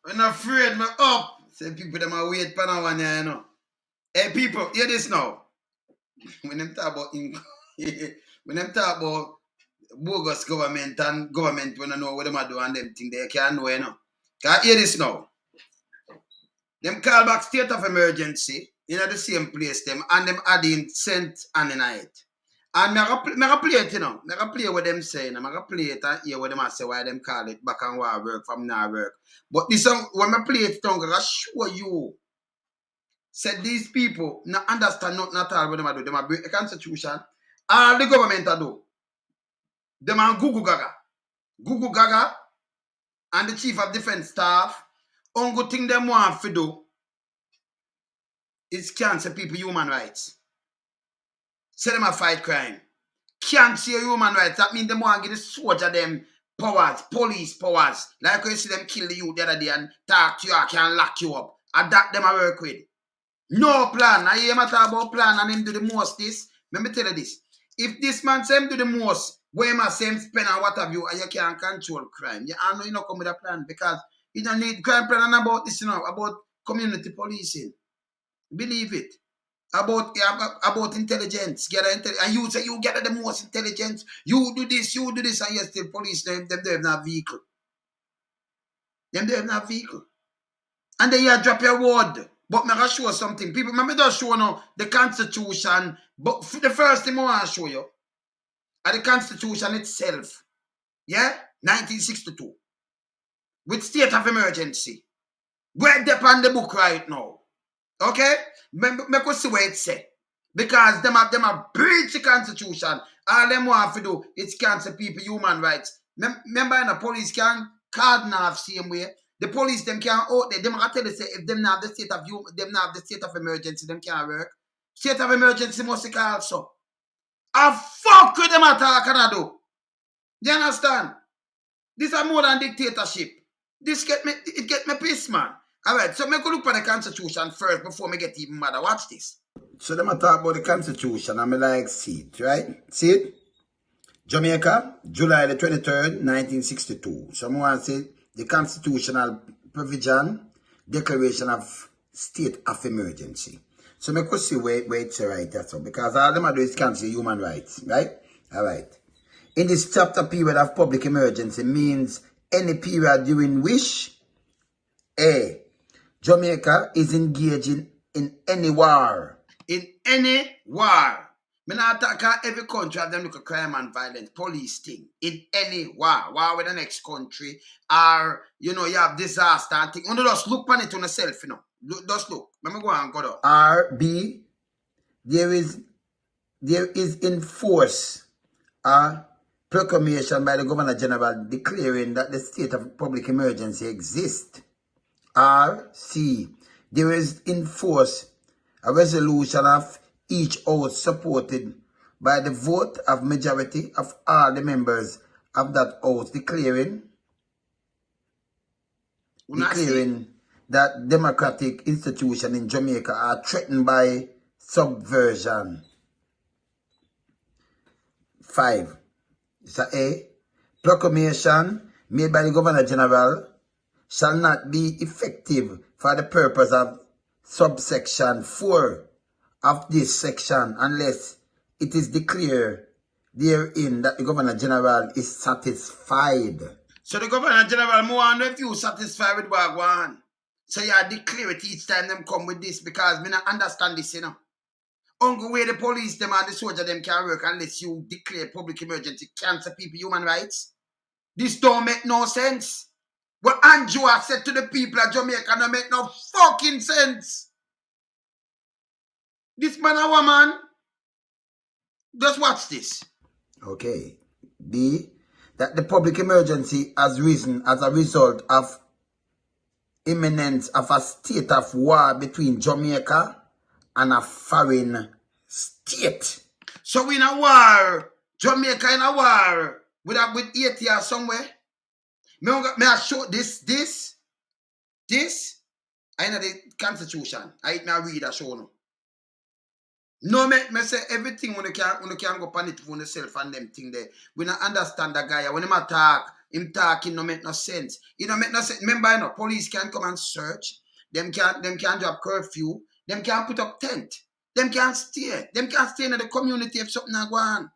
We're not afraid, me up. Say people them are wait for one year, you know. Hey people, hear this now. When them talk about when them talk about bogus government and government when I know what them are doing and them thing they can't know, you know. Can hear this now? Them call back state of emergency in the same place them and them adding cent and in it. And I play it, you know. I play what them saying. I play it and hear what them say why them call it back and war work from now work. But this song, when I play it down, I assure you, said these people not understand nothing at all what them do. Them break the constitution. All the government do. Them are Google Gaga. Google Gaga and the chief of defense staff, only thing them want to do is cancel people human rights. Say them a fight crime. Cancel human rights. That means them want to give the soldier them powers, police powers. Like when you see them kill the youth the other day and talk to you, I can lock you up. And that them I work with. No plan. I hear talk about plan and him do the most this. Let me tell you this. If this man say him do the most, where him say him spend and what have you, and you can't control crime. You know you not come with a plan because you don't need crime plan and about this, you know, about community policing. Believe it. About intelligence. And you say you get the most intelligence. You do this, and yes, the police, them don't have no vehicle. Them don't have no vehicle. And then you drop your word. But I'm going to show something. People, remember just show now the Constitution. But the first thing I want to show you are the Constitution itself. Yeah? 1962. With state of emergency. We're up on the book right now. Okay? Make us see what it say. Because them are breach the Constitution. All them want to do is cancel people human rights. Remember the police can card off same way. The police them can't out there. Them tell you say if them not have the state of emergency, them can't work. State of emergency must be also. I fuck with them attack and I do. You understand? This is more than dictatorship. This get me pissed, man. Alright, so me go look at the Constitution first before me get even mad. Watch this. So them talk about the Constitution and me like see it, right? See it? Jamaica, July the 23rd, 1962. Someone say the constitutional provision, declaration of state of emergency. So me could see where it's right that's all. Because all them do is cancel human rights, right? Alright. In this chapter, period of public emergency means any period during which A. Jamaica is engaging in any war. In any war. Me not attack every country have them look at crime and violence, police thing. In any war. War with the next country. Or, you know, you have disaster and thing. You just look on it on yourself, you know. Just look. Let me go on, go down. R, B, there is in force a proclamation by the Governor General declaring that the state of public emergency exists. R, C, there is in force a resolution of each house supported by the vote of majority of all the members of that house declaring that democratic institutions in Jamaica are threatened by subversion. 5. So A, proclamation made by the Governor General shall not be effective for the purpose of subsection 4 of this section unless it is declared therein that the Governor General is satisfied. So the Governor General more and if you satisfied with what one. So you declare it each time them come with this because me not understand this, you know. Only way the police them and the soldier them can work unless you declare public emergency, cancel people human rights. This don't make no sense. What Andrew has said to the people of Jamaica don't make no fucking sense. This man and woman, just watch this. Okay. B, that the public emergency has risen as a result of imminence of a state of war between Jamaica and a foreign state. So we in a war, Jamaica in a war with Haiti or somewhere. May I show this? I know the Constitution. I read a show now. No, me say everything when you can go pan it for yourself and them thing there. We not understand that guy. When him attack, him talking no make no sense. It don't make no sense. Remember, you know, police can come and search. Them can drop curfew. Them can put up tent. Them can stay. Them can stay in the community if something not go on.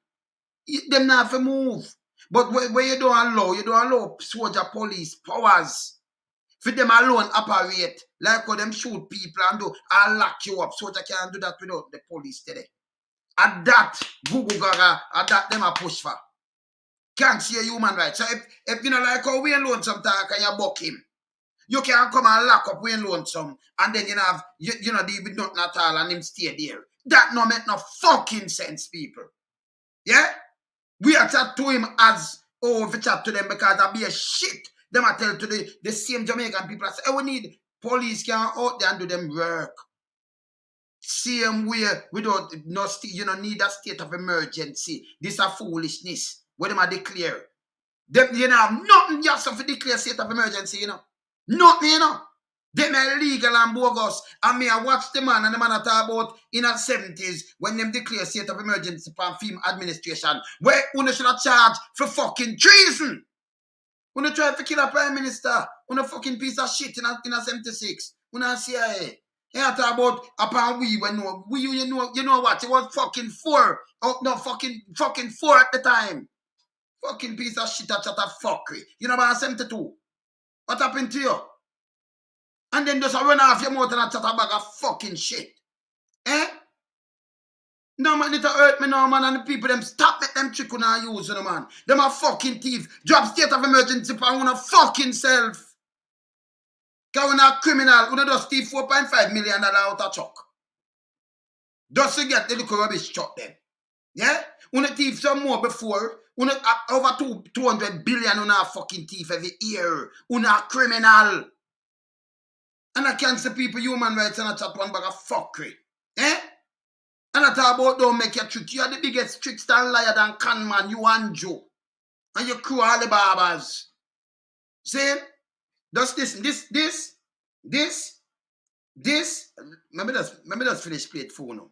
Them not have to move. But where you don't allow soldier police powers for them alone operate, like how them shoot people and do, I'll lock you up. Soldier can't do that without the police today. At that, Google Gaga, at that them a push for. Can't see a human right. So if you know like how Wayne Lonesome talk and you buck him, you can come and lock up Wayne Lonesome and then you have you know deal with nothing at all and him stay there. That no make no fucking sense, people. Yeah? We are chat to him as if we chat to them because that be a shit. Them I tell to the same Jamaican people I say, hey, we need police can out there and do them work. Same way we don't need a state of emergency. This a foolishness. What them I declare? Them you know have nothing just to declare state of emergency, you know. Nothing, you know. Them illegal and bogus. And me I watch the man and the man I talk about in the 70s when them declare state of emergency for film administration. Where una should have charged for fucking treason. Una try to kill a prime minister. Una fucking piece of shit in a 76. Una CIA. Yeah, talk about upon we when no we you know what? It was fucking 4. Oh no, fucking 4 at the time. Fucking piece of shit at chatter fuckery. You know about 72. What happened to you? And then just run off your mouth and a chat about a fucking shit. Eh? No man, it hurt me no man, and the people them stop make them trick on and use no man. Them a fucking thief. Drop state of emergency for one fucking self. Cause when a criminal, when just steal $4.5 million out of truck. Just to get the little rubbish truck them. Yeah? When a thief some more before, when over 200 billion on a fucking thief every year. When a criminal. And I can't say people human rights and I chat one bag of fuckery. Eh? And I talk about don't make your trick. You are the biggest trickster and liar than Conman, you and Joe. And you crew all the barbers. See? Just listen. This. Maybe just finish plate for now.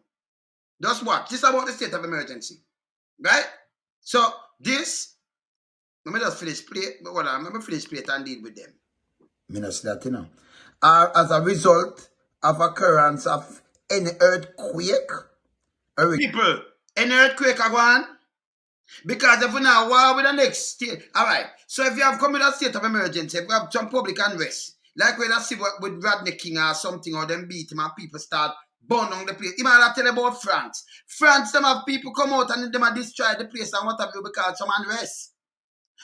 Just watch. This is about the state of emergency. Right? So this, let me just finish plate. Hold on, let me finish plate and deal with them. Me not see that, you know. As a result of occurrence of any earthquake. People, any earthquake are going. Because if we now war with the next state. Alright. So if you have come with a state of emergency, if we have some public unrest, like when I see what with Rodney King or something, or them beat him and people start burn on the place. You might have tell about France. France, them have people come out and them have destroyed the place and what have you because some unrest.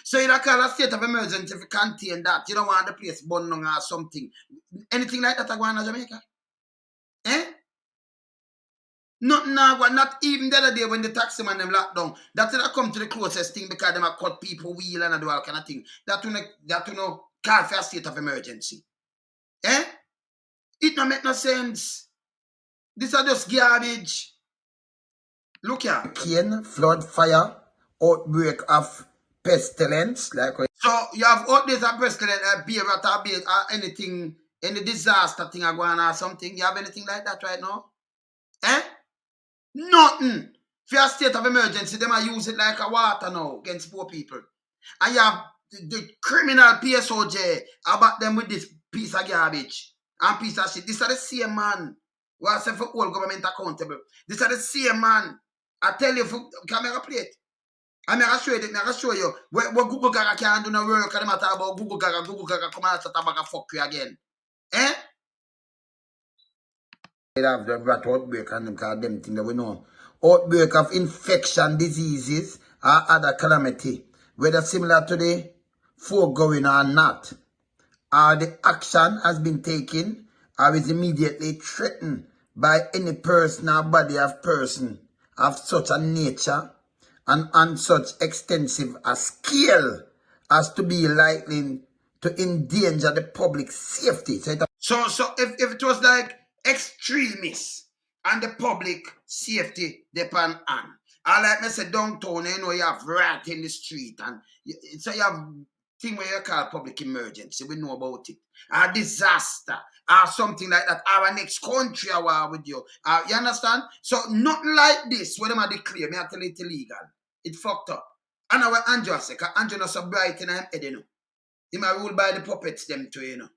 So you don't call a state of emergency if you contain that. You don't want the place burn on or something. Anything like that are going on Jamaica? Eh? Not even the other day when the taxi man them locked down. That did come to the closest thing because them have cut people wheel and do all kind of thing. That you know call for a state of emergency. Eh? It don't make no sense. These are just garbage. Look here. Hurricane, flood, fire, outbreak of pestilence. Like so you have outbreaks of pestilence, beer, anything, any disaster thing are going on or something. You have anything like that right now? Eh? Nothing. For a state of emergency, they might use it like a water now against poor people. And you have the criminal PSOJ about them with this piece of garbage and piece of shit. These are the same man who has said for all government accountable. These are the same man. I tell you, can I play it? I'm going to show you what Google Gaga can't do no work. I'm talking about Google Gaga come and start to fuck you again. Eh? They have the rat outbreak and them call them thing that we know. Outbreak of infection diseases or other calamity, whether similar to the foregoing or not, or the action has been taken or is immediately threatened by any person or body of person of such a nature and on such extensive a scale as to be likely to endanger the public safety. So if it was like extremists and the public safety depend on. I like me say downtown, you know, you have rat in the street and so you have thing where you call public emergency. We know about it. A disaster or something like that. Our next country I war with you. You understand? So nothing like this when them declare me I tell it illegal. It fucked up. And our Andrew say, because Andrew not so bright in him head, you know. He might rule by the puppets them too, you know.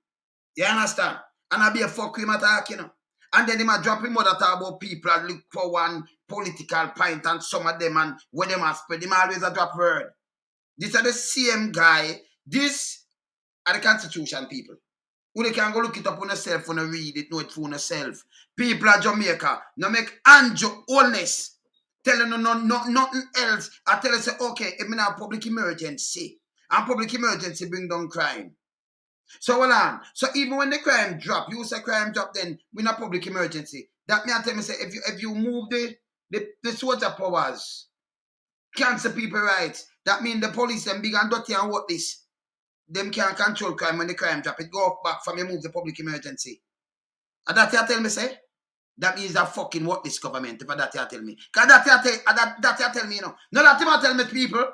You understand? And I be a fuck him attack, you know. And then he might drop him other talk about people and look for one political point and some of them and when them are spread, him always a drop word. These are the same guy. This are the Constitution people. You can go look it up on yourself when you read it, know it for yourself. People of Jamaica, now make Andrew honest. Telling you nothing else. I tell you, say, okay, if we have public emergency, and public emergency bring down crime. So hold on. So even when the crime drop, you say crime drop, then we not public emergency. That means I tell me say if you move the soldier powers, cancel people rights, that means the police them big and dirty and what this. Them can't control crime when the crime drop. It go back from you move the public emergency. And that you tell me say? That means that fucking what this government, if that you tell me. Because that you tell me, you know. No, that you tell me people.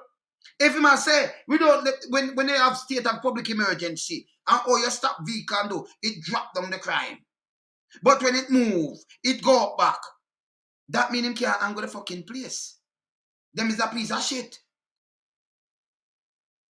If you must say, we don't, when they have state of public emergency, and you stop vehicle and do, it drop down the crime. But when it move, it go back. That means him can't angle the fucking place. Them is a piece of shit.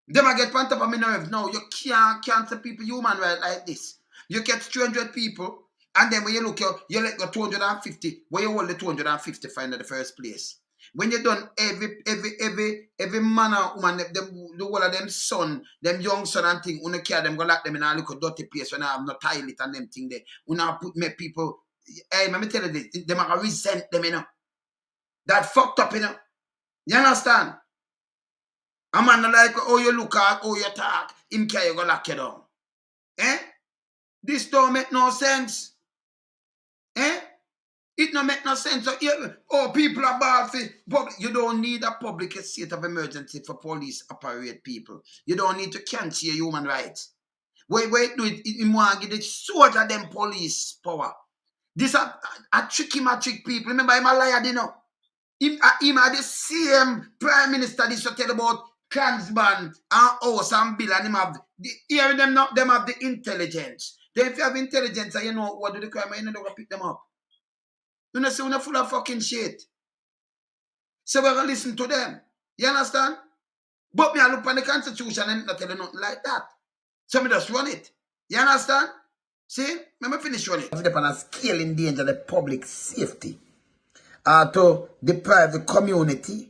Them I get pant up on my nerves. No, you can't cancel people human right like this. You get 300 people, and then when you look, you let go 250, where you hold the 250 find in the first place. When you done every man and woman, the whole of them son, them young son and thing, when you care them, go lock them in a little dirty place when I have no toilet and them thing there. When I put me people, hey, let me tell you this, them are resent them, you know. That fucked up, you know. You understand? A man like, oh, you look at, oh, you talk, him care you go lock you down. Eh? This don't make no sense. Eh? It don't make no sense. So, oh, people are bad for public. You don't need a public state of emergency for police operate people. You don't need to cancel your human rights. Wait, do it. You want to give the soldier them police power. This a trick people. Remember, I'm a liar, you know. Him are the same prime minister this to tell about Klansman and House and Bill and him have hearing them not them have the intelligence. Then if you have intelligence and you know what do the crime, you know they're gonna pick them up. You know, so you're full of fucking shit. So we're gonna listen to them. You understand? But me I look on the Constitution and not tell you nothing like that. So me just run it. You understand? See? Let me finish running it. On a scale in danger the public safety. To deprive the community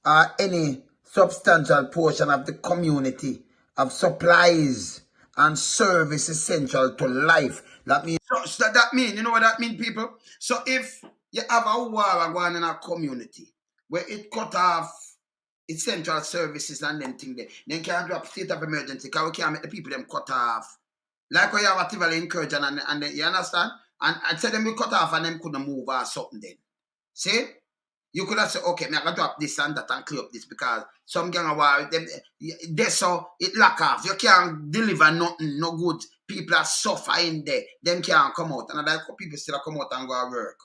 or any substantial portion of the community of supplies and service essential to life. That means, you know what that means, people? So if you have a war going in a community where it cut off essential services and them thing there, then can drop state of emergency because we can't make the people them cut off. Like we have a Tivoli incursion and you understand? And I said them we cut off and them couldn't move or something then. See? You could have said, okay, I'm going to drop this and that and clear up this because some gang of war, they saw it lack off. You can't deliver nothing, no good. People are suffering there. Them can't come out. And like people still come out and go to work.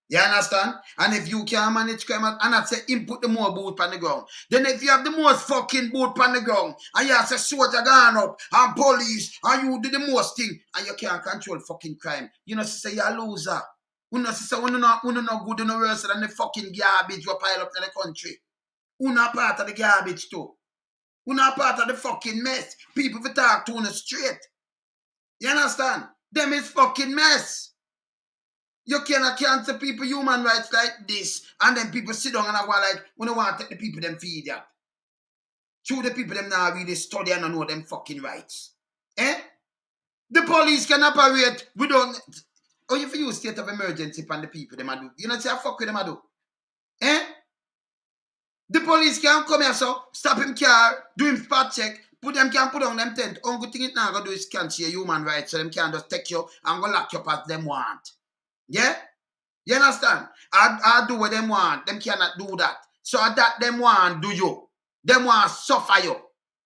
You understand? And if you can't manage crime, and I say input the more boot on the ground. Then if you have the most fucking boot on the ground, and you have a soldier gone up, and police, and you do the most thing, and you can't control fucking crime, you know, say you're a loser. You know, say, you not good, you know, worse than the fucking garbage you pile up in the country. You not part of the garbage too. You not part of the fucking mess. People will talk to you straight. You understand? Them is fucking mess. You cannot cancel people human rights like this, and then people sit down and go like, we don't want to take the people them feed that. True, the people them now really study and know them fucking rights. Eh? The police can operate. We don't. Oh, if you use state of emergency on the people them do. You know say fuck with them do. Eh? The police can come here so stop him car, do him spot check, can put on them tent. Only thing it now go do is cancel your human rights so them can just take you and go lock you up as them want. Yeah? You understand? I do what them want. Them cannot do that. So that them want do you. Them want suffer you.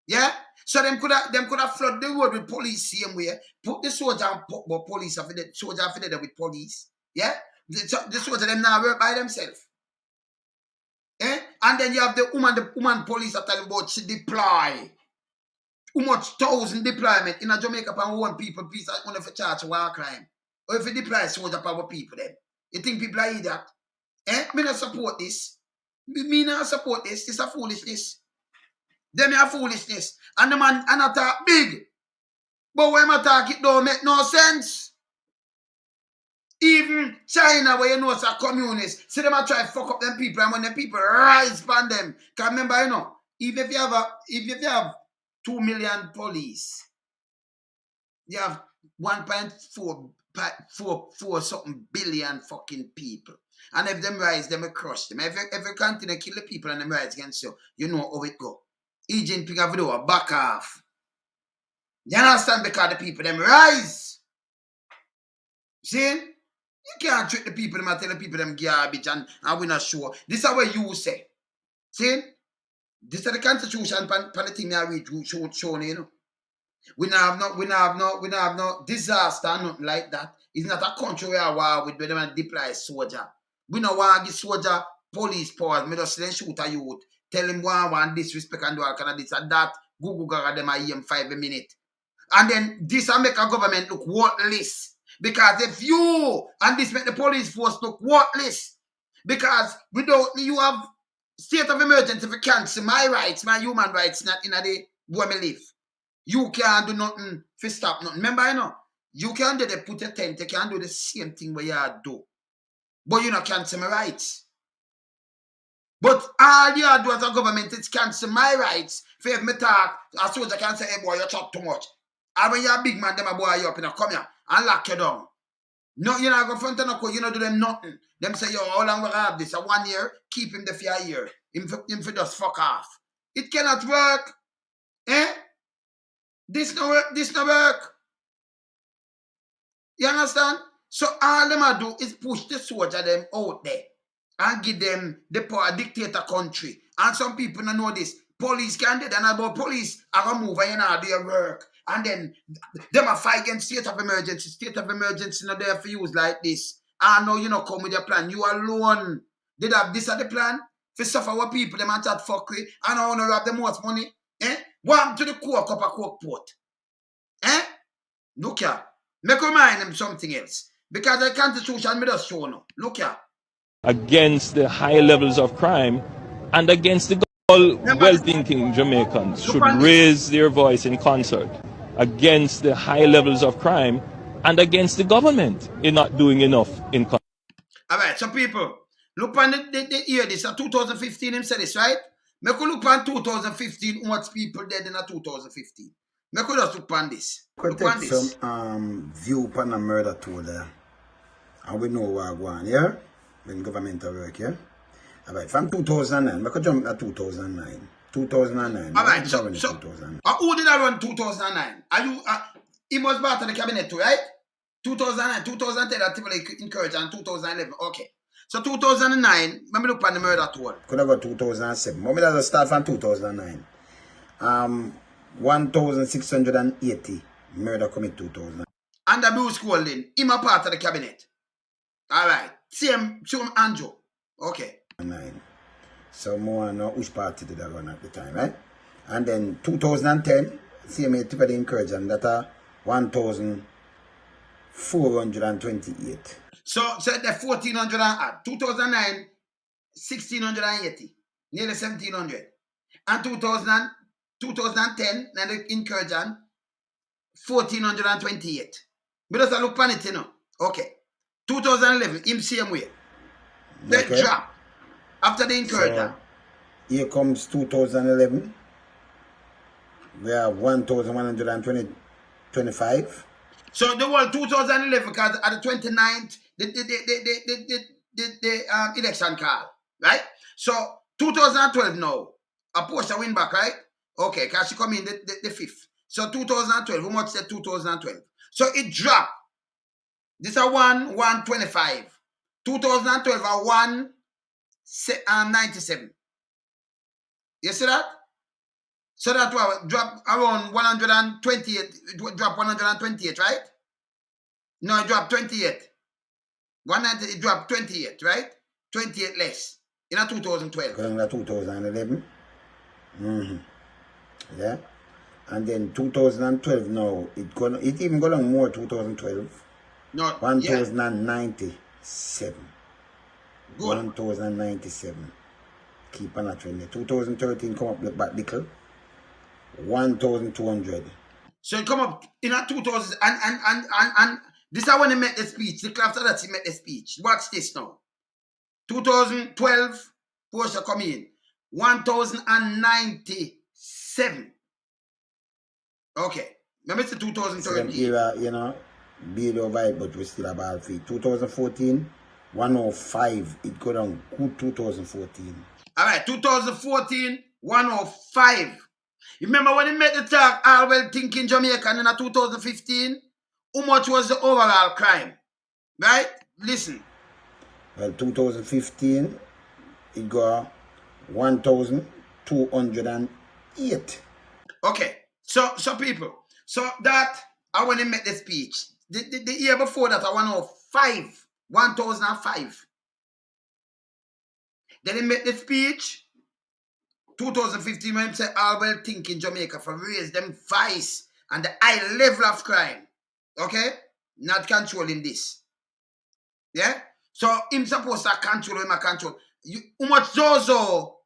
Yeah? So them could have flood the road with police same way. Put the soldier and put police after the soldier after there with police. Yeah? The soldier them now work by themselves. Eh? And then you have the woman police are telling about she deploy. How much 1,000 deployment in a Jamaica and one people piece of money for charge of war crime. Or if you deploy soldier power people then. You think people are idiot? Eh? Me not support this. Me not support this. This a foolishness. Them are foolishness. And the man and attack big. But when I talk, it don't make no sense. Even China, where you know it's a communist, see them a try to fuck up them people, and when the people rise upon them. Because remember, you know, even if you have 2 million police, you have 1.4 something billion fucking people. And if them rise, them will crush them. If you continue to kill the people and them rise against you, you know how it go. Agent Pig have to do a back off. You understand? Because the people them rise. See? You can't treat the people them and tell the people them garbage and we not sure. This is what you say. See? This is the constitution pan the thing I read show, you know. We not have no disaster, nothing like that. It's not a country where war with them and deploy soldier. We don't want to give soldier police powers. Me just then shoot a youth. Tell him one disrespect and do all kind of this and that. Google them a EM5 a minute. And then this will make a government look worthless. Because if you and this make the police force look worthless. Because without you have state of emergency for cancel my rights, my human rights, not in a day where me live. You can't do nothing for stop nothing. Remember, you know, you can do the put a tent, you can do the same thing where you do. But you not cancel my rights. But all you do as a government is cancel my rights. For if me talk, a soldier can say, hey boy, you talk too much. And when you're a big man, them a boy you up, you know, come here and lock you down. No, you know, go front of no court, you know, do them nothing. Them say, yo, how long we have this? A 1 year, keep him there for a year. Him for just fuck off. It cannot work. Eh? This no work. You understand? So all them a do is push the soldier them out there and give them the power dictator country. And some people don't know this. Police can't do that. And about police are gonna move and you know do your work. And then them a fight against state of emergency. State of emergency not there for use like this. And now you know come with your plan. You alone. Did have this at the plan? For suffer what people them and chat fuckery. And I wanna rob the most money. Eh? One to the coke up a coke pot. Eh? Look here. Make remind them something else. Because the constitution made us show now. Look here. Against the high levels of crime and against the all well-thinking Jamaicans should raise their voice in concert against the high levels of crime and against the government in not doing enough in concert. All right, so people, look on the year this, 2015 him said this, right? Make you look on 2015, what people dead in 2015. Make you just look on this. Could take some view upon a murder tool there. And we know what going on, yeah? When government work, yeah? Alright, from 2009, we could jump to 2009. 2009. Alright, so who did I run 2009? Are you he was part of the cabinet too, right? 2009, 2010 that people encouraged and 2011. Okay. So 2009, let me look on the murder tool. Could have got 2007. But let us start from 2009. 1,680 murder commit 2000. And the Bruce Golding, him a part of the cabinet. Alright. Same Andrew. Okay. 9. So more know which party did I run at the time, right? And then 2010, same tip of the encouragement that 1,428. So the 1,400 and 2009, 1,680, nearly 1,700. And 2010, now the encouragement, 1,428. But just look on it, you know. Okay. 2011, him same way. The drop after the encouragement. So, here comes 2011. We have 1,125. So the whole 2011, because at the 29th, the election call, right? So 2012 now, a Portia win back, right? Okay, because she come in the 5th. So 2012, how much said 2012? So it dropped. This is 125. 2012 are 197. You see that? So that will drop around 128. Drop 128, right? No, it dropped 28. 190, it dropped 28, right? 28 less in 2012. In 2011. Yeah. And then 2012 now, it even go on more 2012. No, 1,097. Good. 1,097. keep on a trend there. 2013 come up look back little. 1,200. So it come up in a 2000 and this is when he made the speech. The after that he made the speech. Watch this now. 2012 Porsche come in. 1,097. Okay. Remember it's 2013. Era, you know, build over it, but we still about feet. 2014, 105. It go down good 2014. Alright, 2014, 105. You remember when he made the talk, all well thinking Jamaica in 2015? How much was the overall crime? Right? Listen. Well, 2015, it got 1,208. Okay. So people. So that, I when he made the speech. The year before that, I 105. 1,005. Then he made the speech. 2015 when he said all well thinking Jamaica for raise them vice and the high level of crime. Okay? Not controlling this. Yeah? So him supposed to control him a control. How much Zozo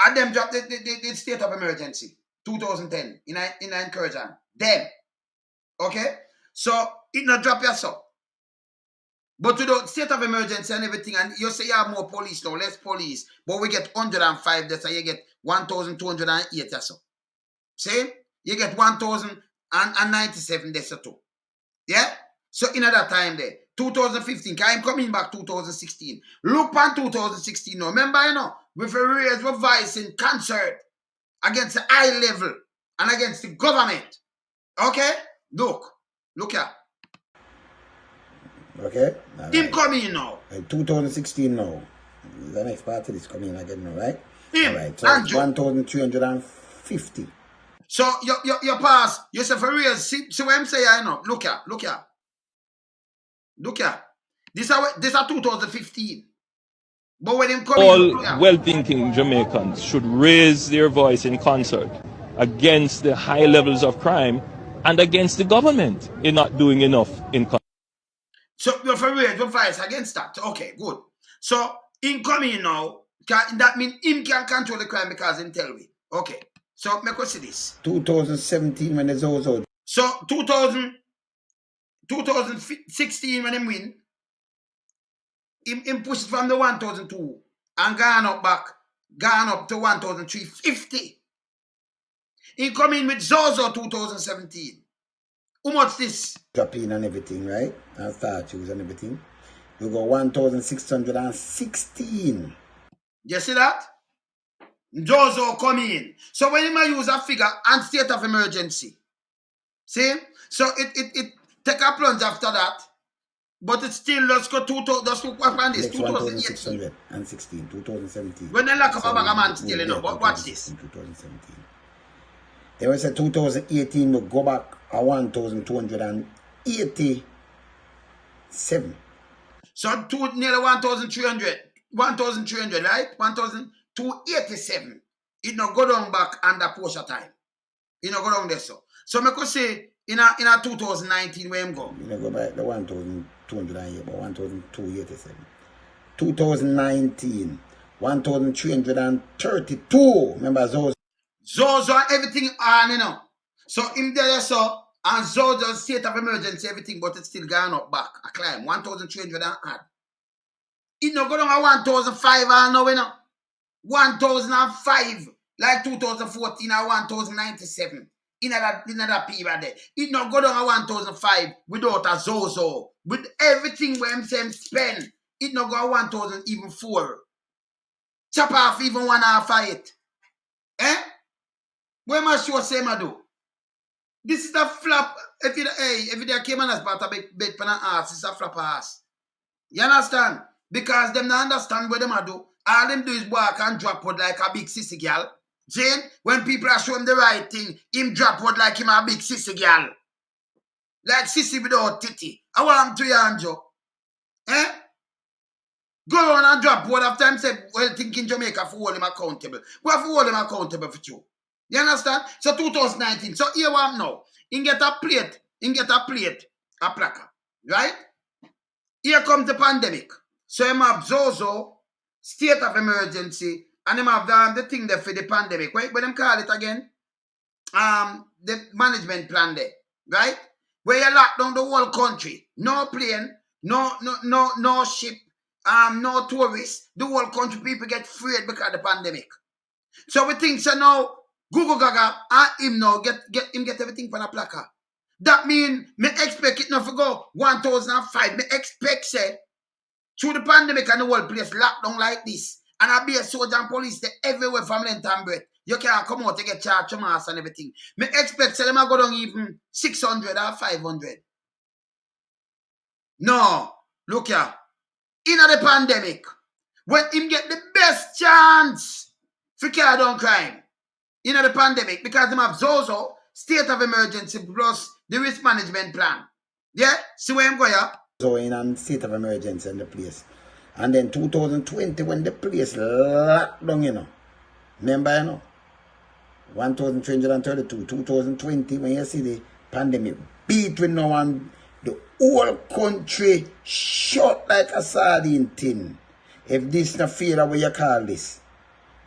and them drop the state of emergency 2010 in incursion. Them. Okay? So it not drop yourself. But to the state of emergency and everything, and you say you have more police now, less police, but we get 105, that's how you get 1,208 or so. See? You get 1,097 that's too. Yeah? So in that time there, 2015, I'm coming back 2016. Look on 2016 now. Remember, you know, with a raise with vice in concert against the high level and against the government. Okay? Look here. Okay? Him coming now. 2016 now. The next part of this coming again now, right? Him. Alright, so Andrew. 1,350. So you pass, you say for real, see what I'm saying, I know. Look here. This is 2015. But when him coming, All well-thinking Jamaicans should raise their voice in concert against the high levels of crime and against the government in not doing enough in country. So you're for real, you fight against that. Okay, good. So in coming now, that means him can control the crime because him tell me. Okay. So make us see this. 2017 when it's also. So 2016 when him win, him push from the 1,002 and gone up to 1,350. He come in with Zozo 2017. How much this? Dropping and everything, right? And statues and everything. You go 1,616. You see that? Zozo come in. So when you use a figure and state of emergency, see? So it take a plunge after that. But it still, let's go to this 2018. 2017. When they lock up a bag of man still, you know, but watch this. 2017. They will say 2018 will go back a 1,287. So nearly 1,300, right? 1,287. It not go down back under Porsche time. It not go down there so. So I could say in a 2019 where him go. You know, go back the 1,208, but 1,287. 2019, 1,332. Remember those? Zozo everything on, you know. So him there so, and Zozo state of emergency, everything, but it's still going up back. A climb, 1,300 and add. It no go down at 1,005 and now, you know. 1,005, like 2014 or 1,097. In that period there. It no go down at 1,005 without a Zozo. With everything where him spend, it no go at 1,000 even 4. Chop off even 1.5 it. Eh? Where my show say I do? This is a flop. If you came on as part of bed pan ass, it's a flop ass. You understand? Because them not understand what them do. All them do is walk and drop wood like a big sissy girl. Jane, when people are showing the right thing, him drop wood like him a big sissy girl. Like sissy without titty. I want him to Anjo. Eh? Go on and drop wood after him say, well, thinking Jamaica for hold him accountable. We have to hold him accountable for you. You understand? So 2019. So here I am now. He get a plate, a placard. Right? Here comes the pandemic. So him have Zozo, state of emergency, And them have the thing there for the pandemic. What them call it again? The management plan there, right? Where you lock down the whole country. No plane, no ship, no tourists. The whole country people get freed because of the pandemic. So we think so now Google Gaga and him now get everything from a placard. That mean me expect it not to go 1005. Me expect say through the pandemic and the whole place locked down like this. And I be a soldier and police there everywhere from length and breadth. You can't come out to get charged to mass and everything. Me expect say them a go down even 600 or 500. No, look here. In the pandemic, when him get the best chance for carry down crime, in the pandemic, because them have Zozo, state of emergency plus the risk management plan. Yeah? See where I'm going here? So in state of emergency in the place. And then 2020 when the place locked down, you know. Remember, you know? 1,332, 2020 when you see the pandemic beat with no one, the whole country shut like a sardine tin. If this not fail, what you call this?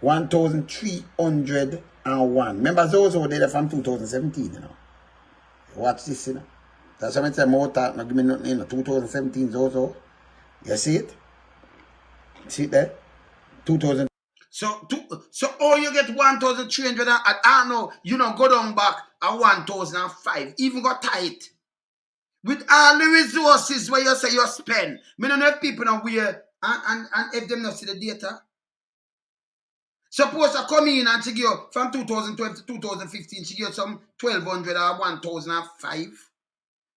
1,301. Remember those who did it from 2017, you know. Watch this, you know. That's how I say more talk, not give me nothing, you know. 2017 those. You see it? See it there? 2000. So all you get 1,300 and I don't know, you know, go down back at 1,005. Even got tight. With all the resources where you say you spend. Me don't know if people know where and if them not see the data. Suppose I come in and she give you from 2012 to 2015, she give you some 1,200 or 1,005,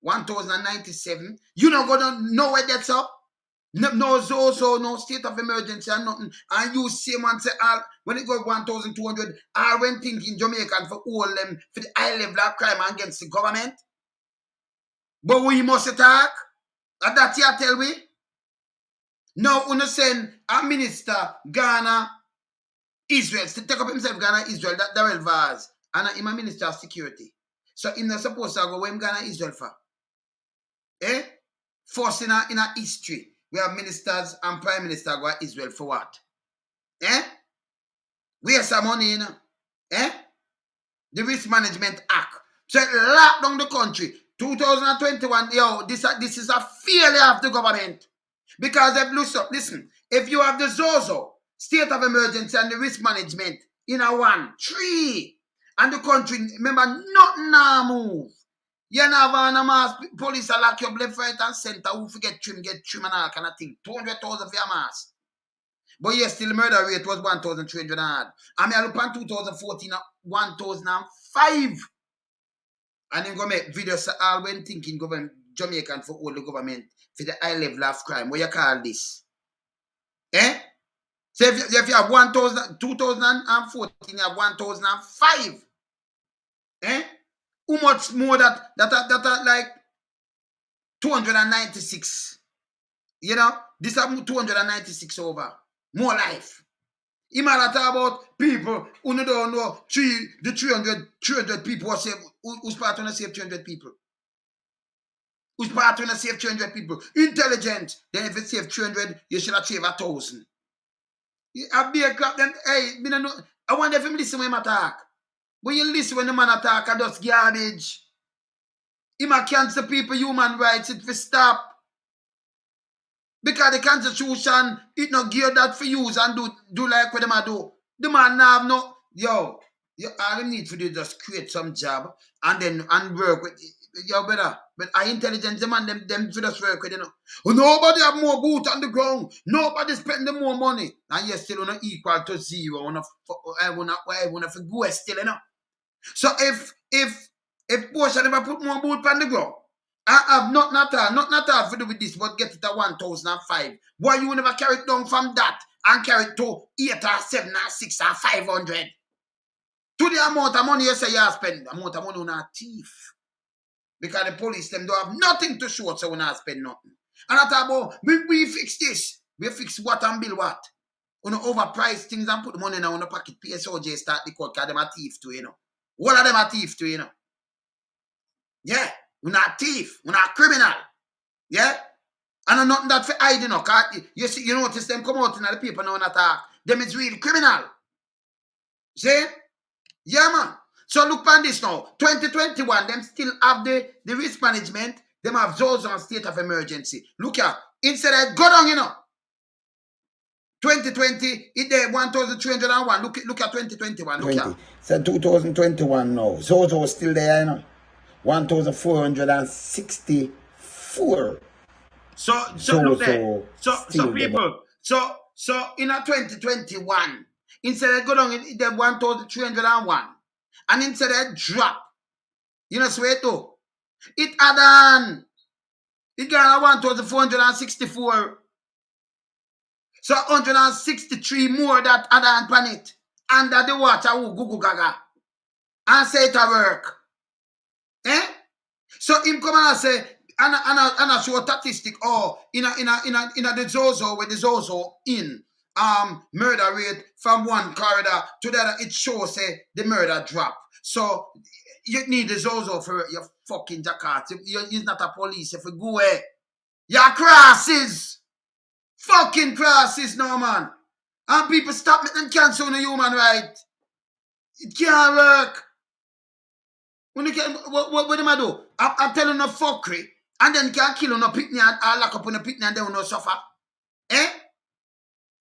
1,097. You don't go down know where that's up. No Zozo, no state of emergency and nothing. And you see man say when it go 1,200, I went thinking Jamaican for all them for the high level of crime against the government. But we must attack. And that you tell we. Now we send a minister Ghana, Israel, to take up himself Ghana, Israel, that Darrell Vaz, and him a minister of security. So he's not supposed to go where Ghana, Israel for. Eh? First in a history. We have ministers and prime minister go to Israel for what? Eh? Where's some money, you know? Eh? The Risk Management Act. So it locked down the country. 2021, yo, this is a failure of the government. Because if listen, if you have the Zozo, state of emergency and the risk management in a 1-3, and the country, remember, nothing now move. You never a mass police are lock you up left, right, and center. Who forget trim and all kind of thing. 200,000 for your mass. But yes, still the murder rate was 1,300. I mean, I look on 2014 at 1,005. And then go make videos all when thinking government Jamaican for all the government for the high level of crime. What you call this? Eh? So if you have 2014, you have 1,005. Eh? How much more that like 296? You know, this is 296 over. More life. You might talk about people who don't know 300 people who save. Who's part of the save 300 people? Who's part of the save 300 people? Intelligent. Then if it save 300, you should have saved 1,000. I be a crap them. Hey, I wonder if him listen when him attack. When you listen when the man attack, I just garbage. He might cancel people human rights, it will stop. Because the constitution, it not gear that for use and do like what them a do. The man now have no, all them need to do is just create some job and work with brother. But our intelligence, the man, them to just work with, you know. Nobody have more boot on the ground. Nobody spending more money. And you still not equal to zero. I wanna for go still, you know. So if Porsche never put more boot on the ground, I have not at all to do with this, but get it at 1,005. Why you never carry it down from that and carry it to 8 or 7 or 6 or 500? To the amount of money you say you spend, the amount of money you not thief. Because the police them don't have nothing to show, so we not spend nothing. And I thought about, we fix this. We fix what and bill what. We don't overprice things and put the money in our pocket. PSOJ start the court because them are thief too, you know. All of them are thief too, you know. Yeah. We're not thief. We're not criminal. Yeah? And I'm nothing that for hiding, you know. You see, you notice them come out in the paper now and attack. Them is really criminal. See? Yeah, man. So look on this now. 2021, them still have the risk management. Them have those on state of emergency. Look here. Instead of go down, 2020, it there 1,301. Look at 2021. Look here. So 2021 now. Zozo still there, 1,464. So look there. So people. So in a 2021, instead of go down in the 1,301, and instead of drop, swear to it add on. It got 1,464. So 163 more that add on planet under the water who Google Gaga. And say it a work. So him come and say, and I show a statistic, in the Zozo, with the Zozo in murder rate from one corridor to the other, it shows the murder drop. So you need the Zozo for your fucking Jakarta. You're not a police if you go away. Your crosses. Fucking crosses, no man. And people stop making them cancel on the human right. It can't work. When you get, what am I do? I'm telling no fuckery, and then can't kill on a picnic and lock up on a picnic and they will not suffer.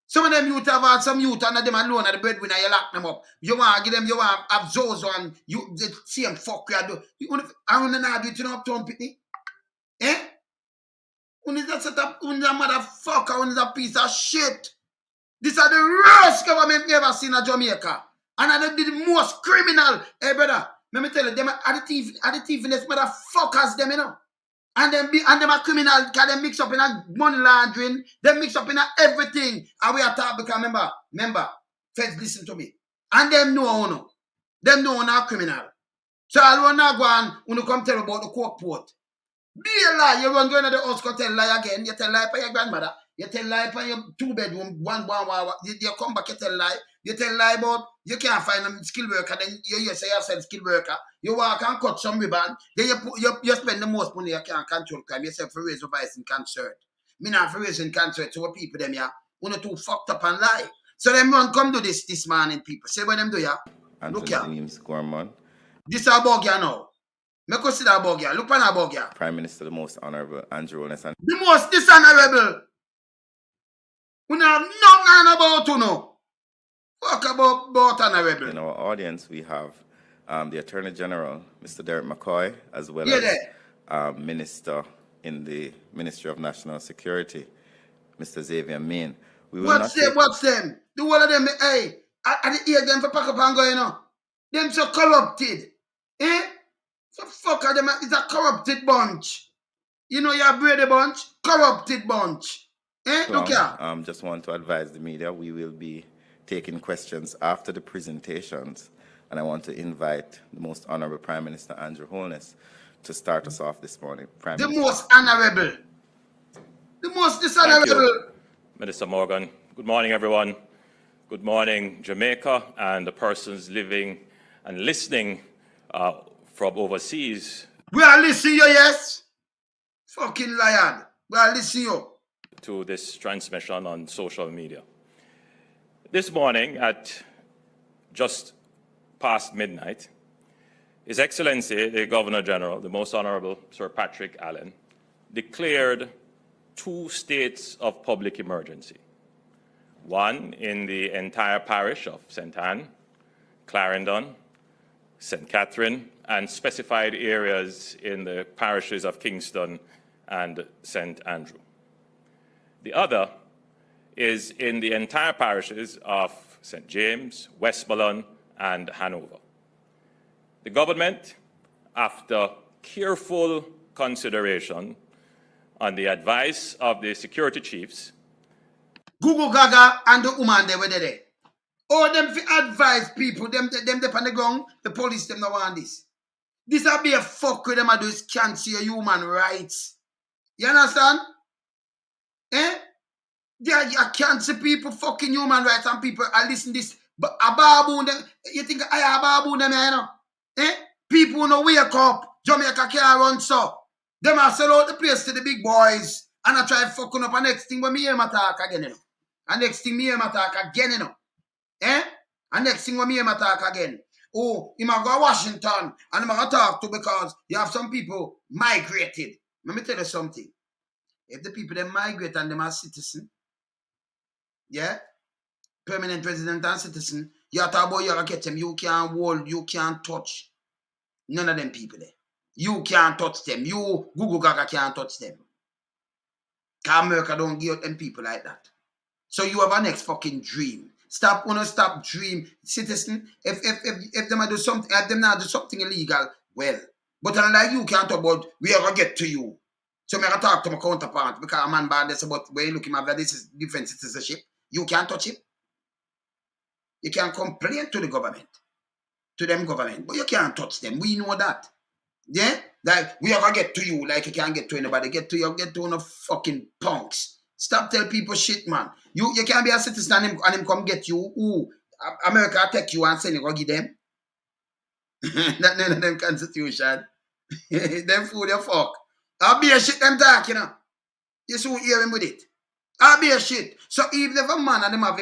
Some of them youth have had some youth and them alone at the breadwinner, you lock them up. You want to give them, you want to have Zozo and you the same fuckery I do. I want to know do it in uptown picnic. When is that set up, when is that motherfucker, when is that piece of shit? These are the worst government we ever seen in Jamaica. And I did the most criminal. Hey brother, let me tell you, them are the thieviness motherfuckers, them, And them are criminal because they mix up in a money laundering, they mix up in a everything. And we are talking because remember, feds listen to me. And them know, them know are criminal. So I will not go on when you come tell about the coke port. Be a lie, you run going to the house, go tell lie again, you tell lie for your grandmother, you tell lie for your 2-bedroom, one, you come back, you tell lie about, you can't find a skilled worker, then you say yourself skilled worker, you walk and cut some ribbon, then you spend the most money you can control crime, yourself for raise voice in concert. Me not for raising concert to what people them here, who not too fucked up and lie. So them run come do this morning, people. Say what them do ya? Look ya. This is about ya now. Me consider about ya. Look on about ya. Prime Minister, the most honorable Andrew Holness. The most dishonorable. We have nothing about you know. Fuck about honorable. In our audience, we have the Attorney General, Mr. Derek McCoy, as well as Minister in the Ministry of National Security, Mr. Xavier Main. What's them? The one of them, hey, I hear them for pack up and go, Them so corrupted. So fuck them, it's a corrupted bunch. You have Brady bunch, corrupted bunch. Look here. Just want to advise the media, we will be taking questions after the presentations, and I want to invite the most honorable Prime Minister Andrew Holness to start us off this morning. The most honorable. The most dishonorable. Minister Morgan. Good morning, everyone. Good morning, Jamaica, and the persons living and listening from overseas. We are listening you, yes? Fucking lion. We are listening you. To this transmission on social media. This morning at just past midnight, His Excellency, the Governor General, the Most Honorable Sir Patrick Allen, declared 2 states of public emergency. One in the entire parish of St. Anne, Clarendon, St. Catherine, and specified areas in the parishes of Kingston and St. Andrew. The other is in the entire parishes of St. James, Westmoreland, and Hanover. The government, after careful consideration on the advice of the security chiefs, Google Gaga and the woman they were there. All them advise people, them on the ground, the police them no want this. This will be a fuck with them and do is cancel your human rights. You understand? Yeah, you cancel people fucking human rights and people are listening this. But a baboon them, you think I a baboon them, you know? People no wake up. Jamaica can't run so. Them are sell out the place to the big boys. And I try fucking up and next thing when me hear my talk again, you know. And next thing me hear my talk again, you know. And next thing when me talk again, oh, he might go to Washington and he might talk to because you have some people migrated. Let me tell you something. If the people they migrate and them are citizen, yeah, permanent resident and citizen, you have to about you get them, you can't hold, you can't touch. None of them people there. You can't touch them. You, Google Gaga can't touch them. Because America don't give out them people like that. So you have a next fucking dream. Stop dream. Citizen, if them do something, if them not do something illegal, well. But unlike you can't talk about we are gonna get to you. So I'm gonna talk to my counterpart because a man bad this about when you look him at this is different citizenship. You can't touch him. You can complain to the government. To them government, but you can't touch them. We know that. Yeah? Like we are gonna get to you like you can't get to anybody. Get to you, get to no fucking punks. Stop telling people shit, man. You can't be a citizen and him come get you. Ooh, America take you and send you go give them. That none of them constitution. Them fool the fuck. I'll be a shit them talk, you know. You soon hear him with it. I'll be a shit. So even if a man and him have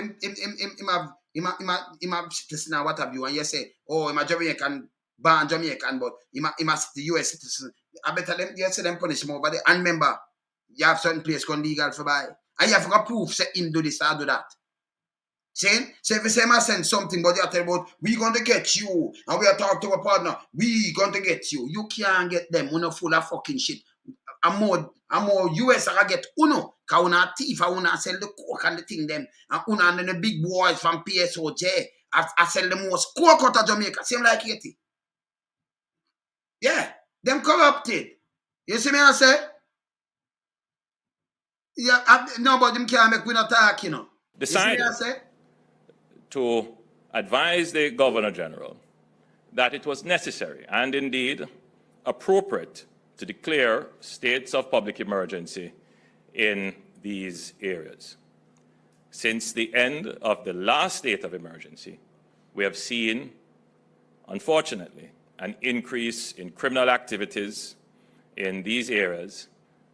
him have citizen or what have you, and you say, oh, I'm a Jamaican, born Jamaican, but him a the US citizen. I better them you say them punish him over there. And remember, you have certain place gone legal for buy. And you have got proof say him do this or do that. See? So if you say I send something, but you tell about we going to get you, and we are talking to a partner, we going to get you. You can't get them. We're not full of fucking shit. I'm more US I get uno. Cause una thief, I wanna sell the coke and the thing them. And una and the big boys from PSOJ. I sell the most coke out of Jamaica. Same like Haiti. Yeah. Them corrupted. You see me I say? Yeah, no, but them can't make we not talk, you know. Decided you see me I say? To advise the Governor General that it was necessary and indeed appropriate to declare states of public emergency in these areas. Since the end of the last state of emergency, we have seen, unfortunately, an increase in criminal activities in these areas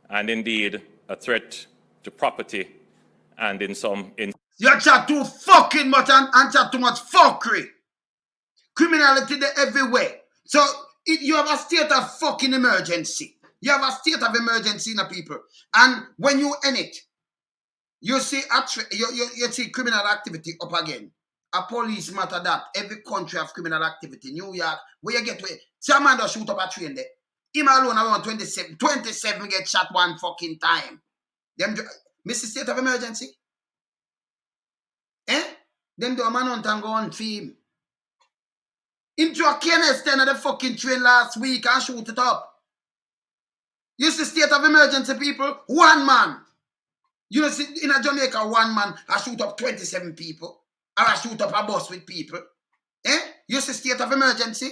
and indeed a threat to property and in some you chat too fucking much and chat too much fuckery. Criminality there everywhere. So you have a state of fucking emergency. You have a state of emergency in the people. And when you end it, you see you see criminal activity up again. A police matter that. Every country have criminal activity. New York, where you get to it. Some man does shoot up a train there. Him alone around 27 get shot one fucking time. Them miss the state of emergency. Eh? Them do a man hunt and go on film. Him drew a Kennedy at the fucking train last week and shoot it up. You see state of emergency, people? One man. You know, see, in a Jamaica, one man, I shoot up 27 people. Or I shoot up a bus with people. Eh? You see state of emergency?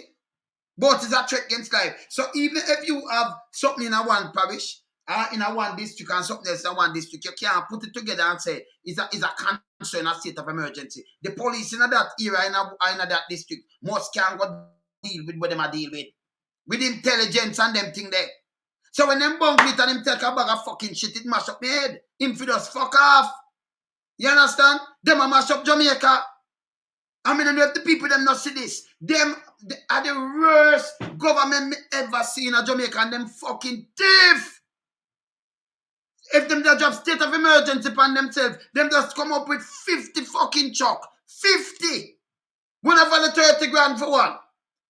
But it's a threat against life. So even if you have something in a one parish, or in a one district and something else in one district, you can't put it together and say it's a cancer in a state of emergency. The police in that area, in that district, must can go deal with what them are deal with intelligence and them thing there. So when them bungle it and them take a bag of fucking shit, it mash up my head. Him for just fuck off. You understand? Them a mash up Jamaica. I mean, if the people them not see this, them are the worst government me ever seen in Jamaica, and them fucking thief. If them just have state of emergency upon themselves, them just come up with 50 fucking chuck. 50. One of the 30 grand for one.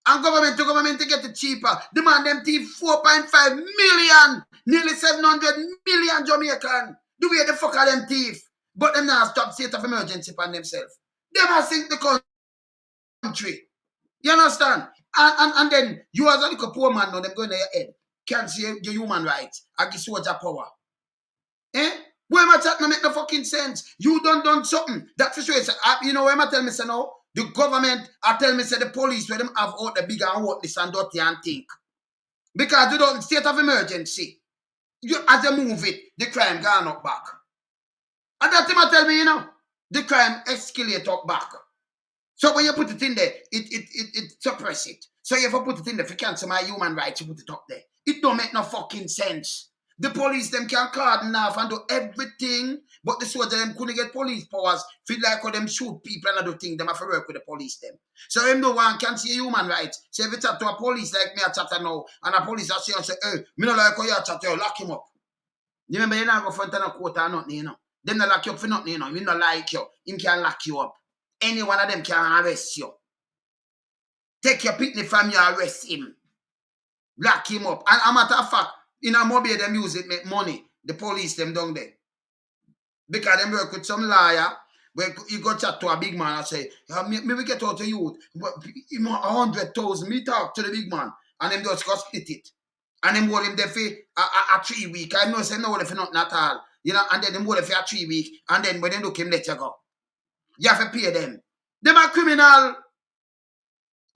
And government to get it cheaper. Demand them thief 4.5 million. Nearly 700 million Jamaican. The way the fuck are them thief. But them now stop state of emergency upon themselves. They must sink the country. You understand? And then you as a little poor man now, them going to your head. Can't see your human rights. I give soldier power. Eh? Where am I talking make no fucking sense? You done something. That's for sure. You know where am I tell me say now? The government I tell me say the police where them have out the bigger and what this and dirty and think. Because you don't state of emergency. You as you move it, the crime gone up back. And that thing I tell me, you know, the crime escalate up back. So when you put it in there, it suppress it. So if you put it in there, if you cancel my human rights, you put it up there. It don't make no fucking sense. The police them can cordon off and do everything, but the soldier them couldn't get police powers. Feel like how them shoot people and do things, them have to work with the police them. So them no one can see human rights. So if you talk to a police like me, I chat now, and a police I say, hey, me no like how you chat, you lock him up. You remember you not go front of a court or nothing, you know. Them not lock you up for nothing, you know. You not like you. Him can lock you up. Any one of them can arrest you. Take your picnic from you, arrest him. Lock him up. And a matter of fact, in a mobile, them use it, make money. The police, them down there. Because them work with some lawyer, where you go chat to a big man and say, maybe get out of youth. But 100,000, me talk to the big man. And them just go split it. And them hold him there for a 3 week. I know say no for nothing at all. You know, and then them hold him for a 3 week. And then when they look him, let you go. You have to pay them. Them are criminal.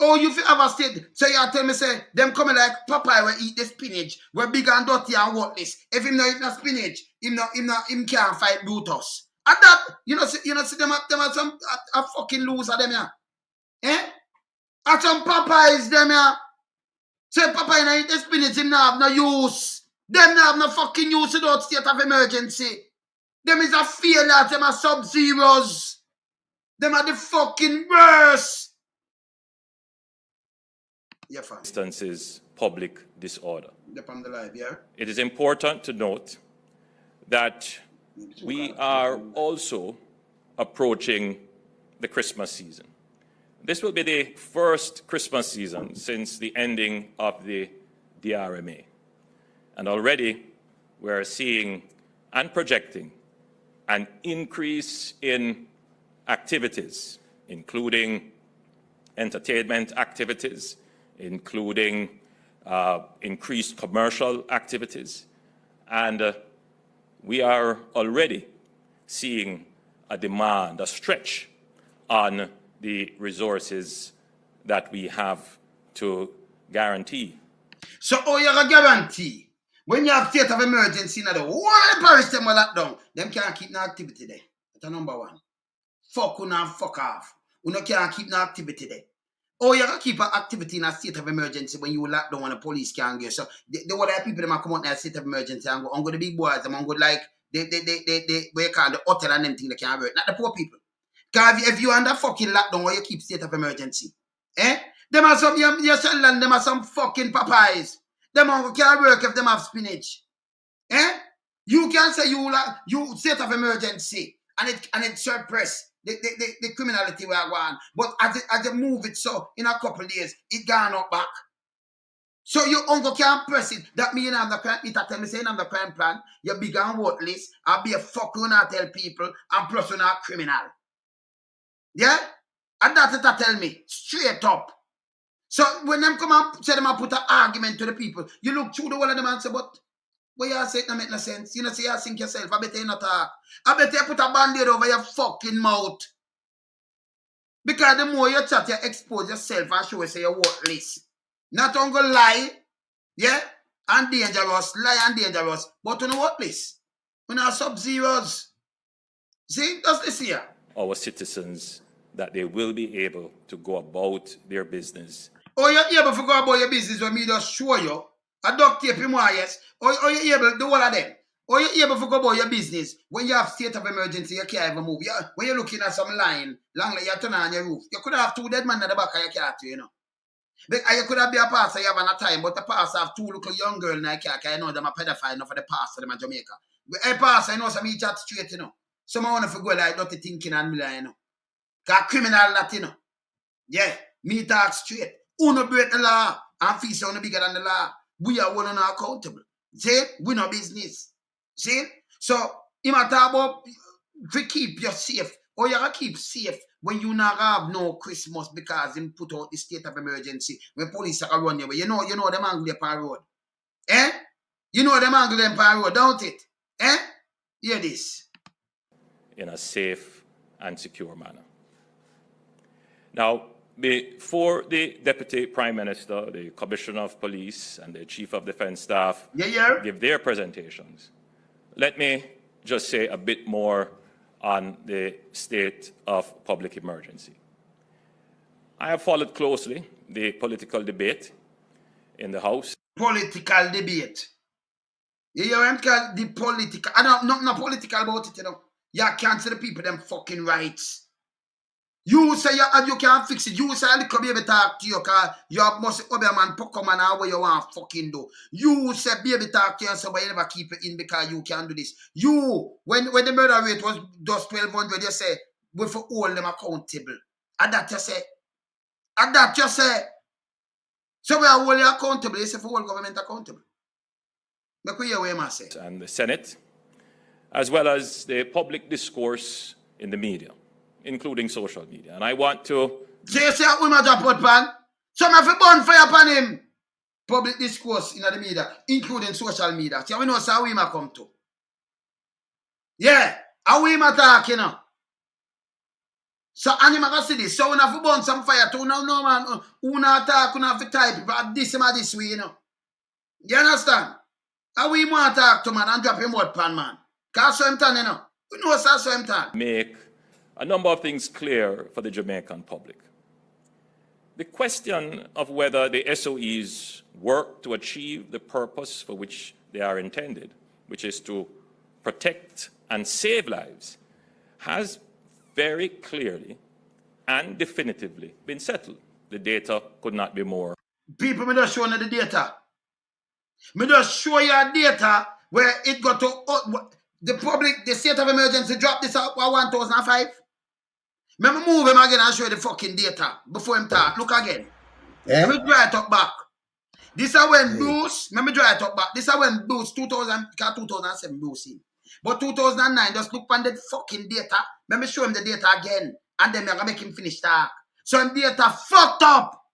Oh, you ever stayed? So you tell me, say, them coming like Popeye will eat the spinach, we're big and dirty and worthless. If him not eat the spinach, him can't fight Brutus. And that, you know, see them are some a fucking loser them here. Eh? And some Popeyes them here. Say Popeye not eat the spinach, him not have no use. Them not have no fucking use without state of emergency. Them is a failure, them are sub-zeros. Them are the fucking worst. Yeah, Instances public disorder. On the live, yeah? It is important to note that we are also approaching the Christmas season. This will be the first Christmas season since the ending of the DRMA. And already we're seeing and projecting an increase in activities, including entertainment activities, including increased commercial activities. And we are already seeing a demand, a stretch on the resources that we have to guarantee. So, you're a guarantee? When you have state of emergency, now the whole parish them will lock down, them can't keep no activity there. That's number one. Fuck you and fuck off. You can't keep no activity there. Oh, you can keep an activity in a state of emergency when you lock down and the police can't get. So the other people that come out in a state of emergency and go the big boys, them and go like they what you call the hotel and them thing they can't work. Not the poor people. Because if you under fucking lockdown or you keep state of emergency, them are some you sell them are some fucking Popeyes. Them can't work if them have spinach. You can say you state of emergency and it suppress the criminality we are going. But as they move it so in a couple of days, it gone up back. So your uncle can't press it. That means I'm the crime. It tell me saying I'm the crime plan. You're big and worthless. I'll be a fuck you not tell people and plus you're not criminal. Yeah? And that's it tell me. Straight up. So when them come and say them and put an argument to the people, you look through the whole of them and say, but what you say it don't make no sense. You know, say you think yourself. I bet you not talk. I bet you put a band-aid over your fucking mouth. Because the more you chat, you expose yourself and show you say you're worthless. Not on go lie, yeah? And dangerous, lie and dangerous. But you know worthless. We are sub-zeros. See, that's this here. Our citizens, that they will be able to go about their business. Oh, you're able to go about your business when me just show you. A duct tape him, yes. Or you're able to do all of them. Or you're able to go about your business when you have state of emergency, you can't even move. When you're looking at some line, long like you turn on your roof, you could have 2 dead men at the back of your car too, you know. But you could have been a pastor, you have a time, but the pastor have 2 little young girls in the car, because you know them a pedophile enough for the pastor them in Jamaica. But hey pastor, you know some chat straight, you know. Some want to go like dirty thinking and me like, you know. Because criminal that, you know. Yeah, me talk straight. Who no break the law and feel so no bigger than the law. We are one not accountable. See? We no business. See? So, you might talk about to keep you safe. Or you gotta keep safe when you not have no Christmas because him put out the state of emergency. When police are run your way. You know them angle up on road. You know them angle them on road, don't it? Hear this. In a safe and secure manner. Now, before the Deputy Prime Minister, the Commissioner of Police, and the Chief of Defence Staff give their presentations, let me just say a bit more on the state of public emergency. I have followed closely the political debate in the House. Political debate. You want the political, I don't not political about it, you know. You cancel the people them fucking rights. You say you can't fix it. You say a little baby talk to you because you must obey man poke man how you want fucking do. You say baby talk to you and say but you never keep it in because you can't do this. You when the murder rate was just 1,200, you say we for hold them accountable. And that you say. And that you say. So we are holding accountable. You say for whole government accountable. Make we hear what you say. And the Senate, as well as the public discourse in the media, including social media. And I want to... So you say we might drop out pan? Some have a bonfire upon him. Public discourse in the media, including social media. So we know how we might come to. Yeah, how we might talk, you know. So and you might see this. So we have to burn some fire too. No man, who not talk, who not have to type, but this way, you know. You understand? How we want to talk to man and drop him out pan man. Because so him turn, you know. We know so him turn. Make a number of things clear for the Jamaican public. The question of whether the SOEs work to achieve the purpose for which they are intended, which is to protect and save lives, has very clearly and definitively been settled. The data could not be more. People, me just show you the data. Me just show you data where it got to the public, the state of emergency dropped this out 1,005. Let me move him again and show you the fucking data before him talk. Look again. Yeah. Let me draw it up back. This is when Bruce, let me draw it up back. This is when Bruce 2007 Bruce in. But 2009, just look on the fucking data. Let me show him the data again. And then I'm going to make him finish talk. So him data fucked up.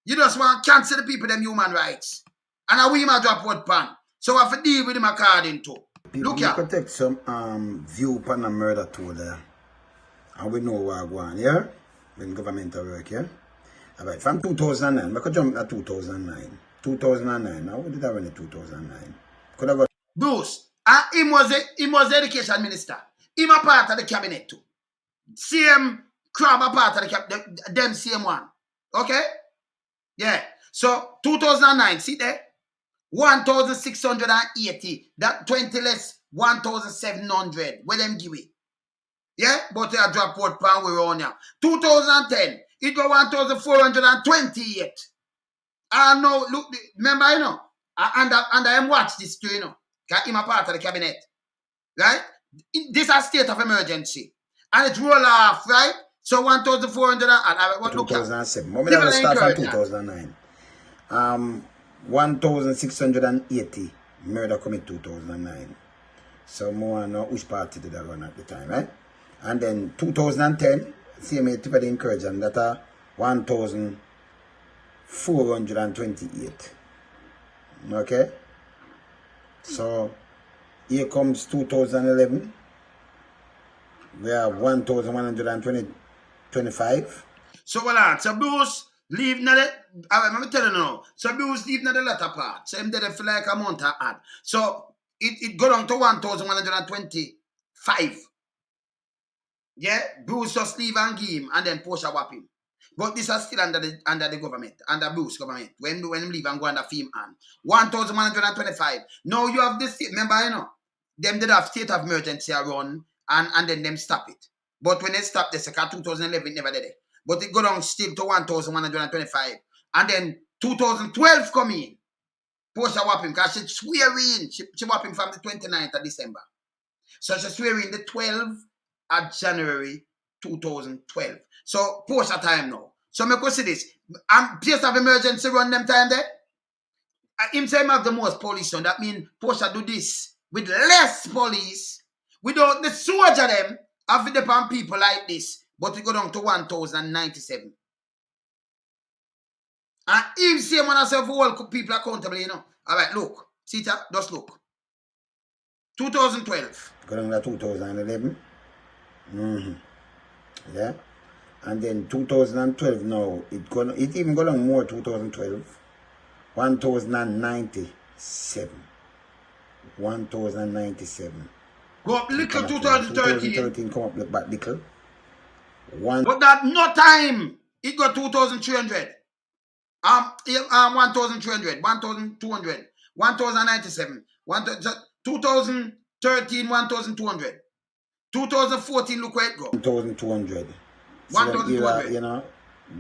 You just want to cancel the people them human rights. And a we might drop word pan. So I have to deal with him according to. People, Look here. could take some view upon a murder tool there. And we know what go on, yeah? When governmental work, yeah? Alright, from 2009, I could jump at 2009. 2009, now what did I run in 2009? Could have got Bruce, he was the education minister. He was part of the cabinet too. Same crab a part of the cabinet, them same one. Okay? Yeah. So 2009, see there? 1,680. That 20 less 1,700. Where them give it? Yeah? But they drop out pan we on here. 2010, it go 1,428. I know, look, remember, you know, and I am watch this too, you know. Because I'm a part of the cabinet. Right? This is a state of emergency. And it roll off, right? So 1,400 and 2007. Moment I start from 2009. 1,680 murder commit 2009. So more know which party did I run at the time, right? And then 2010, see me to the encouragement that are 1,428. Okay? So here comes 2011. We have 1,125. So hold on. So Bruce leave now the let me tell you now. So Bruce leave now the latter part. So him did it for like a month to add. So it go down to 1,125. Yeah, Bruce just leave and give him and then Portia whap him. But this is still under the government, under Bruce government. When him leave and go under film and 1,125. Now you have this, remember, you know, them did have state of emergency run and then them stop it. But when they stop the second 2011, it never did it. But it go down still to 1,125. And then 2012 come in. Portia whap him because she swear in. She whap him from the 29th of December. So she swear in the 12th of January 2012. So Portia time now. So me go see this. Place of emergency run them time there. Him say him have the most police on. That means Portia do this with less police. Without the soldier them have the pan people like this. But it go down to 1,097. And him say man himself all people accountable, you know. Alright, look. See that? Just look. 2012. Go down to 2011. Yeah. And then 2012 now, it even go down more 2012. 1,097. 1,097. Go up little 2013. 2013 come up back little. But that no time. It got 2,300. 1,300, 1,200, 1,097, 2013, 1,200. 2014, look where it go. 1,200. 1,200. You know,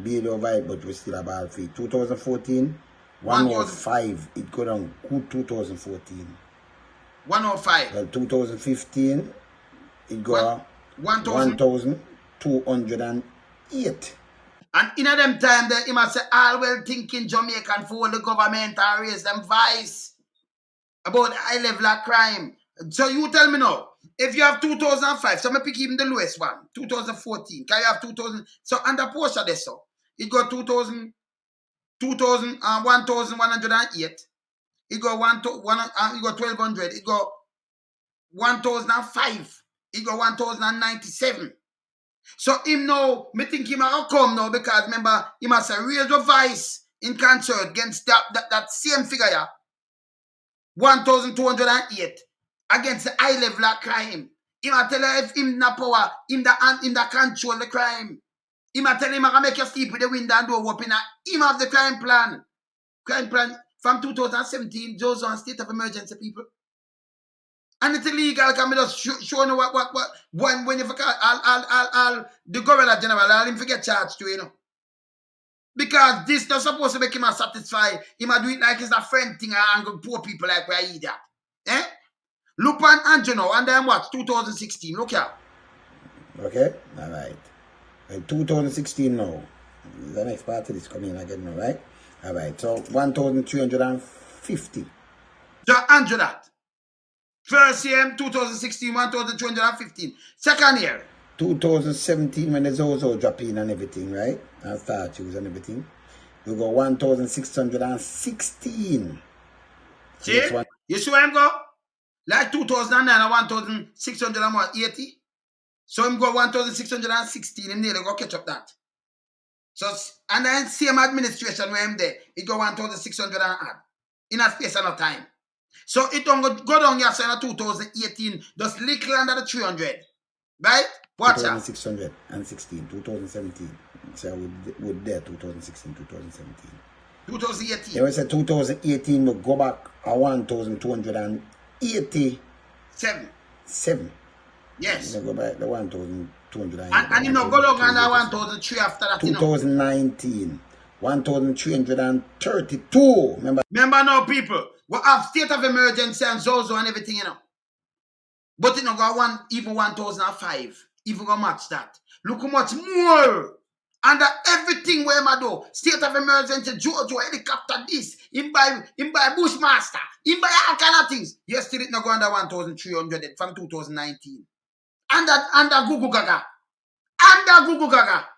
below over it, but we still about fee. 2014, 105. It go down. 2014. 105. Well, 2015, it go 1,208. And in a them time, he must say, all well thinking Jamaican for the government and raise them voice about high level of crime. So you tell me now, if you have 2005, so I'm pick even the lowest one, 2014, can you have 2000? So under Porsche this so it got 1,108. It got 1,200. It got 1,005. It got 1,097. So him now, me think him will come now because remember, he must raise the voice in concert against that same figure, yeah. 1,208 against the high level of crime. He must tell her if him na power, him that control the crime. He must tell him I can make you sleep with the window and door open. Him have the crime plan. Crime plan from 2017, Joe's on state of emergency, people. And it's illegal. Can we just show you what when you forget I'll the governor general, I'll him forget charged to, you know. Because this not supposed to make him satisfied. He might do it like it's a friend thing and poor people like where I eat that. Eh? Look on Andrew now, and then what? 2016. Look here. Okay? Alright. 2016 now. The next part of this coming again now, right? Alright, so 1,350. So Andrew that. First year, 2016, 1,215. Second year. 2017 when the Zozo drop in and everything, right? And statues and everything. You go 1,616. See? You see where him go? Like 2009 and 1,680. So him go 1,616. Him nearly go catch up that. So, and then same administration where him there. It go 1,600 and add. In a space and a time. So it don't go down here so in 2018. Just little under the 300. Right? Watch out. 2,616, 2017. So would there 2016, 2017. 2018. They said 2018 will go back a 1,287. 7. Yes. They go back the 1,280. And you know, go down under 1,003 after that. 2019, 1,332. Remember now, people, we have state of emergency and Zozo and everything, you know. But it no go even 1,005. Even go match that. Look how much more. Under everything where I do. State of emergency, Jojo, helicopter, this. In by Bushmaster. In by all kind of things. Yes, still it no go under 1,300 from 2019. Under Google Gaga. Under Google Gaga.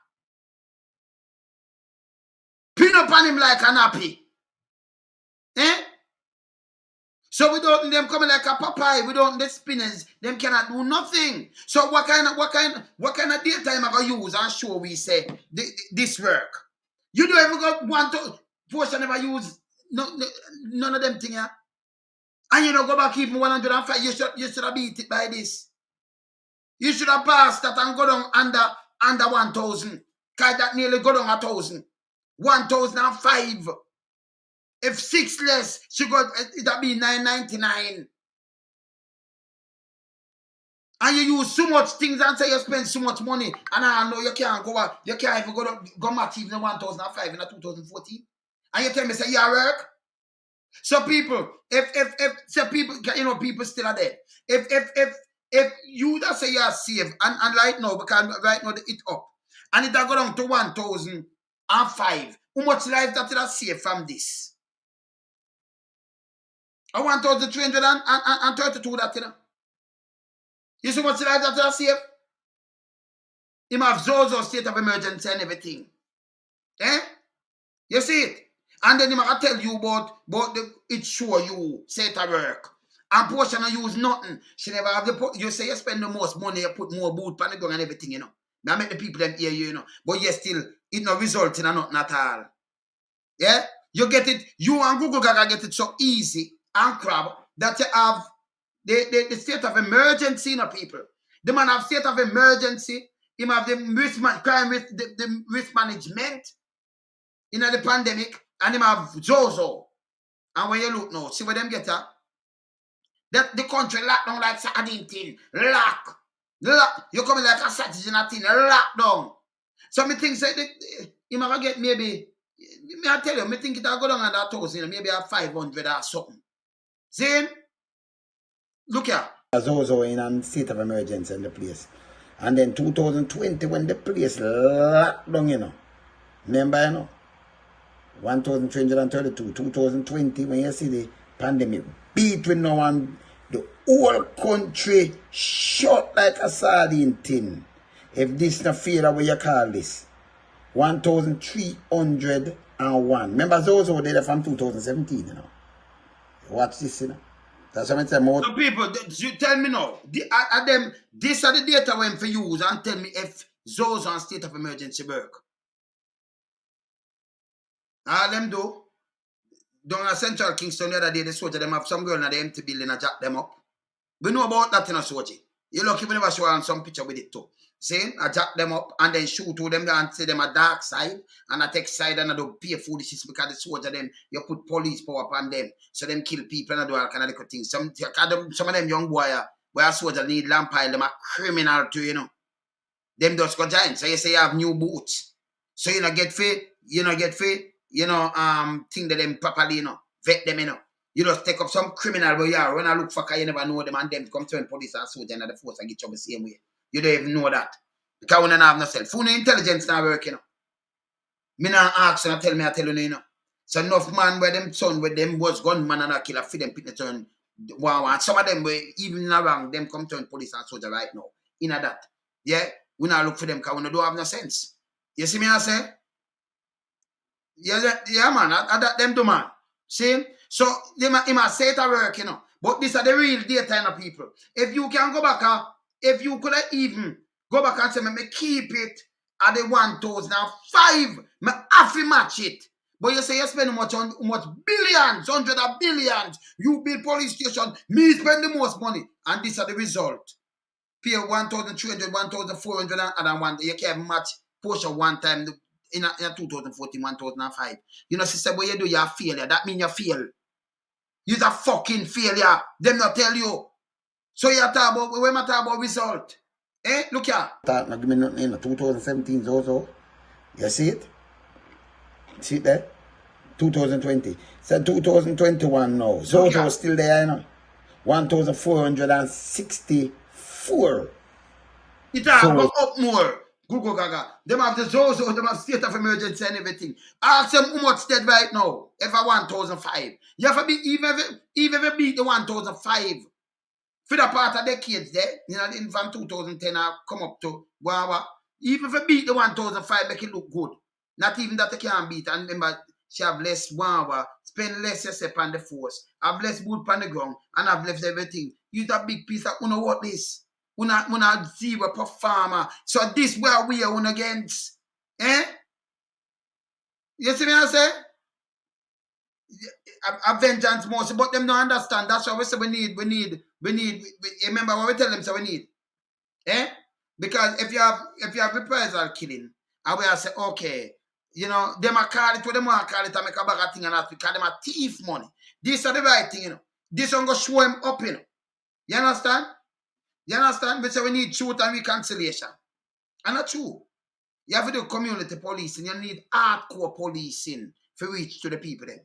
Pin up on him like an happy. Eh? So we don't them coming like a Popeye, we don't the spinners, them cannot do nothing. So what kind of data am I gonna use and show we say this work? You don't ever go want to portion never use none of them thing here. And you know go back even 105. You should have beat it by this. You should have passed that and go down under 1,000. Cause that nearly go down 1,000. 1,005. If 6 less, she got that be 999. And you use so much things and say you spend so much money, and I know you can't even go match even 1,005 in 2014. And you tell me say you work. So people, if people, you know, people still are dead. If you just say you are safe, and right now, because right now it up, and it go down to 1,005, how much life that you are safe from this? I 1,332 that, you know. You see what's like that you safe? Him have Zozo state of emergency and everything. Eh? You see it? And then him I tell you about it show you say it work. And portion of use nothing. She never have you say you spend the most money, you put more boot on the ground and everything, you know. Now make the people them hear you, you know. But you still, it no result in nothing at all. Yeah? You get it, you and Google Gaga get it so easy and crab that you have the state of emergency, you know, people. The man have state of emergency, him have the crime with the risk management in the pandemic, and him have Zozo. And when you look now, see where them get at? That the country locked down like sardine thing. Lock. You coming like a sausage in a thing. Lock down. So me think say you might get maybe, me I tell you, me think it'll go down at 1,000, maybe at 500 or something. See? Look here. Also in a state of emergency in the place. And then 2020 when the place locked down, you know. Remember, you know? 1,332, 2020 when you see the pandemic beat with no one, the whole country shut like a sardine tin. If this not fail, what you call this? 1,301. Remember those who did it from 2017, you know. Watch this, you know. That's what I'm saying. So people, you tell me now, these are the data when for use and tell me if those on state of emergency work. All them do. Down at Central Kingston the other day, the soldier them have some girl in the empty building and jack them up. We know about that in a soldier. You lucky we never show on some picture with it too. See, I jack them up and then shoot to them and say them a dark side and I take side and I do pay foolishness because the soldier them, you put police power upon them. So them kill people and I do all kind of little things. Some of them young boy, where a soldier need lamp pile, them a criminal too, you know. Them just go giant. So you say you have new boots. So you know get free, think that them properly, you know, vet them, you know. You just take up some criminal where you are. When I look for car, you never know them and them come to police and soldier and the force and get you the same way. You don't even know that. Because we don't have no self. Full intelligence not working, you know. Me not ask and I tell you, you know. So enough man where them son with them was gunman and a killer feed them pit turn one. Some of them were even around them come to police and soldier right now. You know that. Yeah? We not look for them because we don't have no sense. You see me I say? Yeah, man. That them do, man. See? So, he must say it at work, you know. But these are the real data, you know, people. If you can go back, if you could even go back and say, me keep it at the 1,005, me have to match it. But you say you spend much billions, hundreds of billions. You build police station, me spend the most money. And these are the result. Pay 1,300, 1,400 and one. You can't match portion one time. In 2014, 2005. You know, sister, what you do, you're a failure. That means you fail. You're a fucking failure. Them not tell you. So you talk about, when I talk about result. Eh? Look here. Not give me nothing in 2017 also. You see it? See it there? 2020. So 2021 now. Zozo still there, you know. 1,464. It has go up more. Google Gaga. Them have the Zozo, them have state of emergency and everything. Ask them how much dead right now. Ever 1,005. You have to be even beat the 1,005. For the part of the kids there, you know, from 2010 I come up to wow. Even if you beat the 1,005, make it look good. Not even that they can't beat. And remember, she have less spend less yourself on the force, have less boot on the ground, and have left everything. Use a big piece of what this. Una zero performer. So this where we are against. Eh? You see me I say? A vengeance most, but them don't understand. That's why we say we need. Remember what we tell them, so we need. Eh? Because if you have reprisal killing, and we say, okay, you know, them a call it what them want to call it and make a bag of thing and that because them a thief money. This are the right thing, you know. This one go show him up, you know. You understand? You understand? We say we need truth and reconciliation. And that's true. You have to do community policing. You need hardcore policing to reach to the people then.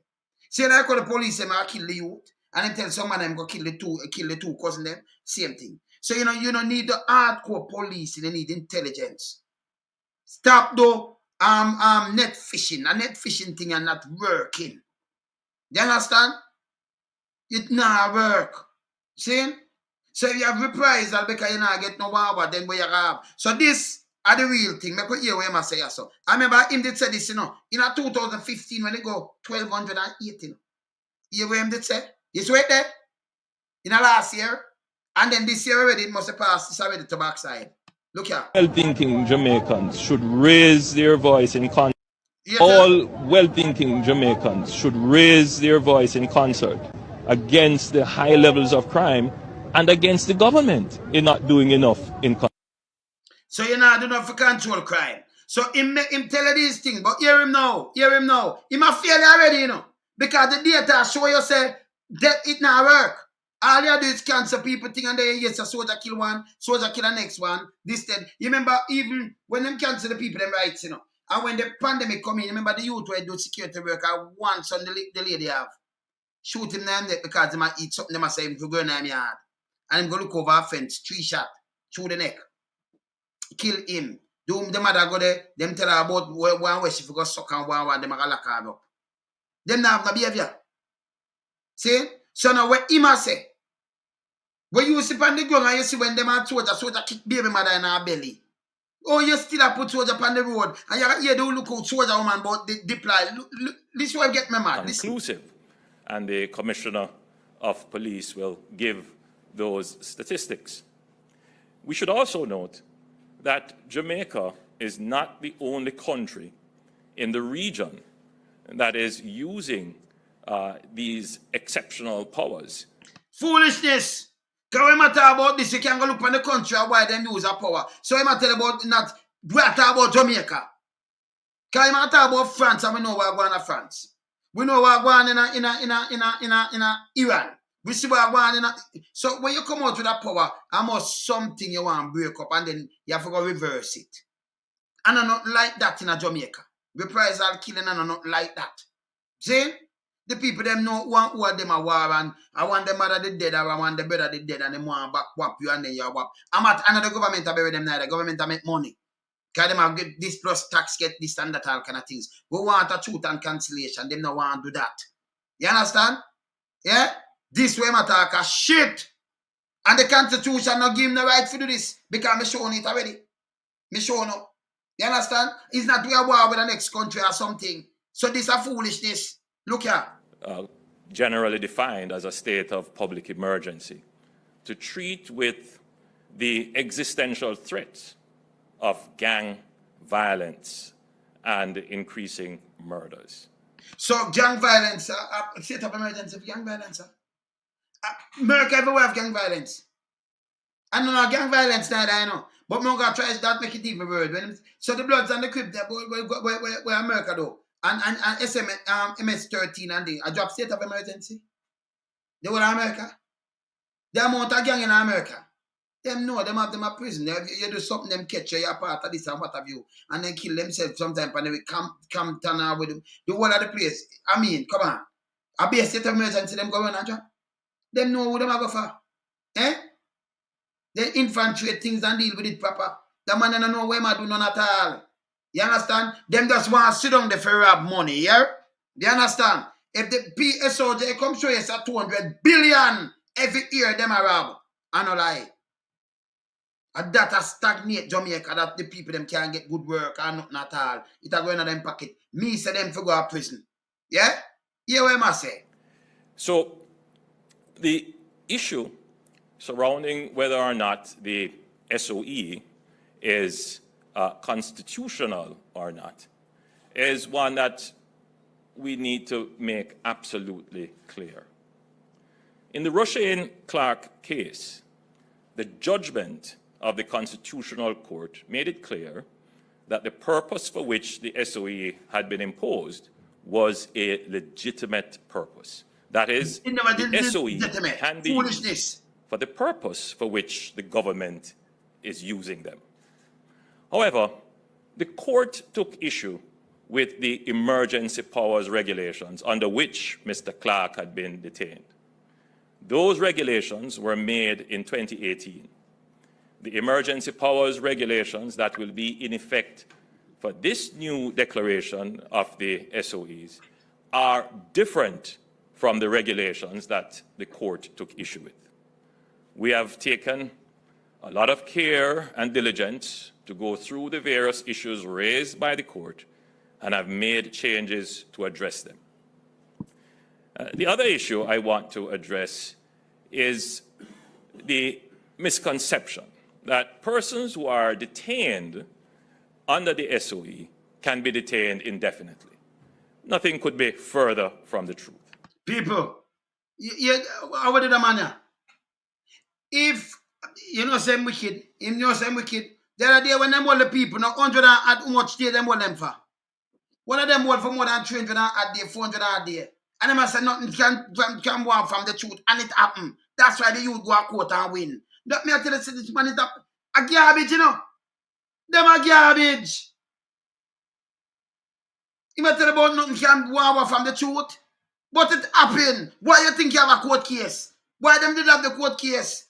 See, like when the police say, I kill the youth, and then tell someone them go kill the two cousin them, same thing. So you don't need the hardcore policing, you need intelligence. Stop the net fishing. A net fishing thing are not working. You understand? It not work. See? So if you have reprisal because you not get no water, then where you have. So this are the real thing. Make you hear what I say so. I remember him did say this, you know, in 2015 when they go 1,280. You hear what him did say? You swear there? In the last year. And then this year already, it must have passed. It's already to backside. Look here. Well-thinking Jamaicans should raise their voice in concert. All well-thinking Jamaicans should raise their voice in concert against the high levels of crime and against the government in not doing enough in concert. So you're not doing enough for control crime. So him tell you these things, but hear him now. He might fail already, you know. Because the data show you say that it not work. All you do is cancel people thing and they yes, a soldier kill one, soldier kill the next one. This then. You remember even when them cancel the people them rights, you know. And when the pandemic come in, remember the youth where do security work one son the lady have. Shoot him down there because they might eat something, they might say him to go in the yard. And him go look over a fence, 3 shot, through the neck. Kill him. Do the mother go there, them tell her about one way she go suck and one them a lock her up. Them not have no behavior. See? So now what him a say? When you sit on the ground and you see when them are soldier kick baby mother in her belly. Oh, you still a put soldier on the road and you hear the look out soldier woman about the deploy. This will get me mad. Conclusive. And the Commissioner of Police will give those statistics. We should also note that Jamaica is not the only country in the region that is using these exceptional powers. Foolishness! Because when I talk about this, you can go look on the country and why they use that power. So when I tell about not, we are talking about Jamaica. Because when I talk about France, and we know we're going to France. We know we're going in Iran. We see we're going in. So when you come out with that power, almost something you want to break up and then you have to go reverse it. And I not like that in a Jamaica. Reprisal killing and I not like that. See? The people them know who are them a war and I want the mother the dead or I want the brother the dead and them want back whap you and then you whap. I'm at another government to bury them now. The government to make money. Because them have get this plus tax, get this and that, all kind of things. We want a truth and cancellation. Them no want to do that. You understand? Yeah? This way I talk a shit. And the Constitution not give him the right to do this. Because I'm showing it already. Me showing up. You understand? It's not we are war with the next country or something. So this is a foolishness. Look here. Generally defined as a state of public emergency to treat with the existential threat of gang violence and increasing murders. So gang violence, state of emergency of gang violence. America everywhere have gang violence. I don't know gang violence neither, I know. But I'm going to try that make it even word. So the Bloods and the Crips, where America do. And MS-13 and they, a drop state of emergency. They were in America. The amount of gang in America. Them know, them have them a prison. You do something, them catch you, you're part of this and what have you. And then kill themselves sometimes and they will come turn with them. The whole of the place. I mean, come on. A be a state of emergency, them go on and drop. Them know who them go for. Eh? They infiltrate things and deal with it proper. The man don't know where I do none at all. You understand? Them just want to sit down there for rob money, yeah? You understand? If the PSOJ come show us a 200 billion every year, them are rob. I no lie. And that a stagnate Jamaica, that the people them can't get good work or nothing at all. It a go in them pocket. Me say them for go to prison. Yeah? Hear what I say? So the issue surrounding whether or not the SOE is constitutional or not is one that we need to make absolutely clear. In the Rushane-Clark case, the judgment of the Constitutional Court made it clear that the purpose for which the SOE had been imposed was a legitimate purpose. That is, the SOE can be used for the purpose for which the government is using them. However, the court took issue with the emergency powers regulations under which Mr. Clark had been detained. Those regulations were made in 2018. The emergency powers regulations that will be in effect for this new declaration of the SOEs are different from the regulations that the court took issue with. We have taken a lot of care and diligence to go through the various issues raised by the court and have made changes to address them. The other issue I want to address is the misconception that persons who are detained under the SOE can be detained indefinitely. Nothing could be further from the truth. People, how did the man? If you know same wicked, him know same wicked. The other day when them all the people, now 100 and how much day them all them for? One of them all for more than 300 a day, 400 a day. And them say nothing can go on from the truth, and it happen. That's why the youth go a court and win. That me I tell you, this man is a garbage, you know. Them a garbage. You may tell about nothing can go from the truth. But it happened. Why you think you have a court case? Why them did have the court case?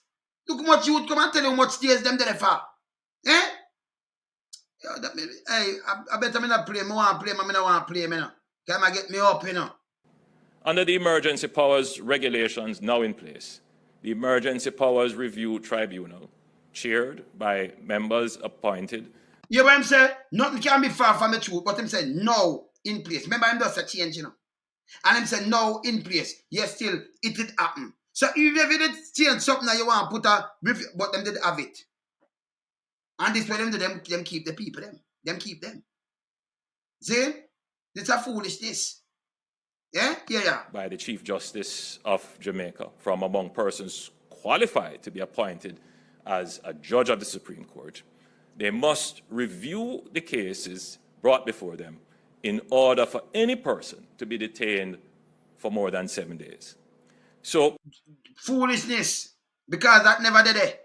Look how much youth come and tell you how much days them did it for. Eh? Hey, I better me not play. I want to play, I don't want to play. Can I get me up, you know? Under the emergency powers regulations now in place, the Emergency Powers Review Tribunal, chaired by members appointed. You know what I'm saying? Nothing can be far from the truth, but him say no in place. Remember, him does a change, you know. And him say no in place. Yes, still, it did happen. So if you did change something that you want to put a review, but them did have it. And this way them do them keep the people, them keep them. See? It's a foolishness. Yeah? Yeah. By the Chief Justice of Jamaica from among persons qualified to be appointed as a judge of the Supreme Court. They must review the cases brought before them in order for any person to be detained for more than 7 days. So, foolishness, because that never did it.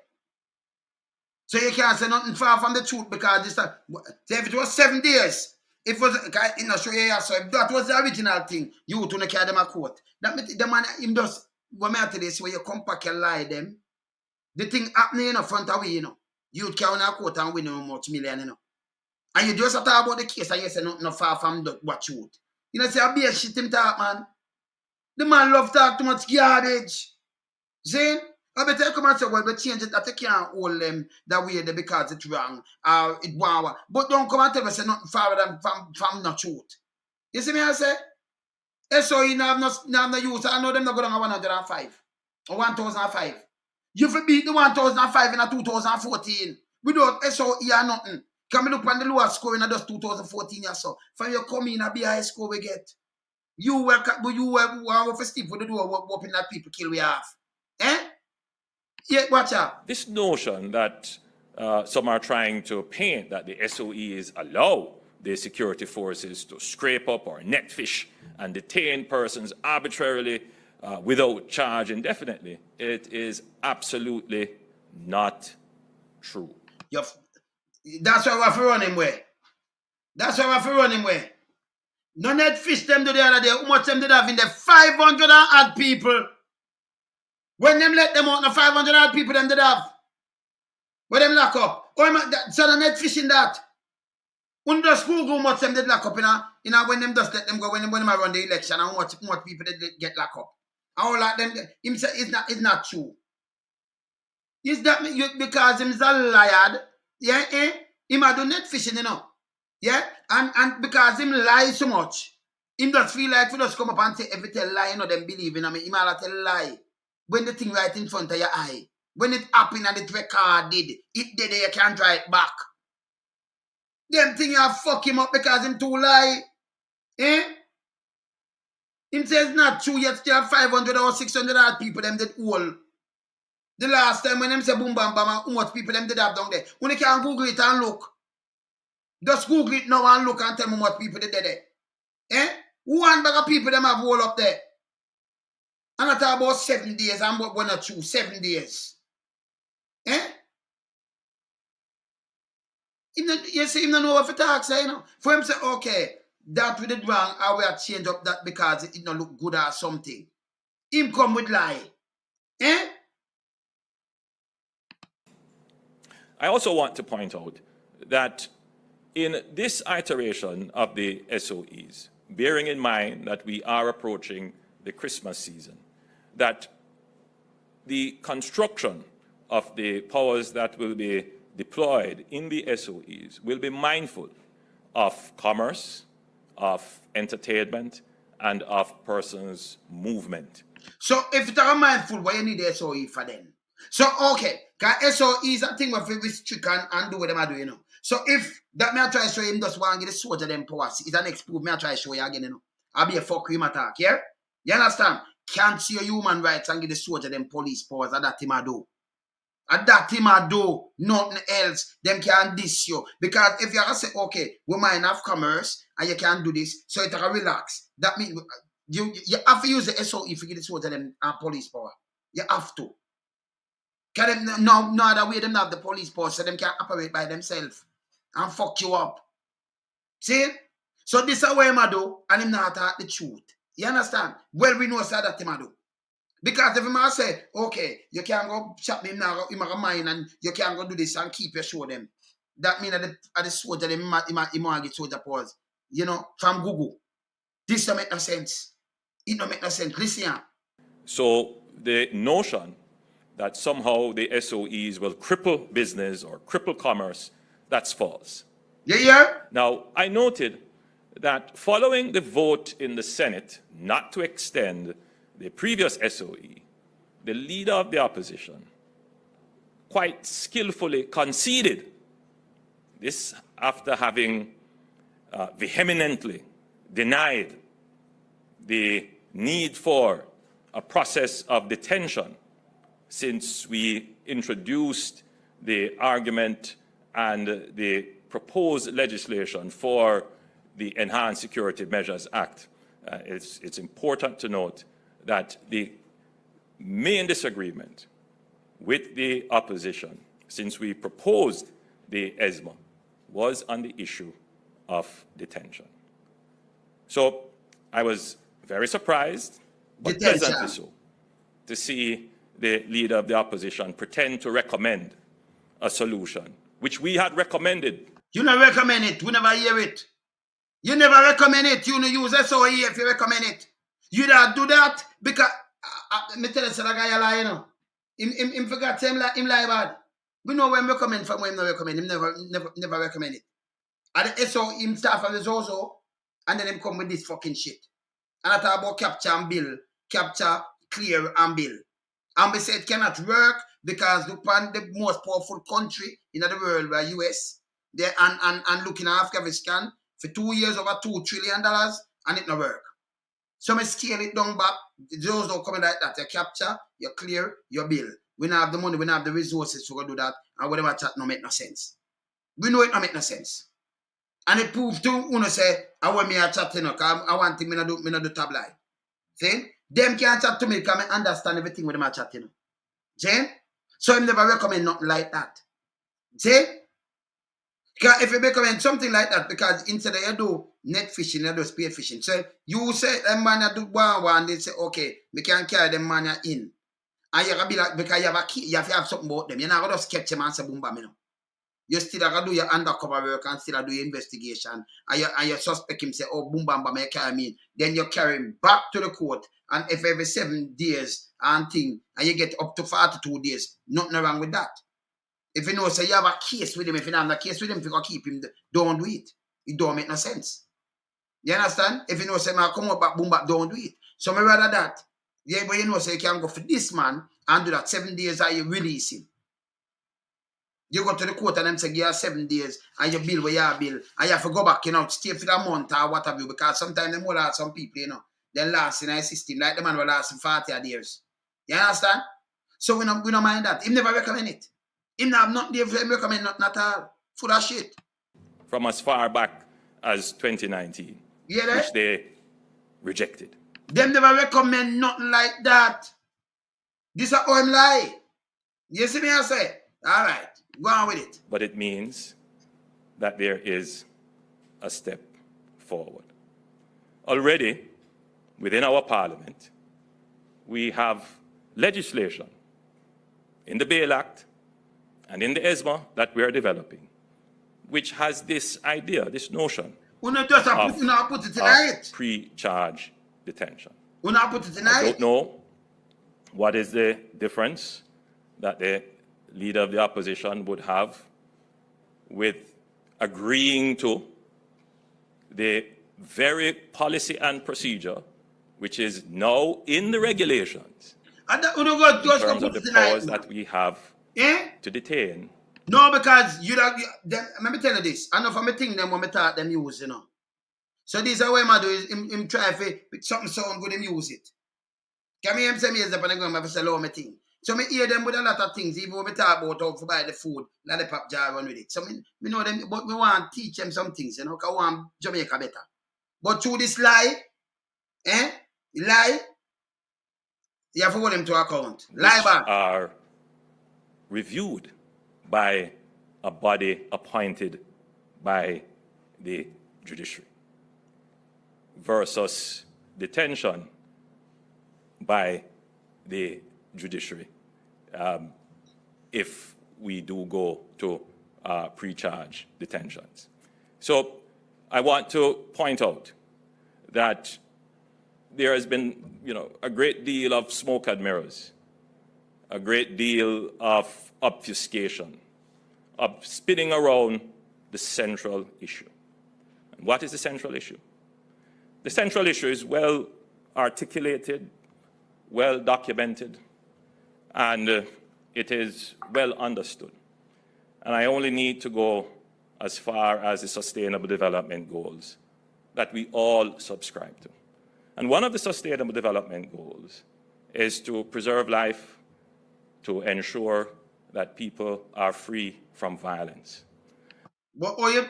So you can't say nothing far from the truth because this time, if it was 7 days, if it was, in Australia, so if that was the original thing, you would carry them a court. That means the man, him does, when I tell this, where you come back and lie them, the thing happening in front of you, you know, you carry a court and win how much million, you know. And you just talk about the case and you say nothing far from what truth. You know, say, I be a shit him talk, man. The man love talk too much garbage. See? I better you come and say, well, we change it that you can't hold them that way because it's wrong or it wow. But don't come and tell me say nothing far from the truth. You see me I say? SEO now no use. I know them not going to 105 or 1005. You for beat the 1005 in a 2014 without SEO or nothing. Can we look on the lower score in just 2014 or so? From you come in a be high score we get. You were for Steve for the door whooping that people kill we have. Eh? Yeah, watch out. this notion that some are trying to paint that the SOEs allow the security forces to scrape up or net fish and detain persons arbitrarily without charge indefinitely, it is absolutely not true. That's why we have to run him way. That's why we have to run him way. No net fish them do the other day. How much them did have in there? 500 and odd people. When them let them out, the 500 odd people them did have. When them lock up. So the net fish in that. When the school go much them did lock up, you know, when them just let them go, when them run the election, and how much people they get lock up. And all that them, him say it's not true. Is that because him's a liar? Yeah, him a do net fishing, you know. Yeah, and because him lie so much, him just feel like we just come up and say every tell lie, you know, them believe in him. Him all tell lie. When the thing right in front of your eye, when it happened and it recorded, it did you can't try it back. Them thing you fuck him up because him too lie. Eh? Him says not true, yet still have 500 or 600 odd people them did all. The last time when them say boom bam bam, how much people them did have down there. When you can Google it and look. Just Google it now and look and tell me what people did there. Eh? One bag of people them have all up there. And I talk about 7 days and what one or two, 7 days. Eh? You see, him don't know what to talk, say, you know. For him say, okay, that we did wrong, I will change up that because it don't look good or something. Him come with lie. Eh? I also want to point out that in this iteration of the SOEs, bearing in mind that we are approaching the Christmas season, that the construction of the powers that will be deployed in the SOEs will be mindful of commerce, of entertainment, and of persons' movement. So if you are mindful, why you need the SOE for them? So okay, because SOE is a thing where we restrict and do what them are doing, you know. So if that me I try to show him just want to get the soldier them powers, it's an next proof me I try to show you again, you know. I'll be a fuck him attack, yeah? You understand? Can't see your human rights and get the soldier them police powers, and that him I do. And that him I do, nothing else. Them can diss you. Because if you say, okay, we might have commerce and you can't do this, so it can relax. That means you have to use the SOE to get the soldier them police power. You have to. Can them no other way them have the police force, so them can operate by themselves and fuck you up. See? So this is what him do, and him not talk the truth. You understand? Well, we know so that him do. Because if him say, okay, you can't go shop him now, him a mine, and you can't go do this and keep your show them. That means that the soldier, him get soldier pause. You know, from Google. This don't make no sense. It don't make no sense. Listen here. So the notion that somehow the SOEs will cripple business or cripple commerce, that's false. Yeah. Now, I noted that following the vote in the Senate not to extend the previous SOE, the leader of the opposition quite skillfully conceded this after having vehemently denied the need for a process of detention since we introduced the argument and the proposed legislation for the Enhanced Security Measures Act. It's important to note that the main disagreement with the opposition since we proposed the ESMA was on the issue of detention. So I was very surprised, but pleasantly so, to see the leader of the opposition pretend to recommend a solution, which we had recommended. You never recommend it. We never hear it. You never recommend it. You no use SOE if you recommend it. You don't do that because, me tell you, so that guy a lie, you know. Him forgot him lie bad. We know when recommend from when him no recommend. Him never recommend it. And the SO him start from his also, and then him come with this fucking shit. And I talk about capture and bill, capture, clear and bill. And we say it cannot work because look upon the most powerful country in the world, the US, they and looking at Afghanistan for 2 years over $2 trillion, and it no work. So I scale it down back. Those don't come like that. You capture, you clear, you bill. We don't have the money, we don't have the resources to go do that, and whatever chat no make no sense. We know it no make no sense. And it proves to you say, I want me a chat, you know, because I want thing, me not do tabloid. See? Them can't chat to me because I understand everything with them a chat, you know. See? So I never recommend nothing like that. See? Because if you recommend something like that, because instead of you do net fishing, you do spear fishing. So you say, them man do one, they say, okay, we can carry them man in. And you can be like, because you have a key, you have to have something about them. You're not going to sketch them and say, boom, bam, you know. You still have to do your undercover work and still do your investigation. And you suspect him say, oh, boom, bam, bam, you carry me in. Then you carry him back to the court. And if every 7 days and thing, and you get up to 42 days, nothing wrong with that. If you know, say you have a case with him, if you don't have a case with him, if you can keep him, don't do it. It don't make no sense. You understand? If you know, say, man, come up back, boom, back, don't do it. So me rather that. Yeah, but you know, say you can go for this man and do that 7 days and you release him. You go to the court and them say, you have 7 days and you bill where you have bill. And you have to go back, you know, stay for a month or what have you. Because sometimes they will have some people, you know, they last in a system. Like the man will last in 40 years. You understand? So we don't mind that. He never recommend it. He never recommend nothing at all. Full of shit. From as far back as 2019, which they rejected. Them never recommend nothing like that. This is how him lie. You see me I say? All right. Go on with it. But it means that there is a step forward. Already, within our parliament, we have legislation in the Bail Act and in the ESMA that we are developing, which has this idea, this notion of pre-charge detention. I don't know what is the difference that the leader of the opposition would have with agreeing to the very policy and procedure which is now in the regulations in terms of the powers that we have to detain. No, because let me tell you this. I know from the thing them when I taught them use, you know. So this is what I do is him try to something sound good, him use it. Can him say me is up and I'm going to say low my thing. So I hear them with a lot of things, even when I talk about how to buy the food, lollipop jar run with it. So I know them, but we want to teach them some things, you know, because I want Jamaica better. But through this lie, lie, You have to hold him to account. which Lie back. are reviewed by a body appointed by the judiciary versus detention by the judiciary if we do go to pre-charge detentions. So I want to point out that there has been, a great deal of smoke and mirrors, a great deal of obfuscation, of spinning around the central issue. And what is the central issue? The central issue is well articulated, well documented, and it is well understood. And I only need to go as far as the Sustainable Development Goals that we all subscribe to. And one of the Sustainable Development Goals is to preserve life, to ensure that people are free from violence. But look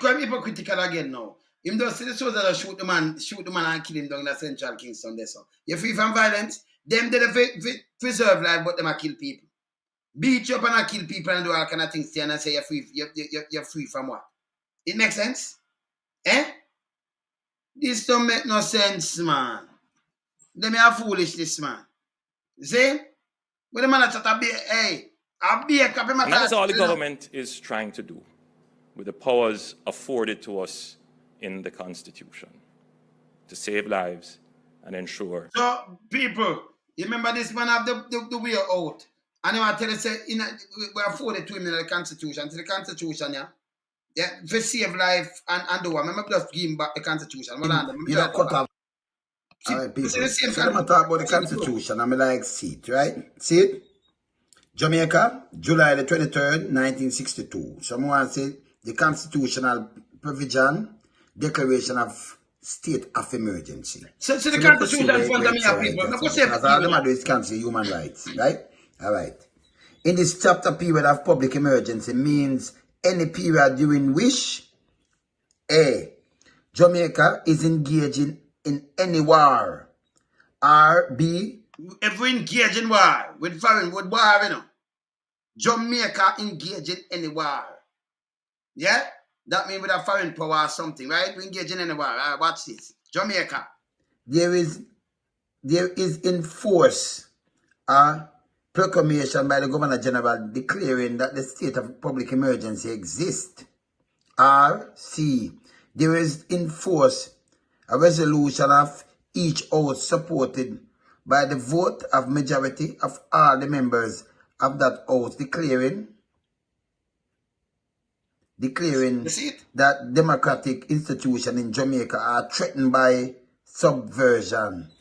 at hypocritical again now. Him just see the soldier that shoot the man and kill him down in the central Kingston there. So you're free from violence. Them they preserve life, but them a kill people. Beat you up and kill people and do all kind of things and say you're free. You're free from what? It makes sense? Eh? This don't make no sense, man. Them are foolishness, man. See? When the man at a beer, and that is all the government is trying to do with the powers afforded to us in the Constitution to save lives and ensure. So, people, you remember this man have the way out. And he want to tell us, we afforded to him in the Constitution. To the Constitution, yeah, to save life and do what. Remember, just give him back the Constitution. You don't cut off. All right, people. So let me talk about the Constitution. I'm like, see it, right? See it? Jamaica, July the 23rd, 1962. Someone say the constitutional provision, declaration of state of emergency. So the Constitution in front of me, people. Because all them do is cancel human rights, right? All right. In this chapter, period of public emergency means any period during which A, Jamaica is engaging in any war, or B, if we engage in war with foreign, with war, Jamaica engage in any war. Yeah? That means with a foreign power or something, right? We engage in any war. Watch this. Jamaica. There is in force a proclamation by the Governor General declaring that the state of public emergency exists. Or C, there is in force a resolution of each house supported by the vote of majority of all the members of that house declaring that democratic institutions in Jamaica are threatened by subversion.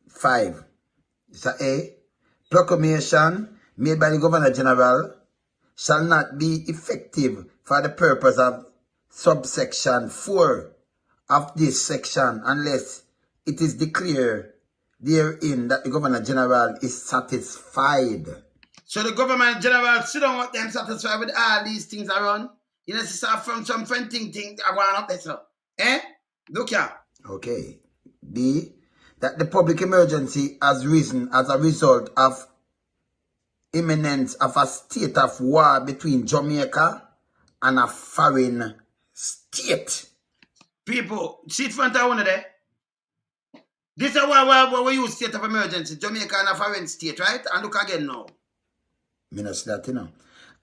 5. So A, proclamation made by the Governor General shall not be effective for the purpose of subsection 4 of this section unless it is declared therein that the Governor General is satisfied. So the Government General sit down with them satisfied with all these things around. You know, start from some friend thing are going up there, so. Eh? Look here. Okay. B, that the public emergency has risen as a result of imminence of a state of war between Jamaica and a foreign state. People, see it front of one of there. This is why we use state of emergency, Jamaica and a foreign state, right? And look again now. I know that, you know.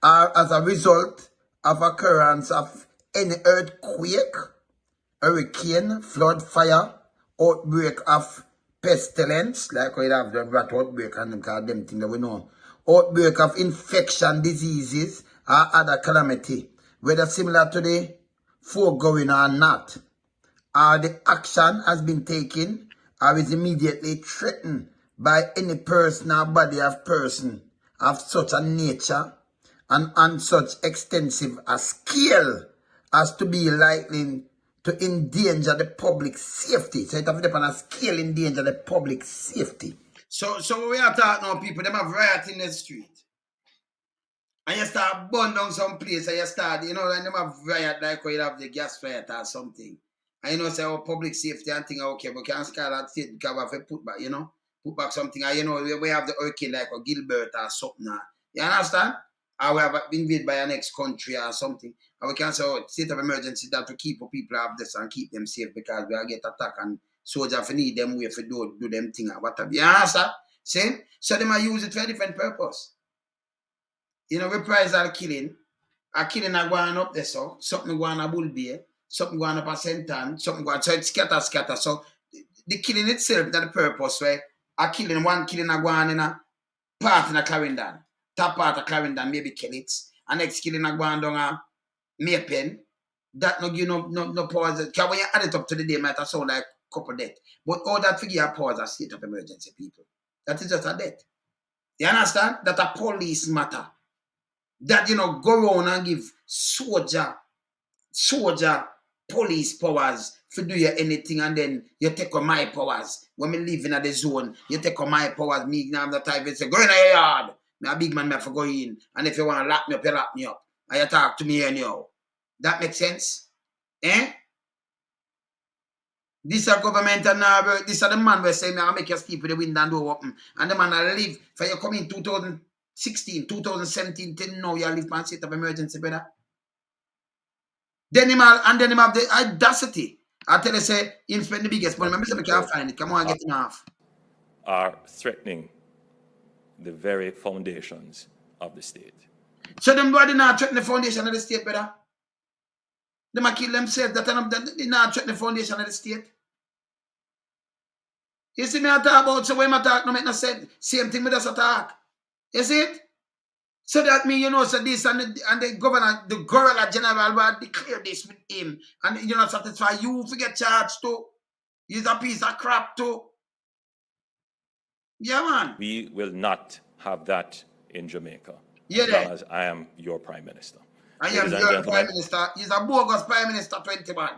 As a result of occurrence of any earthquake, hurricane, flood, fire, outbreak of pestilence, like we have the rat outbreak and them things that we know, outbreak of infection, diseases, or other calamity, whether similar to the foregoing or not, or the action has been taken or is immediately threatened by any person or body of person of such a nature and on such extensive a scale as to be likely to endanger the public safety. So it has to be on a scale endanger the public safety. So we are talking now, people, them have riot in the street. And you start burn down some place and you start, and them have riot like where you have the gas riot or something. And you know, say our public safety and thing, okay, but can't call that state because we have to put back, you know, put back something. And you know, we have the hurricane like a Gilbert or something. You understand? Or we have been invaded by a next country or something. And we can say, oh, state of emergency that to keep people have this and keep them safe because we are get attacked and soldiers need them way for do them thing or whatever. You understand? See? So they might use it for a different purpose. You know, reprisal killing. A killing are going up there, so something going on Bull Bay, something going up at St. Ann, something going so it's scatter. So the killing itself, that the purpose where a killing, one killing are going in a part in a Clarendon, top part of Clarendon, maybe kill it, and next killing are going down a Maypen. That no give no pause. Because when you add it up to the day, it might sound like a couple death. But all that figure a pause a state of emergency, people. That is just a death. You understand? That a police matter. That, you know, go around and give soldier, police powers for do you anything and then you take on my powers. When me live in the zone, you take on my powers. Me now have the time to say, go in your yard. Me a big man, me have to go in. And if you want to lock me up, you lock me up. And you talk to me anyhow. That makes sense? Eh? This a government and this are the man who say, I make you sleep with the window and door open. And the man I live for you come in 2016, 2017, till now you live in state of emergency, brother. Then him have the audacity. I tell you, say, him spend the biggest money. Remember, we can't find it. Come on, get him off. Are threatening the very foundations of the state. So them body not threaten the foundation of the state, brother. They might kill themselves. They not threaten the foundation of the state. You see me I talk about, so when I talk, no make no sense. Same thing with us attack. You see it? So that means, you know, so this and the governor, the Governor General will declare this with him. And you know, satisfy you forget charged too. He's a piece of crap too. Yeah, man. We will not have that in Jamaica. Yeah, as long as I am your Prime Minister. I am your Prime Minister. He's a bogus Prime Minister 21.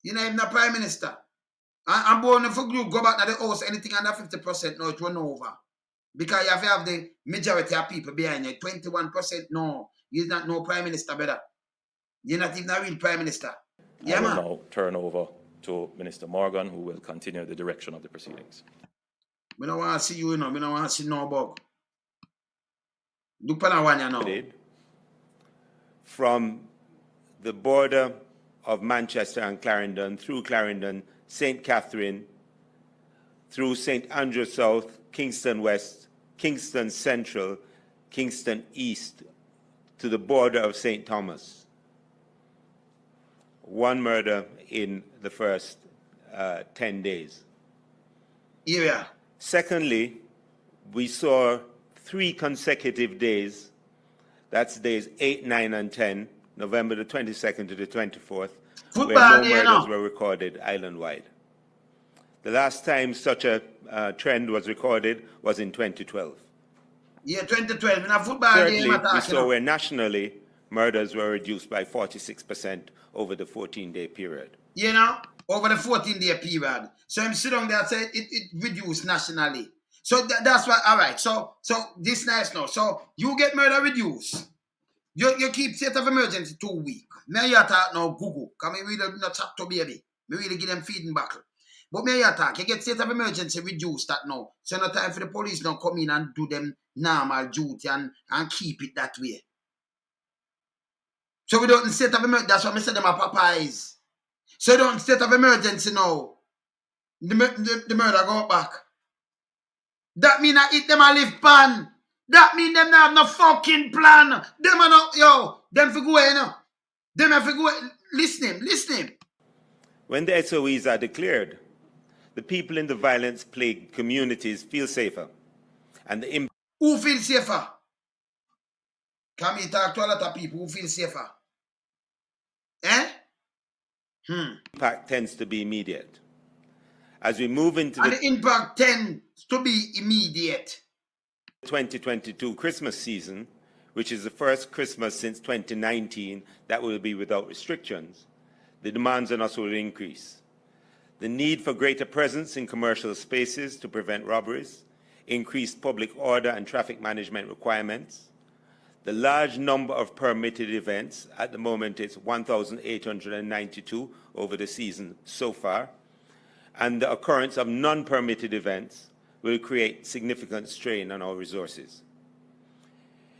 You know, he's not Prime Minister. I'm born if you go back to the house, anything under 50%, no, it run over. Because you have the majority of people behind you. 21%, no. You're not no Prime Minister, brother. You're not even a real Prime Minister. Yeah, man. I will now turn over to Minister Morgan, who will continue the direction of the proceedings. We don't want to see you, you know. We don't want to see no bug. Do one, you know. From the border of Manchester and Clarendon, through Clarendon, St. Catherine, through St. Andrew South, Kingston West, Kingston Central, Kingston East, to the border of St. Thomas. One murder in the first 10 days. Yeah. Secondly, we saw 3 consecutive days, that's days 8, 9, and 10, November the 22nd to the 24th, where no murders were recorded island-wide. The last time such a trend was recorded was in 2012. Yeah, 2012. In a football Thirdly, game, we saw where nationally murders were reduced by 46% over the 14-day period. You know, over the 14-day period. So I'm sitting down there and say it reduced nationally. So that's why, all right. So this nice now. So you get murder reduced. You keep state of emergency 2 weeks. Now you talk now Google. Because me really not chat to baby. Me really give them feeding back. But me you talk. You get state of emergency reduced that now. So no time for the police now come in and do them normal duty and keep it that way. So we don't in state of emergency. That's why I said them are Popeyes. So we don't in state of emergency now. The murder go back. That mean I eat them a live pan. That mean them not have no fucking plan. Them are not, yo, them for go away, you know. Them have to go away. Listen him. When the SOEs are declared, the people in the violence-plagued communities feel safer. And the who feel safer? Can we talk to a lot of people who feel safer? impact tends to be immediate. As we move into the impact tends to be immediate. 2022 Christmas season, which is the first Christmas since 2019 that will be without restrictions, the demands on us will increase. The need for greater presence in commercial spaces to prevent robberies, increased public order and traffic management requirements, The large number of permitted events, at the moment it's 1,892 over the season so far, and the occurrence of non-permitted events will create significant strain on our resources.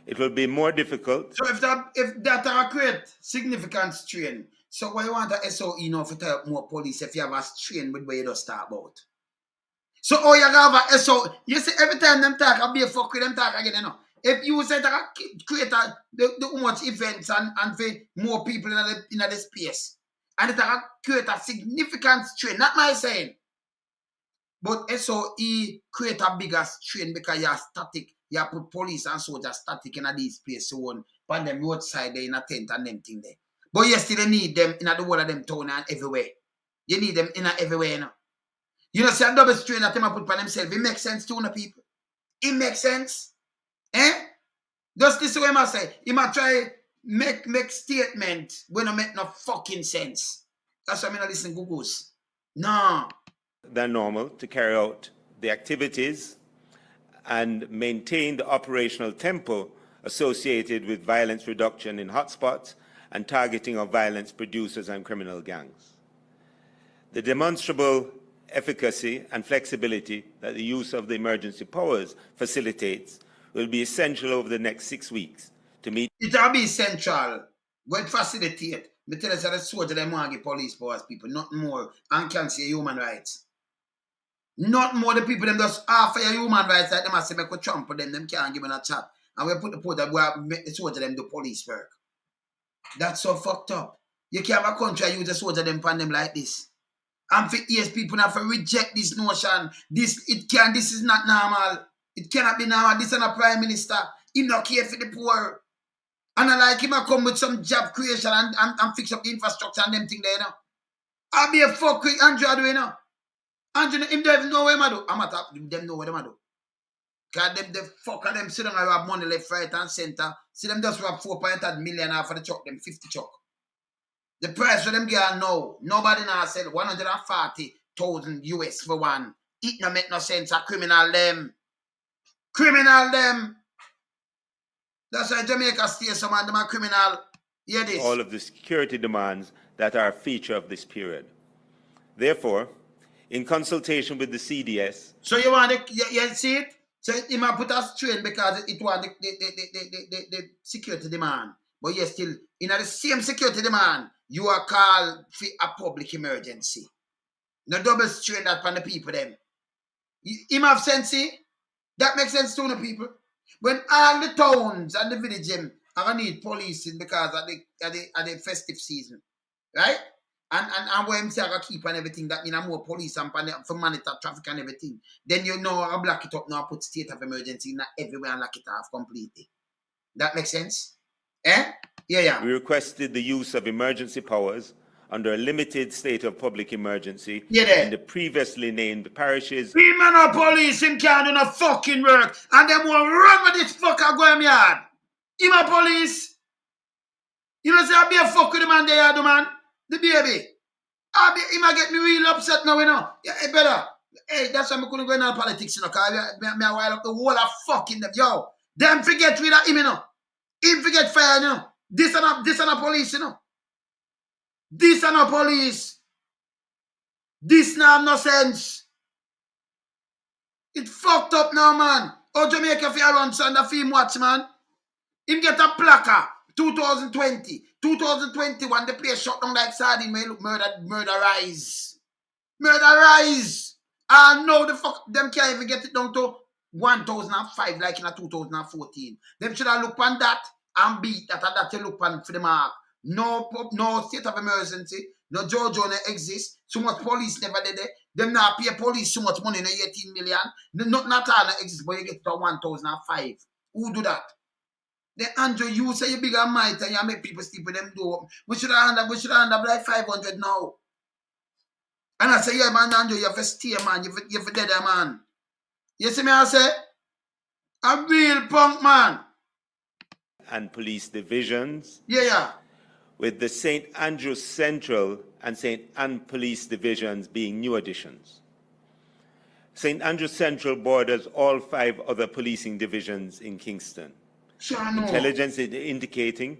It will be more difficult. So if that create significant strain, so why you want a SOE now to tell more police if you have a strain with where you just start about? So oh you have a SOE, you see every time them talk, I'll be a fuck with them talk again, you know. If you say that create the much events and for more people in the space, and it create a significant strain, not my saying. But SOE create a bigger strain because you're static. You put police and soldiers static in these places, so on. But them roadside there in a tent and them thing there. But you still need them in the whole of them town and everywhere. You need them in everywhere, you know. You know, see a double strain that them put on themselves. It makes sense to the people. It makes sense. Eh? Just this way I say. He might try make statement when it make no fucking sense. That's why I don't listen to Googles. No. Than normal to carry out the activities and maintain the operational tempo associated with violence reduction in hotspots and targeting of violence producers and criminal gangs. The demonstrable efficacy and flexibility that the use of the emergency powers facilitates will be essential over the next 6 weeks to meet. It will be essential. Go facilitate. Me tell us that the soldier them want to give police powers, people, not more, and can say human rights. Not more the people them just offer your human rights like them I say make we trample them can't give them a chat. And we put the port that we make the soldier them do police work. That's so fucked up. You can't have a country use the soldier them pan them like this. And for years people have to reject this notion. This is not normal. It cannot be normal. This is a prime minister. He not care for the poor. And I like him come with some job creation and fix up the infrastructure and them thing there, you know. I'll be a fuck with Andrew, you know. Andrew, him don't even know what I do. I'm not talking them know what I do. Because them the fuck of them sit down and rob money left, right, and center. See them just rob 4.8 million for the truck, them 50 truck. The price for them get now. Nobody now sell 140,000 US for one. It no make no sense. A criminal them. Criminal them. That's why Jamaica stay some of them are criminal. Hear this. All of the security demands that are a feature of this period. Therefore, in consultation with the CDS. So you want you see it? So you might put a strain because it was the security demand. But you're still in the same security demand, you are called for a public emergency. No double strain that on the people them. You have sense, see? That makes sense to the people. When all the towns and the village are gonna need policing because of the festive season. Right? And when I'm saying I keep and everything, that means more police and for monitor traffic and everything. Then you know I block it up now, put state of emergency in everywhere and lock it off completely. That makes sense? Eh? Yeah. We requested the use of emergency powers under a limited state of public emergency in the previously named parishes. We man of police, him can't do no fucking work. And them will run with this fucker go him yard. Him a police. You know say I be a fuck with the man there, the man. The baby. He might get me real upset now, you know. Yeah, hey, better. Hey, that's why I couldn't go in politics, you know, because I while up the whole of fucking them. Yo, them forget rid of him, you know. Him forget fire, you know. This and a police, you know. This and a police. This now have no sense. It fucked up now, man. Oh, Jamaica fear run son the film watch, man. Him get a placard. 2020, 2021, the place shut down like sardine. May look murder rise. Murder rise. And no, the fuck, them can't even get it down to 1005 like in a 2014. Them should have looked on that and beat that you look on for the mark. No state of emergency, no Jojo no exist. So much police never did it. Them now pay police so much money, no 18 million. Not all no exist, but you get to 1005. Who do that? The Andrew, you say you big and mighty and you make people sleep with them do. We should have like 500 now. And I say, yeah, man, Andrew, you have to stay, man. You have to dead, man. You see me, I say? A real punk, man. And police divisions. Yeah. With the St. Andrews Central and St. Anne police divisions being new additions. St. Andrews Central borders all 5 other policing divisions in Kingston. Sure, no. Intelligence is indicating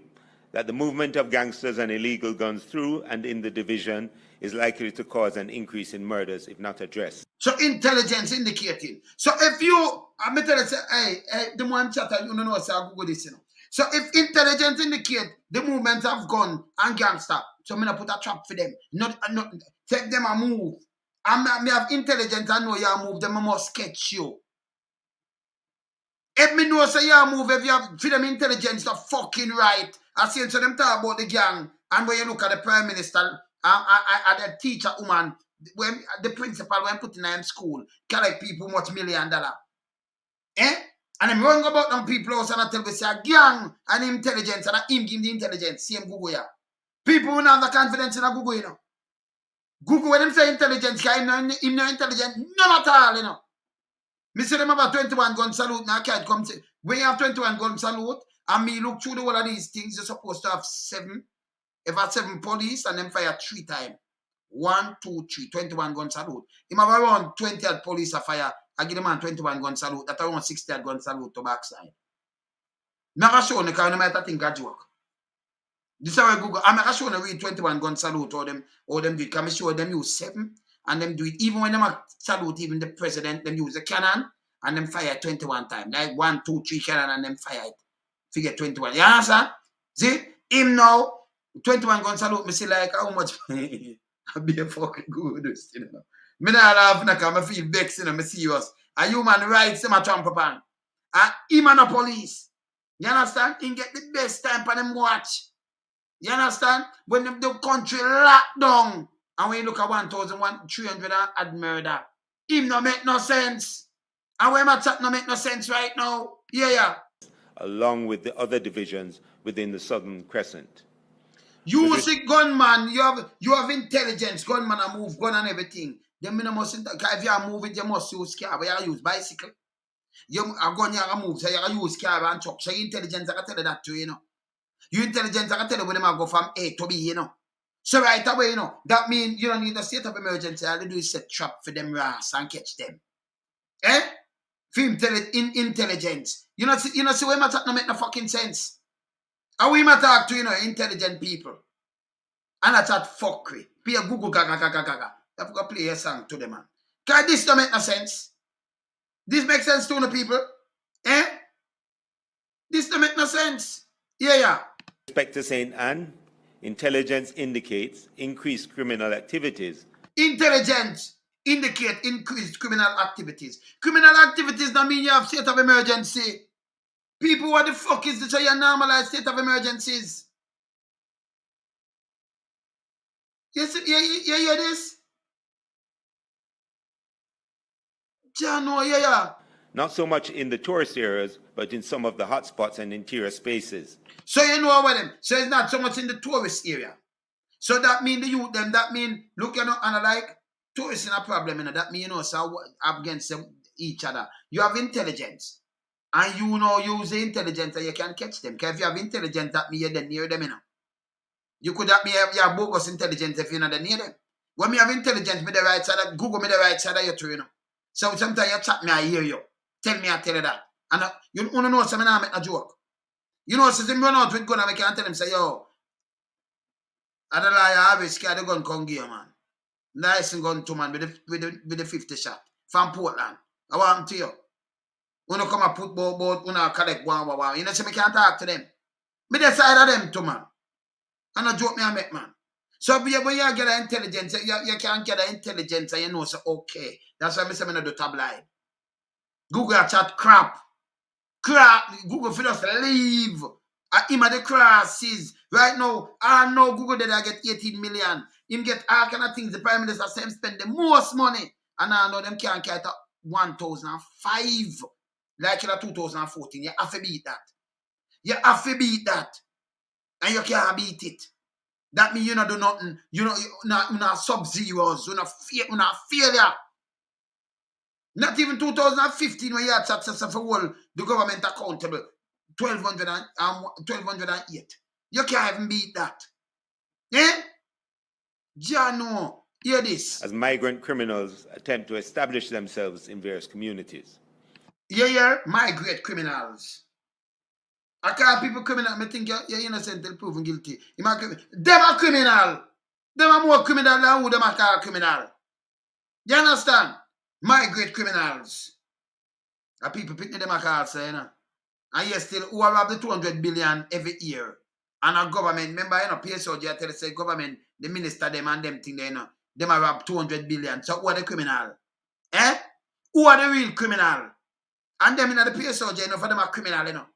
that the movement of gangsters and illegal guns through and in the division is likely to cause an increase in murders if not addressed. So intelligence indicating. So if you, I'm tell you, say, hey, the one chat, you know, say I Google this, you know. So if intelligence indicate the movement of gun and gangster, so I'm gonna put a trap for them. Not take them and move. I may have intelligence, I know you move them, I must sketch you. If me know say you move, if you have for them intelligence, the fucking right. I see so them talk about the gang, and when you look at the prime minister, at the teacher woman, when the principal when put in them school, collect people much $1 million. Eh? And I'm wrong about them people also and I tell me say a gang and intelligence and him give the intelligence, same Google ya. People who have the confidence in a Google, you know. Google when them say intelligence, him no intelligent, none at all, you know. Me say them have a 21 gun salute, now can't come say, when you have 21 gun salute, and me look through the whole of these things, you're supposed to have 7. If I have 7 police and them fire 3 times. 1, 2, 3, 21 gun salute. Him have around 20 police a fire. I give the man 21 gun salute. That's around 60 gun salute to backside. Never show the car, no matter think a joke. This is how I Google. I'm not sure to read 21 gun salute or them do it. Can I show them use 7 and them do it. Even when them salute even the president, them use a cannon and them fire 21 times. Like 1, 2, 3 cannon and them fire it. Figure 21. You understand? See? Him now, 21 gun salute, me see like how much I be a fucking good, you know. Me not laugh because I feel vexed, you know, me serious. A human rights, him a tramp upon. And him and a police. You understand? He get the best time for them watch. You understand? When the country locked down, and when you look at 1,300 had murder, him no make no sense. And when my chat no make no sense right now. Yeah. Along with the other divisions within the Southern Crescent. You see gunman, you have intelligence, gunman a move, gun and everything. Then me no must, if you are moving, you must use car, but you use bicycle. You are going to move, so you use car and truck. So intelligence, I can tell you that too, you know. You intelligence, I can tell you where them go from A to B, you know. So right away, you know, that means you don't need a state of emergency. All you do is set trap for them rats and catch them. Eh? Film intelligence. You know, see where my talk no make no fucking sense. And we might talk to, you know, intelligent people. And I chat fuckery. Play a Google gaga. You have to play a song to them, man. Because this don't make no sense. This makes sense to the people. Eh? This don't make no sense. Yeah. With respect to St. Anne, intelligence indicates increased criminal activities. Intelligence indicate increased criminal activities. Criminal activities don't mean you have state of emergency. People, what the fuck is this? So you normalize state of emergencies. You hear this? Yeah. Not so much in the tourist areas, but in some of the hotspots and interior spaces. So you know about them. So it's not so much in the tourist area. So that mean the youth them, that mean, look, you know, and like, tourists in a problem, you know, that mean, you know, so against them, each other. You have intelligence. And you know, use the intelligence and you can catch them. Because if you have intelligence, that means you're then near them, you know. You could have me have bogus intelligence if you're not near them. When me have intelligence, me the right side, Google me the right side of you too, you know. So sometimes you chat me, I hear you. Tell me, I tell you that. And you want to know something, I make a joke. You know, since them run out with gun, I can't tell them, say, yo, I don't lie, I always scared the gun come here, man. Nice and gun to man with the 50 shot from Portland. I want them to you. When you come and put both, when I collect one. You know, so I can't talk to them. Me decide of them too, man. And I joke me I make, man. So when you get the intelligence, you can't get the intelligence and you know, so okay. That's why I say I do tabloid. Google chat crap. Google for us leave. Him at the crosses. Right now, I know Google that I get 18 million. Him get all kind of things. The Prime Minister say him spend the most money. And I know them can't get 1,005. Like in 2014. You have to beat that. And you can't beat it. That means you not do nothing. You not sub-zeros. You not failure. Not even 2015 when you had success for hold the government accountable. 1208. You can't even beat that. Eh? Jano, hear this. As migrant criminals attempt to establish themselves in various communities. Yeah, migrant criminals. I call people criminal. I think you're innocent until proven guilty. Them are criminal. Them are more criminal than who them are called criminal. You understand? Migrate criminals. And people pick them a call, say, you know. And yes, still, who have the 200 billion every year. And our government, remember, you know, PSOG, I tell you, say, government, the minister, them and them thing, you know, them have 200 billion. So who are the criminal? Eh? Who are the real criminal? And them in the PSOG, you know, for them are criminal, you know.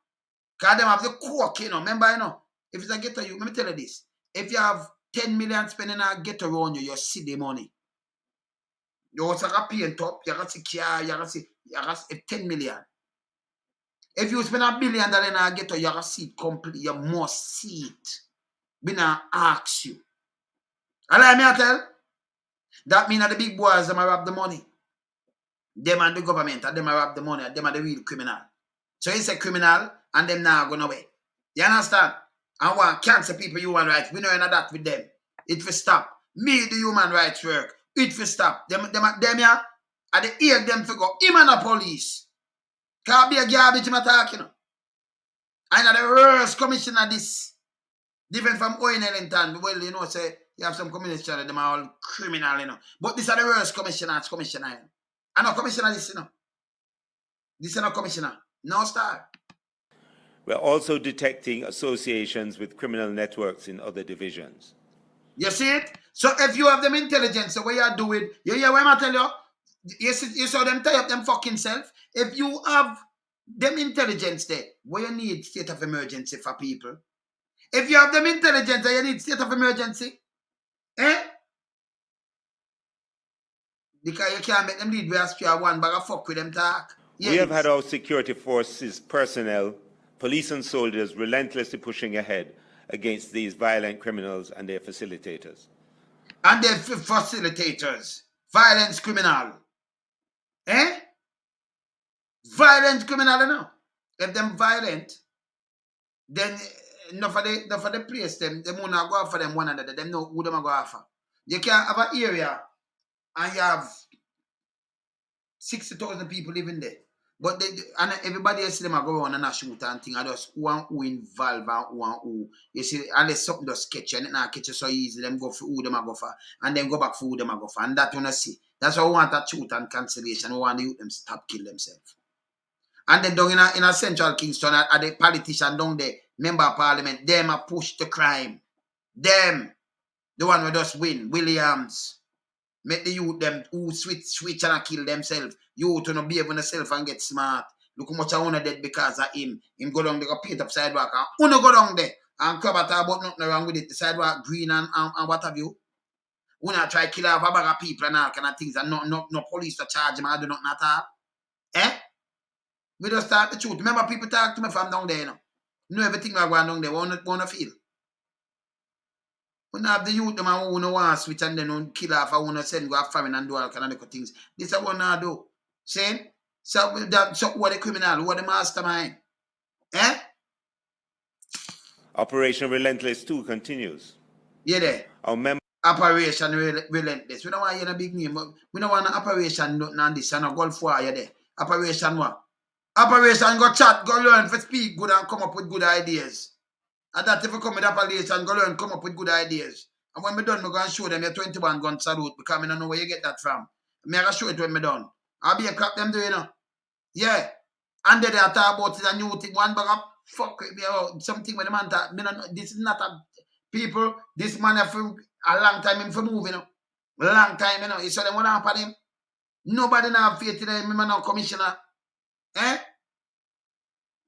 Because them have the coke, you know. Remember, you know, if it's a ghetto, let me tell you this. If you have 10 million spending a ghetto around you, you see the money. You also got paint up, you got to see car, you got to see 10 million. If you spend $1 billion in a ghetto, you got to see it complete. You must see it. We not ask you. Allow me to tell. That means that the big boys, them rob the money. Them and the government, and them rob the money, and them are the real criminal. So it's a criminal, and them now going away. You understand? And want cancel people human rights. We know that with them. It will stop. Me, the human rights work. It will stop. Them yeah, at the ear them figure, him and the police. Can't be a garbage I'm talking. I know the worst commissioner this. Different from Owen Ellington. Well, you know, say you have some commissioners, them are all criminal, you know. But this are the worst commissioners, commissioner. I know commissioner this, you know. This is not commissioner. No star. We're also detecting associations with criminal networks in other divisions. You see it? So if you have them intelligence, so what you do it, you hear what I tell you? You saw them tie up them fucking self. If you have them intelligence there, what you need state of emergency for people. If you have them intelligence there, you need state of emergency. Eh? Because you can't make them lead where you one bag of fuck with them talk. Yes. We have had our security forces personnel, police and soldiers relentlessly pushing ahead against these violent criminals and their facilitators. And their facilitators. Violence criminal. Eh? Violent criminal, you know. If them violent, then enough for the place them will not go after them one another. Them know who them go after. You can have an area and you have 60,000 people living there. But and everybody else them go on and shoot and thing. And just who involved and who. You see, unless something does catch you, and it not catch you so easy, them go for who them go for, and then go back for who them go for. And that you want to see. That's why we want a truth and cancellation. We want the youth them stop kill themselves. And then down in a central Kingston, at the politician down there, member of parliament, them a push the crime. Them, the one who just win, Williams. Make the youth them who switch and kill themselves. Youth who no behave on themselves and get smart. Look how much I want dead because of him. Him go down there, go paint up sidewalk. And who no go down there and crab at about nothing wrong with it. The sidewalk green and what have you. Who not try kill off a bag of people and all kind of things and no police to charge him and do nothing at all. Eh? We just start the truth. Remember people talk to me from down there, you know. You know everything I going down there. What wanna feel? We have the youth them who no want to switch and then kill off and who no send go foreign and do all kind of things. This is what I do. Saying? So what the criminal, what the mastermind? Eh? Operation Relentless 2 continues. Yeah there. Operation Relentless. We don't want you in a big name. We don't want an operation nothing on this and a Gulf War you there. Operation what? Operation go chat, go learn for speak good and come up with good ideas. And that if you come with operation, go learn, come up with good ideas. And when we done, I'm going to show them your 21 gun salute because I don't know where you get that from. I'm going to show it when we done. I'll be a crap them doing, you know. Yeah. And then they talk about it, a new thing, one bag of fuck with me about something when the man talk. This is not a people, this man have a long time him for moving, you know. Long time, you know. You saw them what happened him. Nobody now have faith in him, I'm not commissioner. Eh?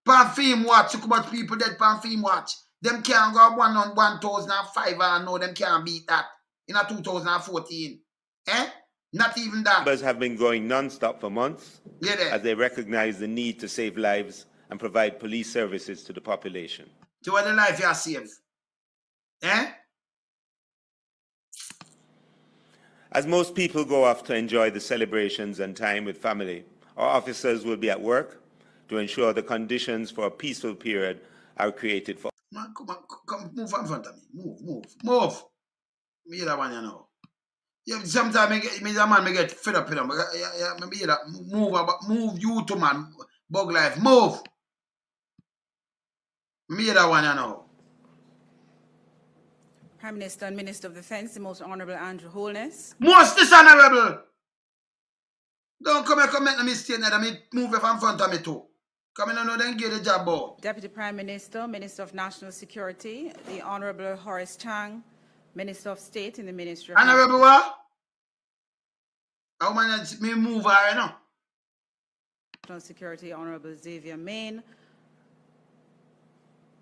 Pan watch, too much people dead pan watch. Them can't go 1,005 and no, them can't beat that in a 2014. Eh? Not even that. Numbers have been going non-stop for months as they recognize the need to save lives and provide police services to the population. To what the life you save. Eh? As most people go off to enjoy the celebrations and time with family, our officers will be at work to ensure the conditions for a peaceful period are created for. Man, come, move in front of me. Move. Me hear that one, you know. Yeah, sometimes me get fed up, you know. Yeah, me hear that. Move you to man. Bug life, move. Me hear that one, you know. Prime Minister and Minister of Defense, the Most Honorable Andrew Holness. Most dishonorable. Don't come here, come make no mistake, and me move you from front of me too. Come in and then get the job out. Deputy Prime Minister, Minister of National Security, the Honorable Horace Chang, Minister of State in the Ministry of Honorable what? How manage me move her, you know? National Security, Honorable Xavier Main,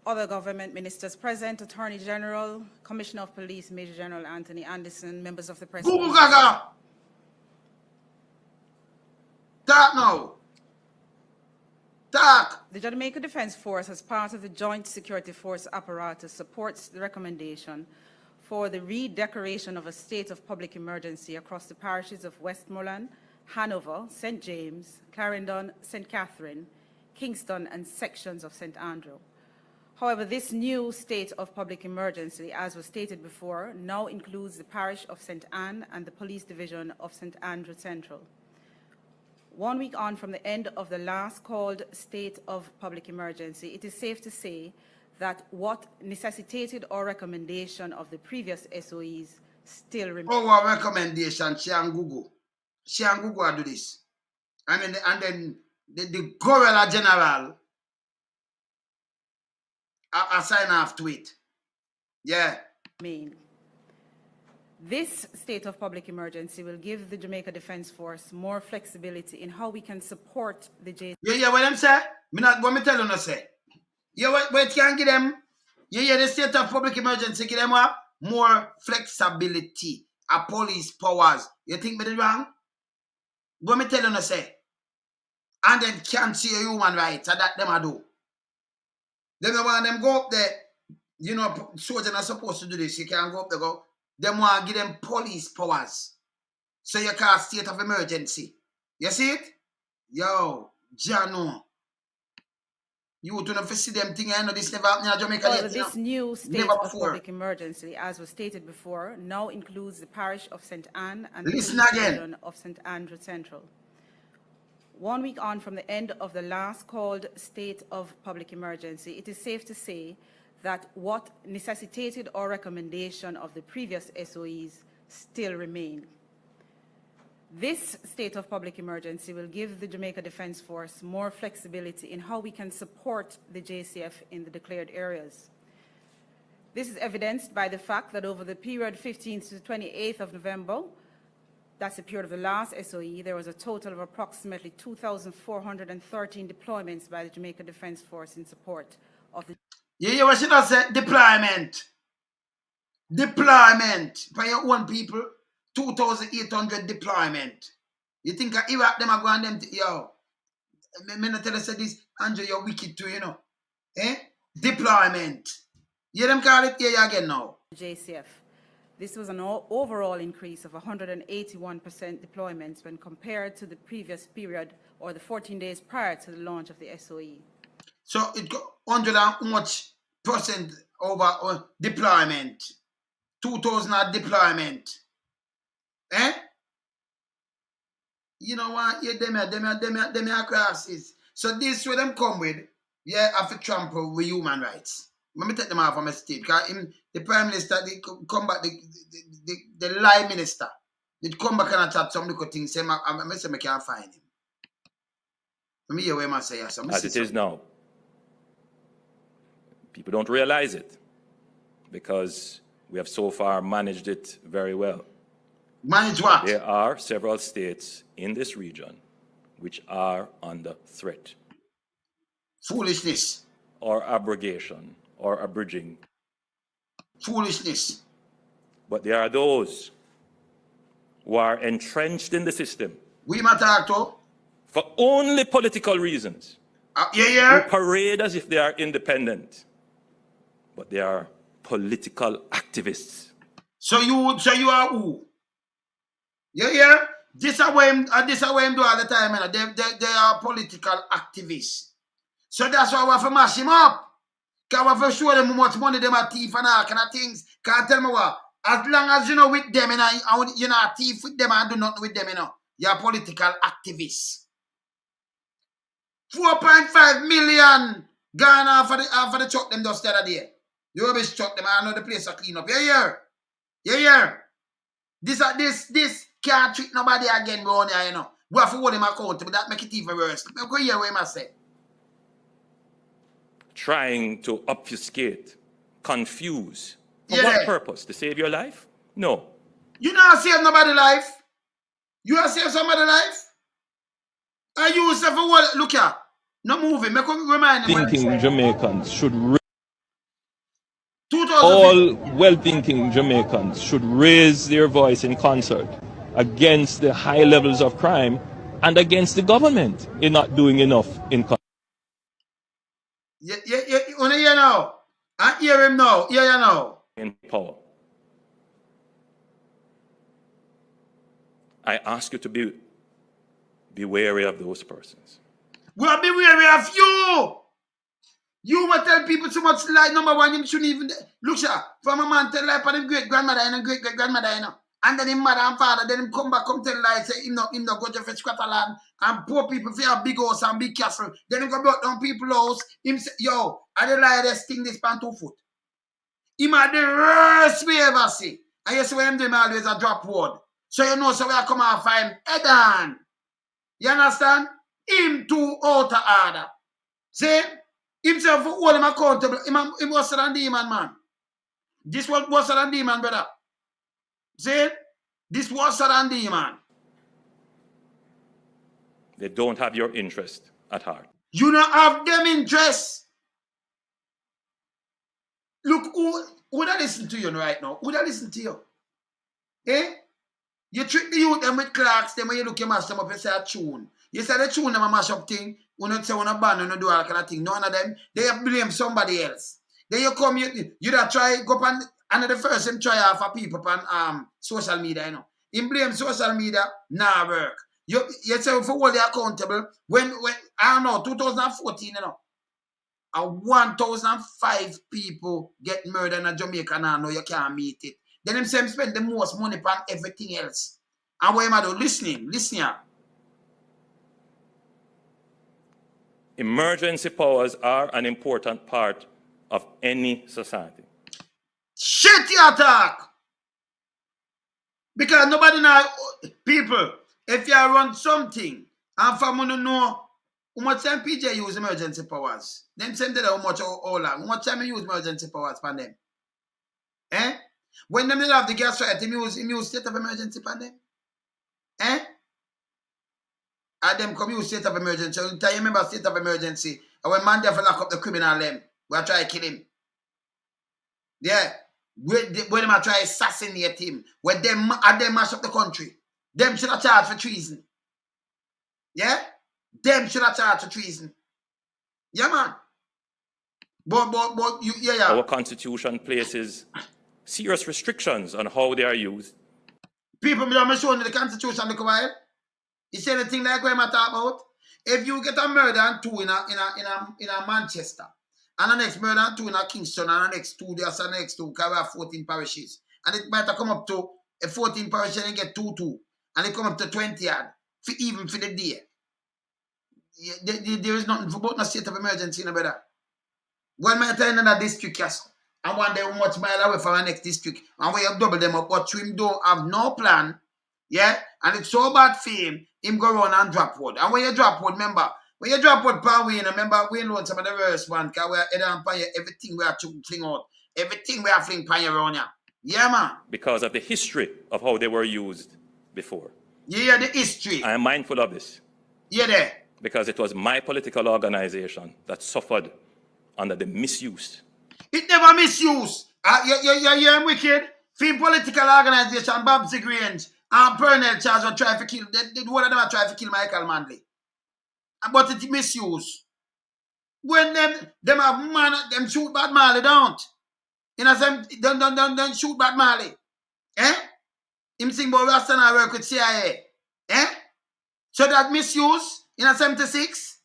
other government ministers present, Attorney General, Commissioner of Police, Major General Anthony Anderson, members of the press. Google Gaga. Talk now. Talk. The Jamaica Defense Force, as part of the Joint Security Force apparatus, supports the recommendation for the redecoration of a state of public emergency across the parishes of Westmoreland, Hanover, St. James, Clarendon, St. Catherine, Kingston, and sections of St. Andrew. However, this new state of public emergency, as was stated before, now includes the parish of St. Anne and the police division of St. Andrew Central. 1 week on from the end of the last called state of public emergency, it is safe to say that what necessitated or recommendation of the previous SOEs still remains. Our recommendation, she and Google. She and Google do this. And then the Governor General I sign off to it. Yeah. This state of public emergency will give the Jamaica Defense Force more flexibility in how we can support the JC. Yeah, what them say? Me not what me tell you no say. Yeah, what can give them? Yeah, the state of public emergency give them what? More flexibility. A police powers. You think me did wrong? What me tell you no say? And then can't see human rights. And that them I do. Them want them go up there. You know, soldiers are supposed to do this. You can't go up there go. Them want to give them police powers. So you call state of emergency. You see it? Yo, Jano. You do not see them thing. I know this never happened in Jamaica yet. This new state of public emergency, as was stated before, now includes the parish of St. Anne and the division of St. Andrew Central. 1 week on from the end of the last called state of public emergency, it is safe to say that what necessitated or recommendation of the previous SOEs still remain. This state of public emergency will give the Jamaica Defense Force more flexibility in how we can support the JCF in the declared areas. This is evidenced by the fact that over the period 15th to 28th of November, that's the period of the last SOE, there was a total of approximately 2,413 deployments by the Jamaica Defense Force in support of the... Yeah, what should I say? Deployment. Deployment. By your own people, 2,800 deployment. You think Iraq them are going them to, yo, me not tell us this, Andrew, you're wicked too, you know. Eh? Deployment. You them call it here again now. JCF. This was an overall increase of 181% deployments when compared to the previous period or the 14 days prior to the launch of the SOE. So it got 100 and much percent over deployment. 2,000 deployment. Eh? You know what? Yeah, them are crosses. So this is what them come with. Yeah, after Trump with human rights. Let me take them out from a state. Because the Prime Minister, they come back, the lie minister, they come back and chat some little things. Say, I can't find him. Let me hear what I say. As it is now, people don't realize it because we have so far managed it very well. Manage what? There are several states in this region which are under threat. Foolishness. Or abrogation. Or abridging. Foolishness. But there are those who are entrenched in the system. We might talk to. For only political reasons. Who parade as if they are independent. But they are political activists. So you are who? Yeah. This is what him do all the time. They are political activists. So that's why we have to mash him up. Because we have to show them how much money them are thief and all kind of things. Can't tell me what. As long as you know with them, you're not thief with them and do nothing with them, you're political activists. 4.5 million Gone off of the truck them just the other day. The rubbish truck them, I know the place are clean up. Yeah. This can't treat nobody again around here, you know. We have to hold him accountable. That make it even worse. Let me go hear what he must say. Trying to obfuscate, confuse. For what purpose? To save your life? No. You not save nobody's life. You are save somebody's life. And you say for what? Look here. No moving. Make me remind him. Thinking Jamaicans should all well-thinking Jamaicans should raise their voice in concert against the high levels of crime and against the government in not doing enough in Yeah, you know. I hear him now. Yeah, you know. In power. I ask you to be wary of those persons. We'll be wary of you. You will tell people so much lie. Number one, you shouldn't even look, sir. From a man tell lie for him great grandmother and great grandmother, you know. And then him mother and father, then him come back, come tell lie, say him no go to fetch Scotland and poor people feel a big house and big castle. Then him go block down people's house. Him say, yo, I don't lie this thing this pan 2 foot. Him had the worst we ever see. And you see when him do him always a drop word. So you know, so we are come and find head on. You understand? Him too out of order. See? Himself for hold him accountable. Him was than demon, man. This was worse than demon, brother. See? This was than demon. They don't have your interest at heart. You don't have them interest. Look, who that listen to you right now? Who that listen to you? Eh? You trick the youth them with clocks, then when you look, you mash them up, you say a tune. You say the tune them a mash up thing, you don't say when a band, you don't do all kind of thing. None of them, they blame somebody else. Then you come, you that try, go up and the first him try off for people on social media, you know. Him blame social media, nah work. You say for hold you accountable, when I don't know, 2014, you know, 1,005 people get murdered in Jamaica now, no, you can't meet it. Then him say him spend the most money on everything else. And what am I do? Listen here. Emergency powers are an important part of any society. Shit your talk! Because nobody know, people, if you run something, and for me to know how much time PJ use emergency powers, then send them how much how long, how much time you use emergency powers for them. Eh? When them have the gas right, him use state of emergency for them. Eh? And them come use state of emergency. You remember state of emergency? And when man there lock up the criminal them, we are trying to kill him. Yeah. When them are trying to assassinate him, when them mash up the country, them should have charged for treason. Yeah? Them should have charged for treason. Yeah, man. But you, yeah. Our constitution places serious restrictions on how they are used. People don't show the constitution look while. You say the thing like what I'm talking about? If you get a murder and 2 in a Manchester, and the next murder and 2 in a Kingston, and the next 2 there's the next 2, because we have 14 parishes. And it might come up to a 14 parish and get 2, and it come up to 20 odd, even for the day. There is nothing for about no state of emergency, no better. One might tell another district, yes. And one day we much mile away from our next district. And we have doubled them up, but him don't have no plan. Yeah? And it's so bad for him go run and drop wood. And when you drop wood, remember, when you drop wood per Wayne, remember we loan some of the worst one, because we are head on pan you, everything we have to fling out. Everything we have fling pan you around here. Yeah, man. Because of the history of how they were used before. Yeah, the history. I am mindful of this. Yeah, there. Because it was my political organization that suffered under the misuse. It never misuse. You're wicked. For political organization, Babsy Grange and Pernell Charles were trying to kill. One of them are trying to kill Michael Manley. But it misuse. When them have man, them shoot bad Marley, don't. You know, don't shoot bad Marley. Eh? Him sing about Rasta and I work with CIA. Eh? So that misuse in a 76.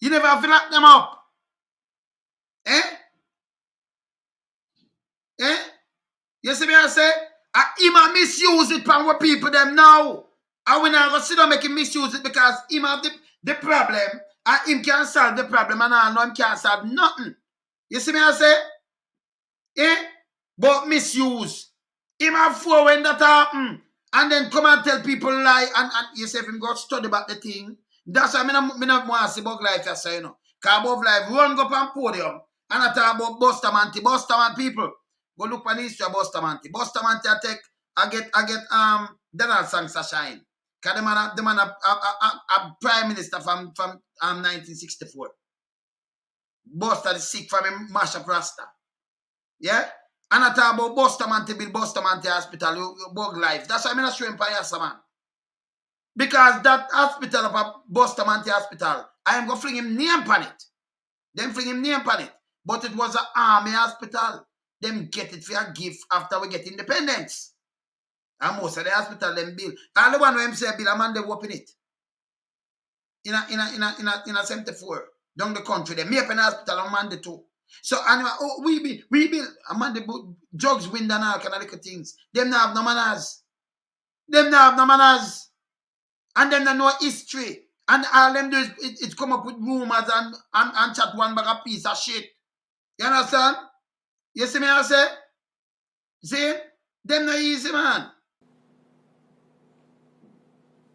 You never have to lock them up. Eh? Eh? You see me I say? Him a misuse it from what people them now. And we not going to sit down make him misuse it because him have the problem And him can't solve the problem, and I know him can't solve nothing. You see me I say? But misuse. Him have 4 when that happen. And then come and tell people lie. And you say if him go study about the thing. That's why I don't want to see Bug Life, you know. Because Bug Life run go up on podium. And I talk about Bustamante people. Go look on the history of Bustamante. Bustamante I get Donald Sanks a shine. Because the man a prime minister from 1964. Busta is sick from him mash up Rasta. Yeah? And I talk about Bustamante build Bustamante Hospital, Bug Life. That's why I'm not showing Payasa, man. Because that hospital of Bustamante Hospital, I am going to fling him name on it. Them fling him name on it. But it was an army hospital. Them get it for a gift after we get independence. And most of the hospital them build. All the one who them say build a man they open it. In a 74. Down the country. They make an hospital on Monday too. So anyway, we build a man they drugs wind and all kind of little things. Them not have no manners. And them don't know history. And all them do is it come up with rumors and chat one bag of piece of shit. You understand? You see me I say? See? Them not easy, man.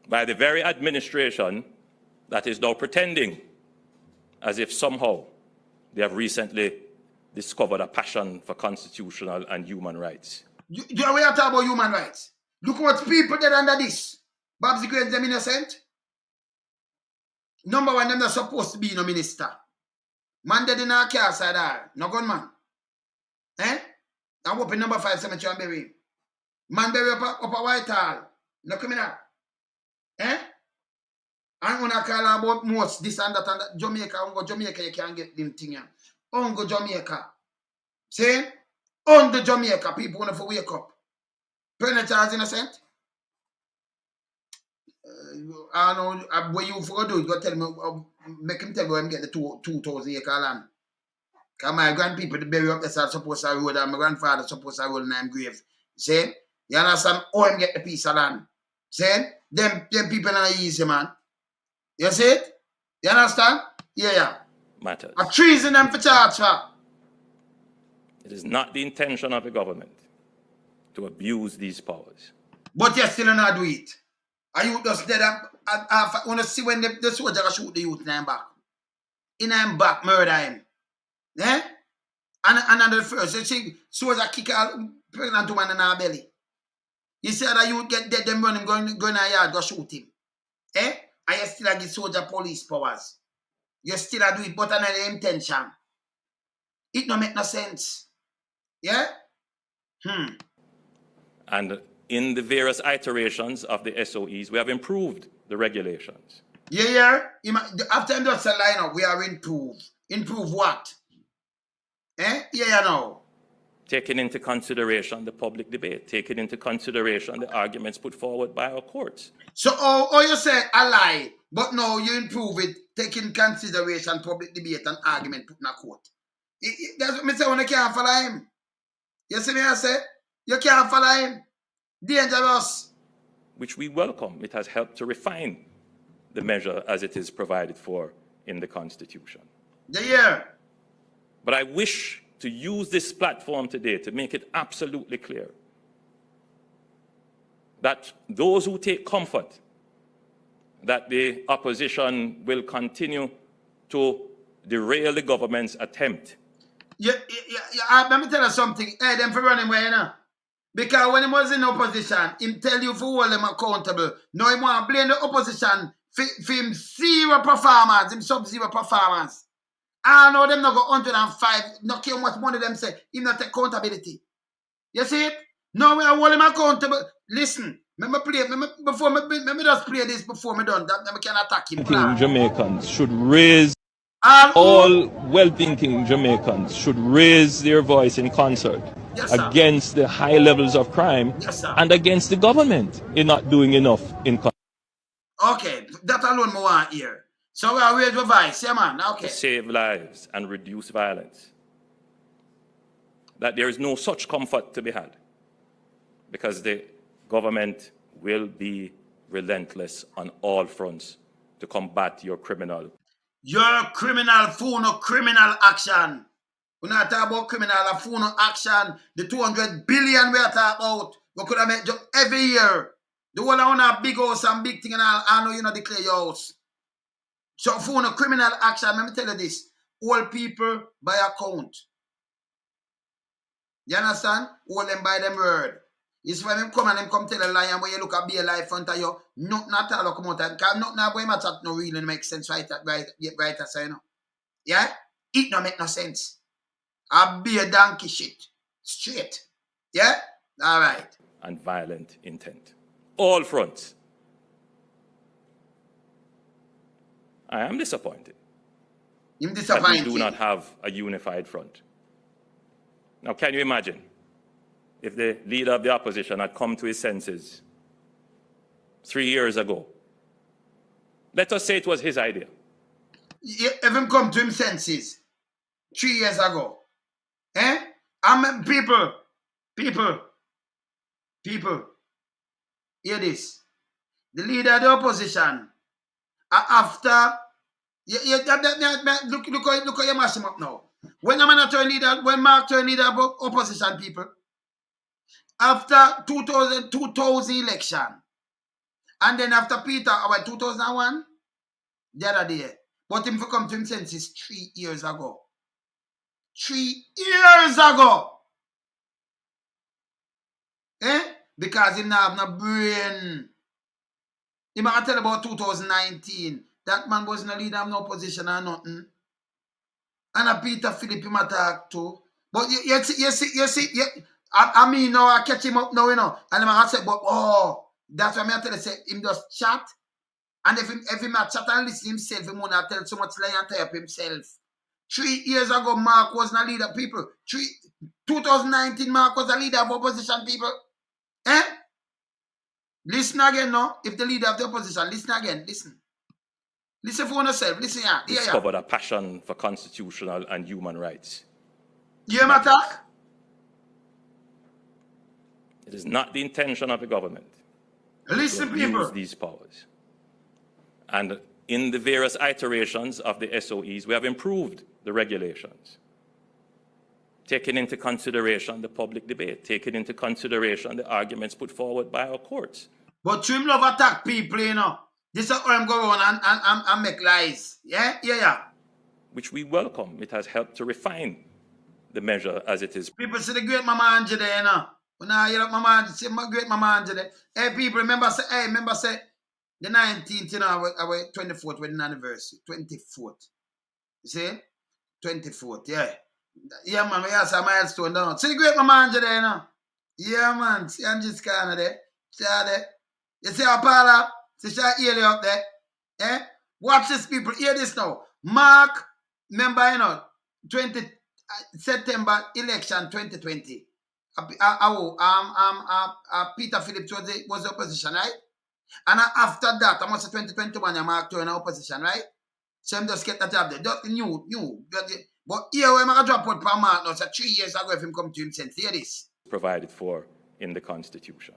By the very administration that is now pretending as if somehow they have recently discovered a passion for constitutional and human rights. Do you know what you talk about human rights? Look what people did under this. Babs the Great, them innocent. Number one, them not supposed to be no minister. Man dead in our car side there. No gunman. I'm open number 5 cemetery and bury him. Man bury up a Whitehall. No criminal. And when I call about most this and that and that, Jamaica, Jamaica, you can't get them thing. Go Jamaica. See? On the Jamaica, people want to wake up. Predator is innocent. I know what you for do, you go tell me, make him tell me where I'm getting the 2,000 acre land. Because my grandpeople, they bury up the side, supposed to road, and my grandfather supposed to roll in them grave. See? You understand? How him get the piece of land. See? Them people are easy, man. You see it? You understand? Yeah. Matters. A treason them for charge for. It is not the intention of the government to abuse these powers. But you still not do it. Are you just dead up? I want to see when the soldier shoot the youth in him back. In him back, murder him. Eh? And the first, you see, soldier kick a pregnant woman in her belly. You see that youth get dead, them run him, go in a yard, go shoot him. Eh? And you still give soldier police powers. You still do it, but another intention. It don't make no sense. Yeah? And in the various iterations of the SOEs, we have improved the regulations. Yeah. After him just a line up, we are improved. Improve what? Yeah, no. Taking into consideration the public debate, taking into consideration the arguments put forward by our courts. So, you say a lie, but no, you improve it, taking consideration public debate and argument put in a court. That's what I say when you can't follow him. You see me I say? You can't follow him. Dangerous. Which we welcome. It has helped to refine the measure as it is provided for in the Constitution. Yeah. But I wish to use this platform today to make it absolutely clear that those who take comfort that the opposition will continue to derail the government's attempt. Yeah. Let me tell you something. Hey, them for running away, you know. Because when he was in opposition, him tell you for hold them accountable. Now he want to blame the opposition for him zero performance, him sub-zero performance. I know them not go 105, not care what money them say, him not take accountability. You see it? Now we are hold him accountable. Listen, let me just play this before me done. That I can attack him. Jamaicans should raise, all well-thinking Jamaicans should raise their voice in concert against the high levels of crime and against the government in not doing enough in country. Okay, that alone I want here. So we are raise your voice, yeah man, okay. To save lives and reduce violence. That there is no such comfort to be had because the government will be relentless on all fronts to combat your criminal You're criminal for no criminal action. We're not talking about criminal for no action. The 200 billion we're talking about. We could have made just every year. The one I want a big house and big thing and I know you know declare your house. So for no criminal action, let me tell you this. All people by account. You understand? All them by them word. It's when them come and them come tell a lie and when you look at be a lie in front of you, nothing at all come out. Because nothing about him at no really make sense right so you know. Yeah? It no make no sense. I be a donkey shit. Straight. Yeah? All right. And violent intent. All fronts. I am disappointed. You're disappointed. That we do not have a unified front. Now, can you imagine if the leader of the opposition had come to his senses 3 years ago? Let us say it was his idea. If him come to his senses 3 years ago. Eh? People, hear this. The leader of the opposition, after, look how you mash him up now. When Mark turned leader of opposition, people, after 2000 election, and then after Peter, about 2001, the other day, but him for come to him senses 3 years ago. 3 years ago. Eh? Because he not have no brain. He might tell about 2019. That man was no leader of no opposition or nothing. And a Peter Philip him attack too. But you see, I mean now I catch him up now, you know. And I say, but that's why I tell you, say him just chat. And if him chat and listen himself, he won't tell so much lie and tie up himself. 3 years ago, Mark was not leader, people. 2019, Mark was a leader of opposition, people. Eh? Listen again now. If the leader of the opposition, listen again. Listen. Listen for yourself. Listen here. Discovered a passion for constitutional and human rights. You hear talk? It is not the intention of the government. Listen, people. Use these powers. And in the various iterations of the SOEs, we have improved the regulations, taking into consideration the public debate, taking into consideration the arguments put forward by our courts. But Trim love attack people, you know. This is how I'm going on and make lies. Yeah. Which we welcome. It has helped to refine the measure as it is. People see the great Mama Angie there, you know. When I hear Mama Angie, see my great Mama Angie there. Hey, people, remember say, the 19th, you know, our 24th wedding anniversary. 24th. You see? 24th, yeah. Yeah, man, we have some milestone down. See the great Mama Angie there, you know. Yeah, man. See Angie's corner there. See her there. You see her Paula? See she early up there. Eh? Watch this, people. Hear this now. Mark, remember, you know, September election 2020. Peter Phillips was the opposition, right? And after that, I must say 2021, Mark turned opposition, right? So I'm just get that job there. Just new. But here, when I drop out per Mark now, so 3 years ago, if him come to him sense, hear this. Provided for in the Constitution.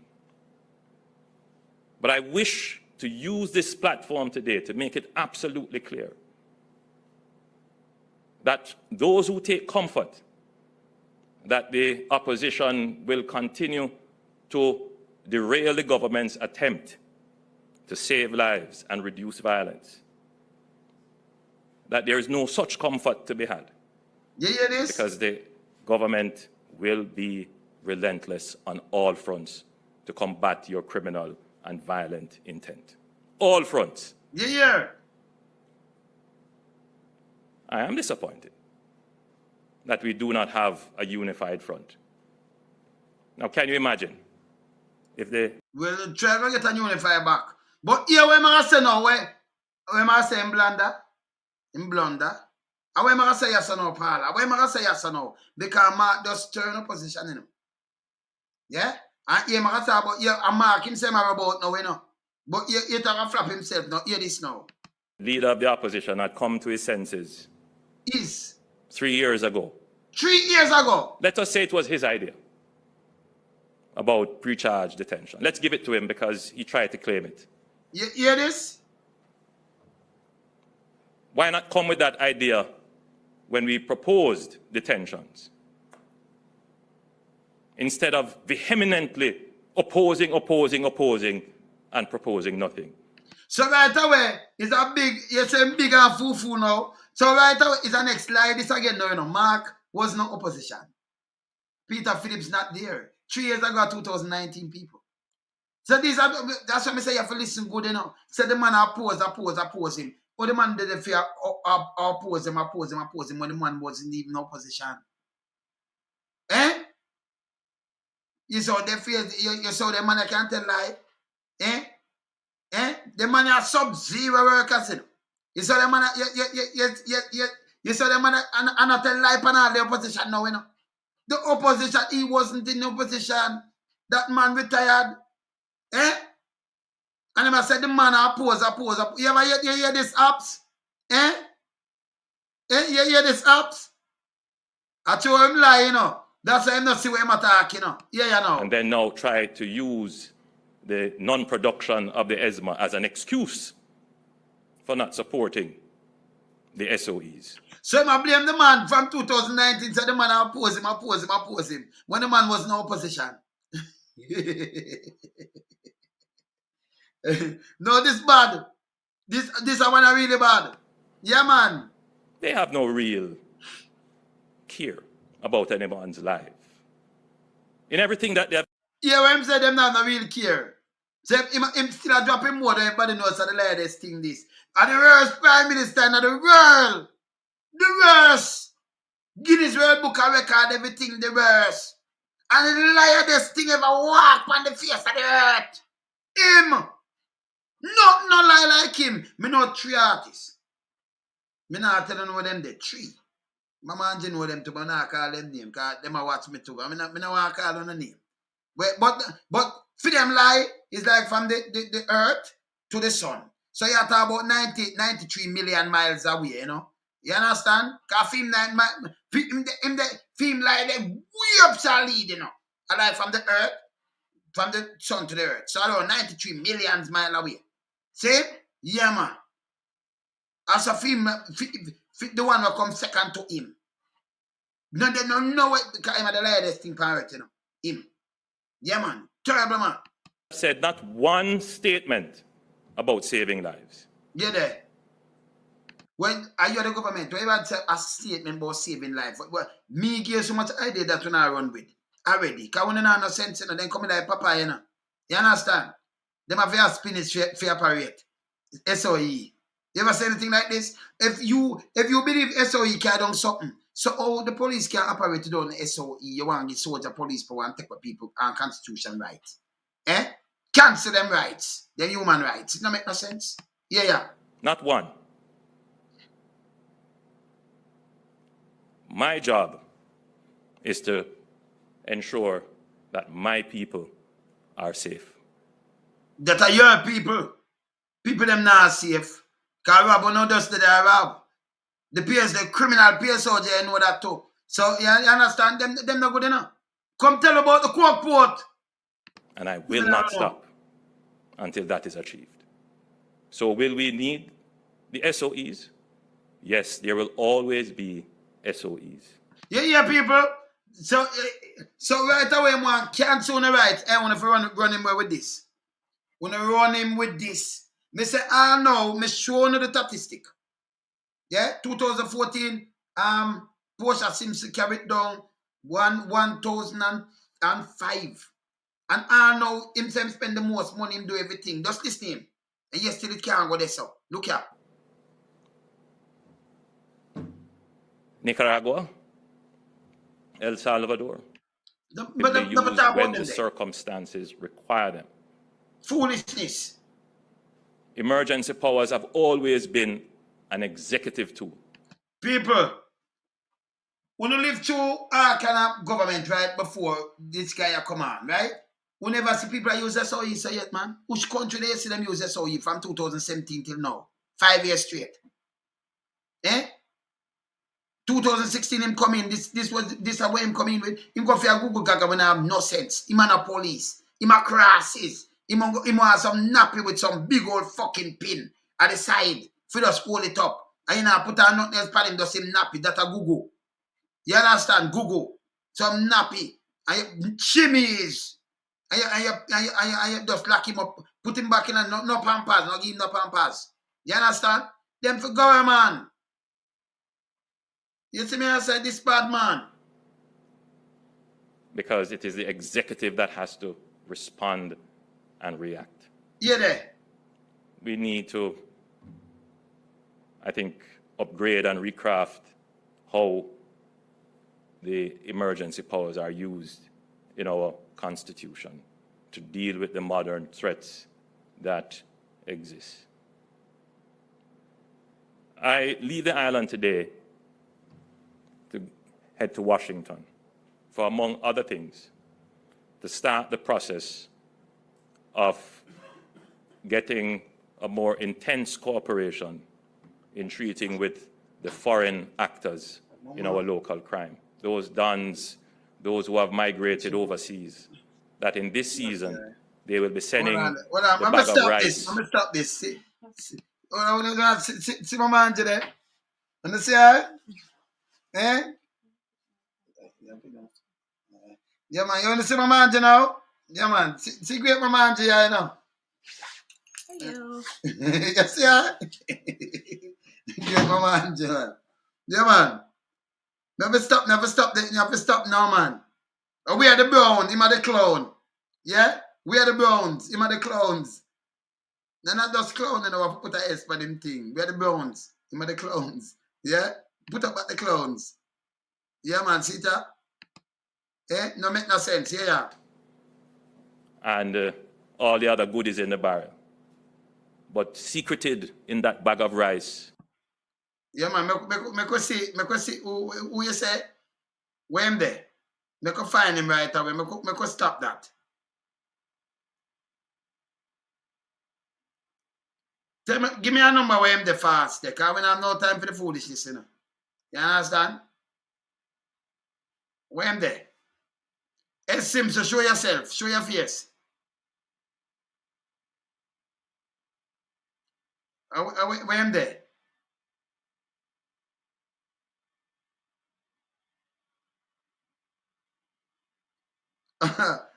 But I wish to use this platform today to make it absolutely clear that those who take comfort that the opposition will continue to derail the government's attempt to save lives and reduce violence, that there is no such comfort to be had. You hear this? Because the government will be relentless on all fronts to combat your criminal and violent intent. All fronts. You hear? I am disappointed that we do not have a unified front. Now, can you imagine if they... Well, try to get a unified back. But here, when I say now, when I say in blunder, and when I say yes or no, Paula, when I say yes or no, because Mark just turn opposition in him. Yeah? And here, I say about, yeah, and Mark himself about now, you know. But he talk flap himself now. Hear this now. Leader of the opposition had come to his senses. 3 years ago. 3 years ago? Let us say it was his idea about pre-charge detention. Let's give it to him because he tried to claim it. You hear this? Why not come with that idea when we proposed detentions? Instead of vehemently opposing, and proposing nothing. So right away, it's a big, you're saying big and foo-foo now. So right away, it's the next slide. This again, no, you know, Mark was no opposition. Peter Phillips not there. 3 years ago, 2019 people. So these are, that's why I say you have to listen good, you know. So the man oppose him. Or the man did the fear oppose him when the man wasn't even in opposition. Eh? You saw the fear, you saw the man I can't tell lie. Eh? Eh? The man are sub-zero workers, you know. You saw the man, you saw the man and not tell lie pan all the opposition now, you know. The opposition, he wasn't in the opposition. That man retired. Eh? And I said the man oppose. You ever hear this apps? Eh? You hear this apps? I told him lie, you know. That's why I'm not see what I'm attacking, you know. Yeah, you know. And then now try to use the non-production of the ESMA as an excuse for not supporting the SOEs. So I blame the man from 2019, so the man oppose him, when the man was in opposition. No, this bad. This one really bad. Yeah, man. They have no real care about anyone's life. In everything that they have. Yeah, when I'm saying them now, no real care. So him still dropping more than everybody knows how the latest thing this. And the worst prime minister in the world. The worst. Guinness World Book of Record, everything the worst. And the liarest thing ever walk on the face of the earth. Him. No lie like him. Me know 3 artists. Me not telling you them the 3. My man know them too, but I not call them name because them a watch me too. I not want to call them the name. But for them lie is like from the earth to the sun. So you talk about 93 million miles away, you know. You understand? Because film lie they way up to lead, you know. I like from the earth, from the sun to the earth. So around 93 million miles away. See? Yeah, man. As a film, the one will come second to him. No, they don't know it because I'm the latest thing for earth, you know. Him. Yeah, man. Terrible, man. Said not one statement about saving lives. Yeah, there. When are you the government? Do you ever say a statement about saving life? Well, me give so much idea that when I run with already. Because when you know no sense, you know, then come like Papa, you know. You understand? Them have a spinach fair parade. SOE. You ever say anything like this? If you believe SOE can do something, so all the police can operate on the SOE, you want to get soldier police power and take what people and constitution rights. Eh? Cancel them rights. Them human rights. It don't make no sense. Yeah. Not one. My job is to ensure that my people are safe. That are your people. People them not safe. Because rob no dust they rob. The peers, the criminal peers soldier, you know that too. So you understand? Them not good enough. Come tell about the Cork port. And I will not stop until that is achieved. So will we need the SOEs? Yes, there will always be SOEs. Yeah, people. So right away, man, cancel on the right. I want to run him with this. Want to run him with this. Me say, no, me show you the statistic. Yeah, 2014, Portia Simpson carried down 1,005. And I know him spend the most money, him do everything. Just listen to him. And yes, still it can't go there, so. Look here. Nicaragua, El Salvador. But when the circumstances require them. Foolishness. Emergency powers have always been an executive tool. People, when you live through our kind of government right before this guy come on, right? We never see people use SOE so yet, man. Which country they see them use SOE from 2017 till now? 5 years straight. 2016 him come in. This is where him come in with. Him go for a Google gaga when I have no sense. Him and a police. Him a crosses. Him have some nappy with some big old fucking pin at the side. For just hold it up. And you not put on nothing else for him, just him nappy. That a Google. You understand? Google. Some nappy. And you shimmies. And you just lock him up. Put him back in and no pampers. No give him no pampers. You understand? Them for go, man. You see me, I said this bad man. Because it is the executive that has to respond and react. Yeah, there. We need to, I think, upgrade and recraft how the emergency powers are used in our Constitution to deal with the modern threats that exist. I leave the island today to head to Washington for, among other things, to start the process of getting a more intense cooperation in treating with the foreign actors in our local crime. Those dons, those who have migrated overseas, that in this season, they will be sending the bag of rice. I'm going to stop this. See my man today? And see how? Eh? Yeah, man. You want to see my man now? Yeah, man. See great my man here, you know. Hello. You see how? Great my man here. Yeah, man. Never stop now, man. We are the Browns, him are the clown. Yeah? We are the Browns, him are the clowns. They're not just clown, you know, put a S for them thing. We are the Browns, him are the clowns. Yeah? Put up at the clowns. Yeah, man, see that? Eh? No make no sense, yeah. And all the other goodies in the barrel. But secreted in that bag of rice. Yeah, man, me see who you say? Where him there? Me could find him right away. Me could stop that. Tell me, give me a number where him there fast, because we don't have no time for the foolishness, you know. You understand? Where him there? Hey, Simpson, show yourself. Show your face. Where him there?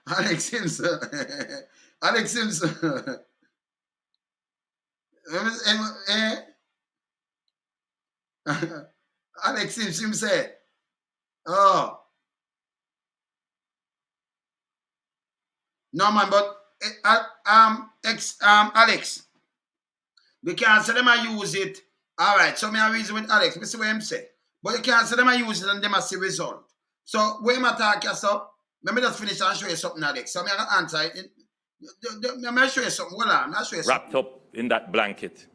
Alex Simpson. Alex Simpson. Alex Simpson say, oh. No, man, but Alex, we can't say them and use it. All right, so me a reason with Alex. Me see what him say. But you can't say them and use it and them a see result. So where am I talking so? Let me just finish and show you something, Alex. So I'm going to answer it. Let me show you something. Hold on, I'll show you something. Wrapped up in that blanket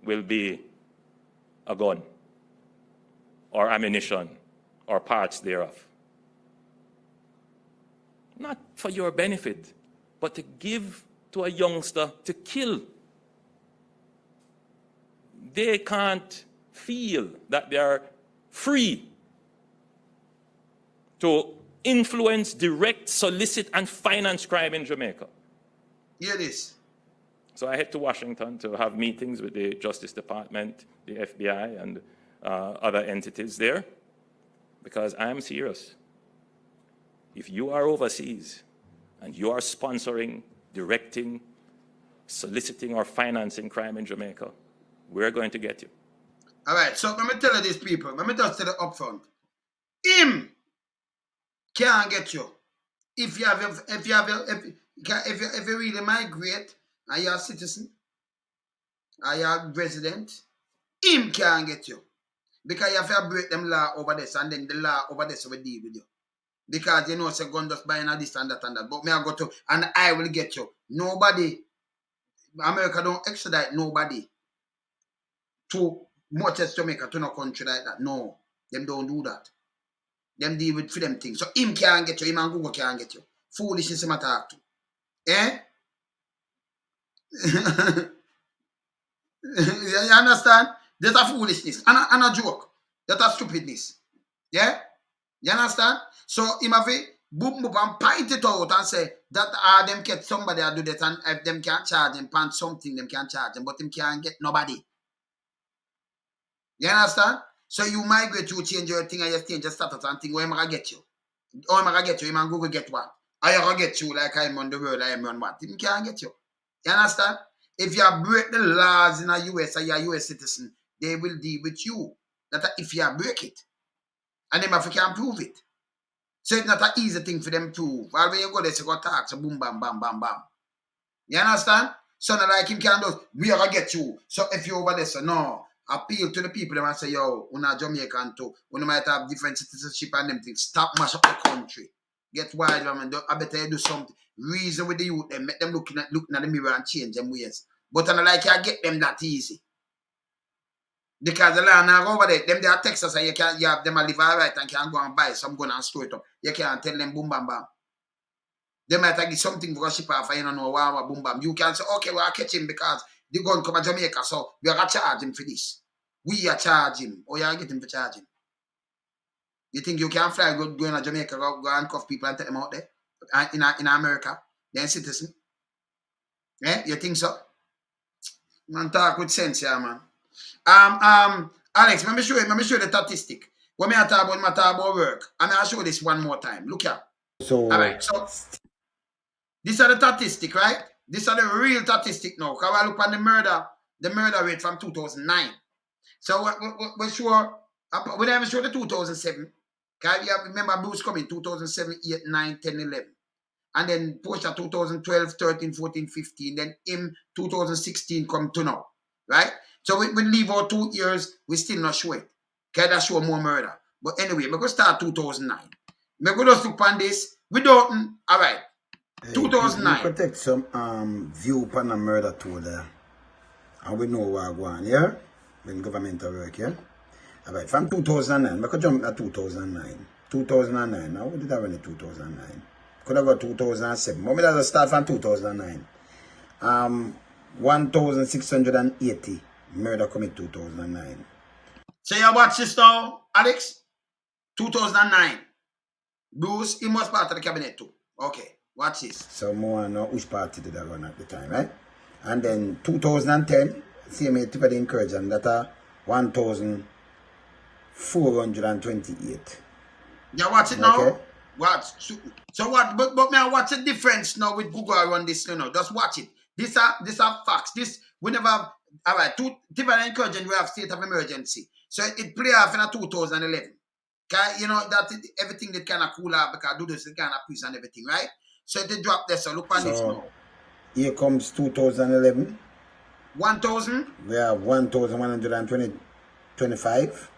will be a gun or ammunition or parts thereof. Not for your benefit, but to give to a youngster to kill. They can't feel that they are free to influence, direct, solicit, and finance crime in Jamaica. Hear this. So I head to Washington to have meetings with the Justice Department, the FBI, and other entities there, because I am serious. If you are overseas and you are sponsoring, directing, soliciting, or financing crime in Jamaica, we're going to get you. All right, so let me tell you these people. Let me just tell you up front. Him can't get you. If you really migrate and you're a citizen, and you're a resident, him can't get you. Because you have to break them law over this, and then the law over this will deal with you. Because you know, say gun just buying a this and that and that. But me I go to, and I will get you. Nobody, America don't extradite nobody to much as Jamaica, to no country like that. No, them don't do that. Them deal with for them things. So him can't get you, him and Google can't get you. Foolishness him attack to. Eh? You understand? That's a foolishness. And a joke. That's a stupidness. Yeah? You understand? So him have a boom boom and point it out and say that them get somebody to do that, and if them can't charge him pan something, them can't charge him, but him can't get nobody. You understand? So you migrate, you change your thing and you change your status and thing. Where am I gonna get you? How am I gonna get you? You man Google get what? I gonna get you like I'm on the world, I am on what? He can't get you. You understand? If you break the laws in the US or you're a US citizen, they will deal with you. That if you break it. And them if you can prove it. So it's not an easy thing for them to prove. While when you go there, you go talk, so boom, bam, bam, bam, bam. You understand? So not like him can do, we are gonna get you. So if you over there, so no, appeal to the people them and say, yo, we're not Jamaican too. We might have different citizenship and them things. Stop mash up the country. Get wild, man. I better you do something. Reason with the youth, them make them looking at the mirror and change them ways. But I like you get them that easy. Because the land now over there, them they are Texas and you have them a live all right and can go and buy some gun and store it up. You can't tell them boom bam bam. They might give something for a ship off and you don't know why boom bam. You can say, okay, we'll catch him because the gun come to Jamaica, so we are gonna charge him for this. We are charge him, or you are getting for charge him. You think you can fly, go to Jamaica, go and cuff people and take them out there? In America, they're citizen. Yeah, you think so? Man, talk with sense here, man. Alex, let me show you the statistic. When I talk about work, and I'll show this one more time. Look here. So, all right, so these are the statistics, right? These are the real statistics now. Because I look at the murder rate from 2009. So we're sure, we never show the 2007. Because you remember Bruce coming 2007, 8, 9, 10, 11. And then Porsche 2012, 13, 14, 15. Then him 2016 come to now, right? So we leave out 2 years, we still not show it. Okay, that show more murder. But anyway, we're going to start 2009. We're going to look on this. We don't, all right. 2009. You could take some view upon a murder tool there. And we know what going on, yeah? When governmental work, yeah? All right, from 2009, we could jump to 2009. 2009, now what did I run in 2009? Could have got 2007. But we have to start from 2009. 1,680 murder committed 2009. So you watch this now, Alex? 2009. Bruce, he was part of the cabinet too. Okay, watch this. So more know which party did I run at the time, right? And then 2010, see me tip of the encouragement that 1,428. You watch it now? Okay. Watch. So what? But man, what's the difference now with Google around this? You know, just watch it. These are facts. This we never have. All right. Different encouragement. We have state of emergency. So it play off in 2011. Okay, you know that everything that kind of cool out because do this kind of peace and everything, right? So it drop there. So look on this now. Here comes 2011. 1,000. We have 1,125.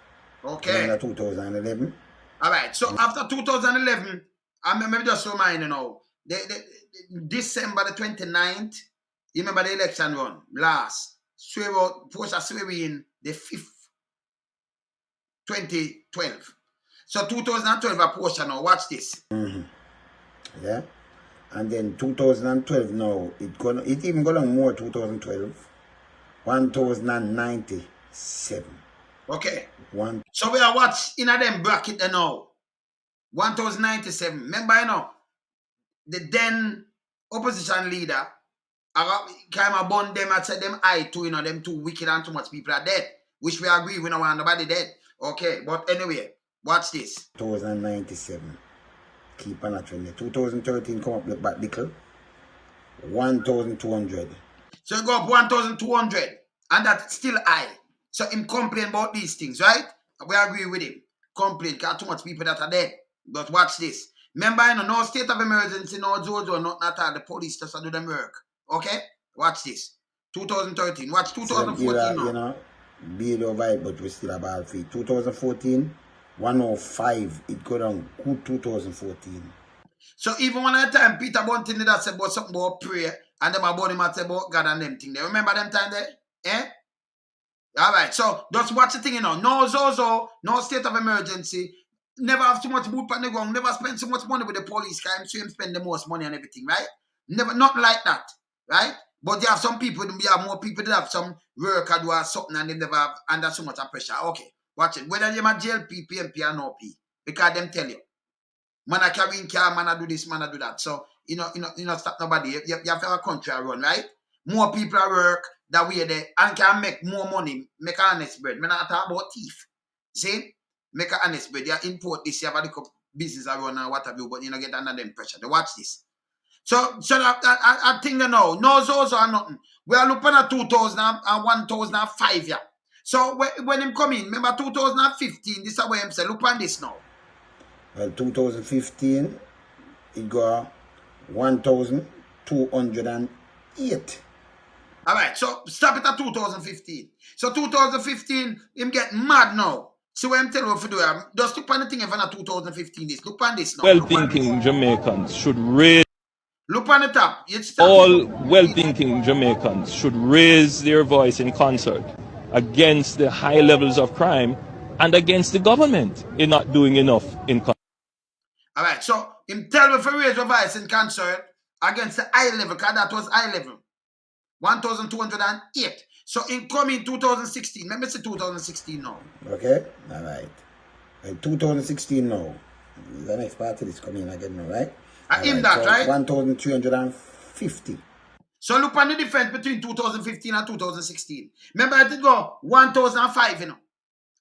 Okay. In 2011. All right. So after 2011, I maybe just remind you now. December the 29th, you remember the election run last. Post swearing the 5th, 2012. So 2012 a portion now. Watch this. Yeah. And then 2012 now, it even go on more 2012. 1,097. Okay. So we are watching in them bracket now. 1,097. Remember, you know, the then opposition leader, I came upon them and said them I too, you know, them too wicked and too much people are dead. Which we agree, we don't want nobody dead. Okay, but anyway, watch this. 2097. Keep on at 2013 come up with back nickel. 1,200. So you go up 1,200 and that's still high. So him complain about these things, right? We agree with him. Complain because too much people that are dead. But watch this. Remember, you know, no state of emergency, no Jojo, not at all. The police just do them work. Okay? Watch this. 2013. Watch 2014 so, now. You know, below vibe, but we still about free. 2014, 105. It go down good 2014. So even when that time Peter Bunting did that say about something about prayer and them about him say about God and them thing there. Remember them time there? Eh? Alright, so just watch the thing, you know. No Zozo, no state of emergency. Never have too much boot on the ground. Never spend so much money with the police. Because so him spend the most money and everything, right? Never, not like that, right? But you have some people, you have more people that have some work or do or something and they never have under so much pressure. Okay, watch it. Whether you're a JLP, PMP or no P. Because them tell you. Man a carry in car, man a do this, man a do that. So, you know, stop nobody. You have to have a country run, right? more people at work that way there and can make more money, make honest bread. Me not talk about thief. See? Make an honest bread. You import this, you have a business around and what have you, but you don't get under them pressure. They watch this. So I think you know, no Zozo or nothing. We are looking at 2000 and 1005 yeah. So when him come in, remember 2015, this is where him say, look on this now. Well, 2015, it got 1,208. All right, so stop it at 2015. So 2015, him get mad now. See what I'm telling you to do. Just look on the thing even at 2015 this. Look on this now. Well-thinking Jamaicans should raise. Look on the top. All well-thinking Jamaicans should raise their voice in concert against the high levels of crime and against the government in not doing enough in concert. All right, so him tell me to raise your voice in concert against the high level, because that was high level. 1,208. So in coming 2016, let me say 2016 now. Okay, all right. In 2016 now, the next part of this coming again now, right? In that, so right? 1,350. So look on the difference between 2015 and 2016. Remember, it go 1,005, you know.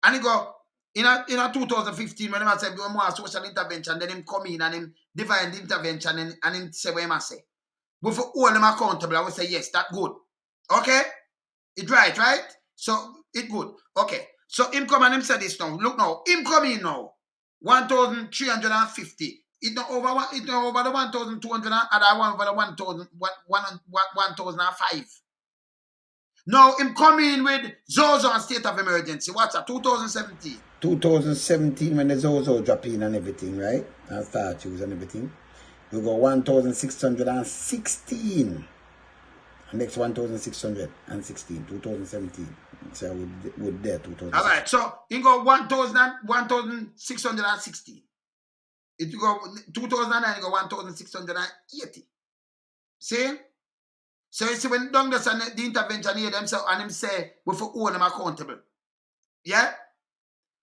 And it go in a 2015 when I said we want more social intervention, then him come in and him divine the intervention and him say what him say. But for all them accountable, I will say yes, that good. Okay? It right? So it good. Okay. So him come and him say this now. Look now, him come in now. 1,350. It's not over the 1,200 and I want over the 1,005. Now him come in with Zozo and state of emergency. What's that? 2017. 2017 when the Zozo drop in and everything, right? And statues and everything. We go 1,616. And next 1,616, 2017. So we there 2000. All right, so you go 1,616. If you go 2009, you go 1,680. See? So you see when done this and the intervention here themselves and him say we for all them accountable. Yeah?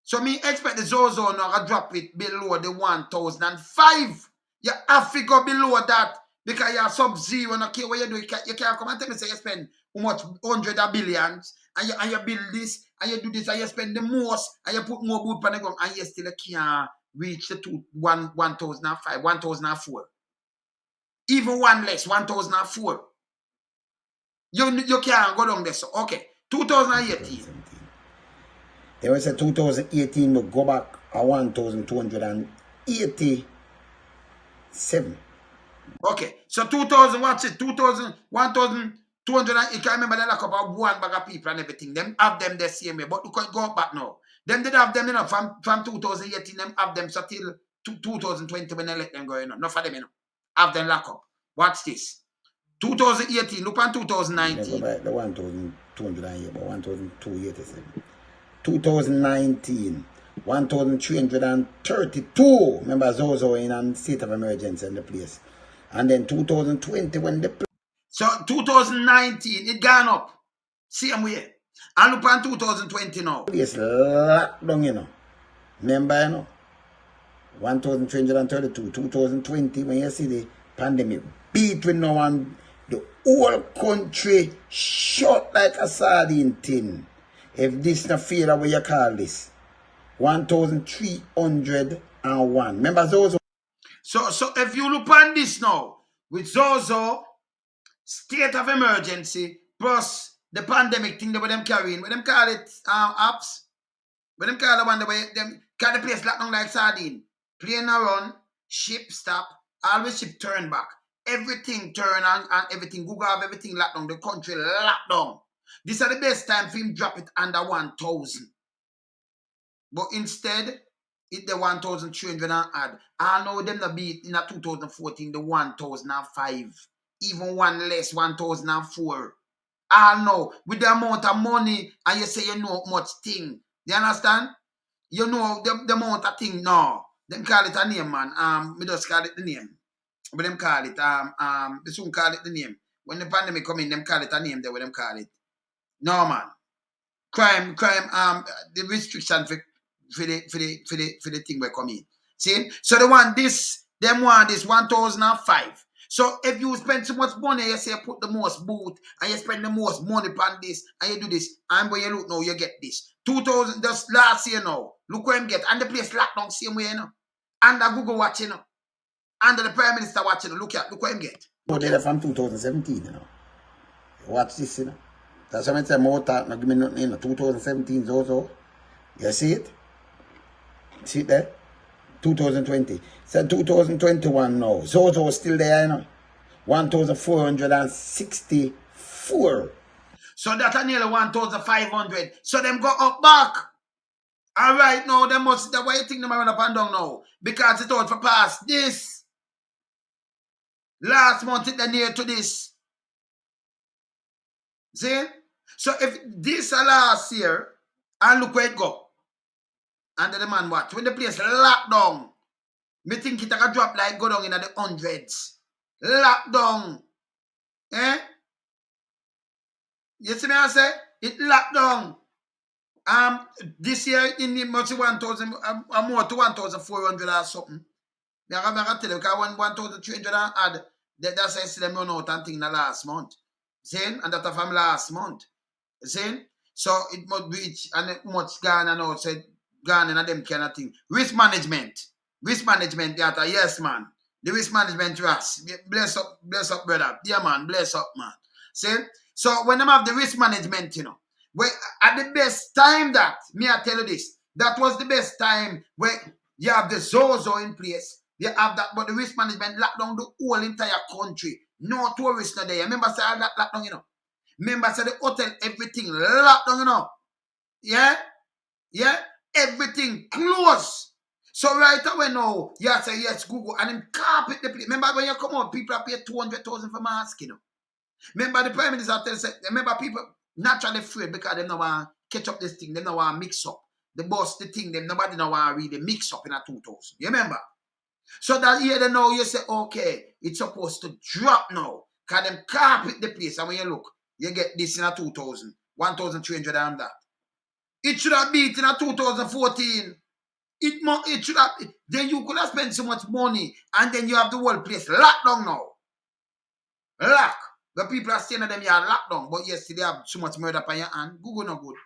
So me expect the Zozo now to drop it below the 1,005. You have to go below that because you're sub-zero, no care what you do. You can't come and tell me say you spend how much hundreds of billions and you build this and you do this and you spend the most and you put more boot on the ground and you still can't reach the 1,005, 1,004. Even one less, 1,004. You can't go down there. So okay, 2018. They will say 2018 will go back a 1,287. Okay, so 2,000, what's it? 2,000, 1,200, you can't remember the lack of one bag of people and everything. Them have them the same way, but you can go back now. Them did have them, you know, from 2018, them have them so till 2020 when they let them go, you know. Not for them, you know. Have them lock up. Watch this. 2018, look on 2019. Go back the 1,208, but 1,287. 2019, 1,332. Remember Zozo in a state of emergency in the place. And then 2020 when the... So 2019, it gone up. Same way. And look on 2020 now. Place locked down, you know. Remember, you know. 1,332. 2020 when you see the pandemic beat with no one. The whole country shut like a sardine tin. If this not fail, what you call this? 1,301. Remember Zozo? So if you look on this now, with Zozo, state of emergency, plus the pandemic thing that we them carrying, we them call it apps. We them call the one that we them call the place locked down like sardine. Plane a run, ship stop, always ship turn back. Everything turn and everything. Google have everything locked down. The country locked down. This is the best time for him drop it under 1,000. But instead, it's the 1,300 and add. I know them to beat in 2014 the 1,005. Even one less, 1,004. I know with the amount of money and you say you know much thing. You understand? You know the amount of thing. No. Them call it a name, man. We just call it the name. But them call it they soon call it the name. When the pandemic come in, them call it a name there, what them call it. No man. Crime, the restriction for the thing we come in. See? So them want this 1,005. So if you spend so much money, you say put the most boot, and you spend the most money on this, and you do this, and when you look now, you get this. 2000, just last year now, look what him get. And the place locked down same way, you know. Under Google watching, you know. Under the Prime Minister watching, look what him get. Oh, they're from 2017, you know. Watch this, you know. That's how I say more talk, not give me nothing, you know. 2017, so. You see it? See it there? 2020. So 2021 now. Zozo still there, you know. 1,464. So that's nearly 1,500. So them go up back. All right, now they must. That's why you think them run up and down now, because it out for past this. Last month it near to this. See? So if this last year, and look where it go. And the man watch. When the place locked down, me think it can drop like go down in the hundreds. Locked down. Eh? You see me I say? It locked down. This year it must be 1,000 more to 1,400 or something. I'm going to tell you, because 1,300 add, that's why I see them run out and thing the last month. See? And that's from last month. See? So it must be, and it much gone and out, said, gone and them kind of thing. Risk management. Risk management, data. Yes, man. The risk management, Ross. Bless up, brother. Yeah, man. Bless up, man. See? So when I have the risk management, you know, where at the best time that, me I tell you this, that was the best time where you have the Zozo in place. You have that, but the risk management locked down the whole entire country. No tourists not there. Remember, say that locked down, you know. Remember, say the hotel, everything locked down, you know. Yeah? Yeah? Everything closed. So right away now, you say yes, Google, and then carpet the place. Remember when you come out, people are paid 200,000 for mask, you know. Remember the Prime Minister said, remember people naturally afraid because they don't want to catch up this thing, they don't want to mix up. The boss, the thing, them nobody don't want to really mix up in a 2,000. You remember? So that year they know you say, okay, it's supposed to drop now. Because them carpet the place, and when you look, you get this in a 2,000, 1,300 and that. It should have been in a 2014. It should have, then you could have spent so much money, and then you have the whole place locked down now. Lock. The people are saying that them are locked down, but yes, they have so much murder upon your hand. Google no good.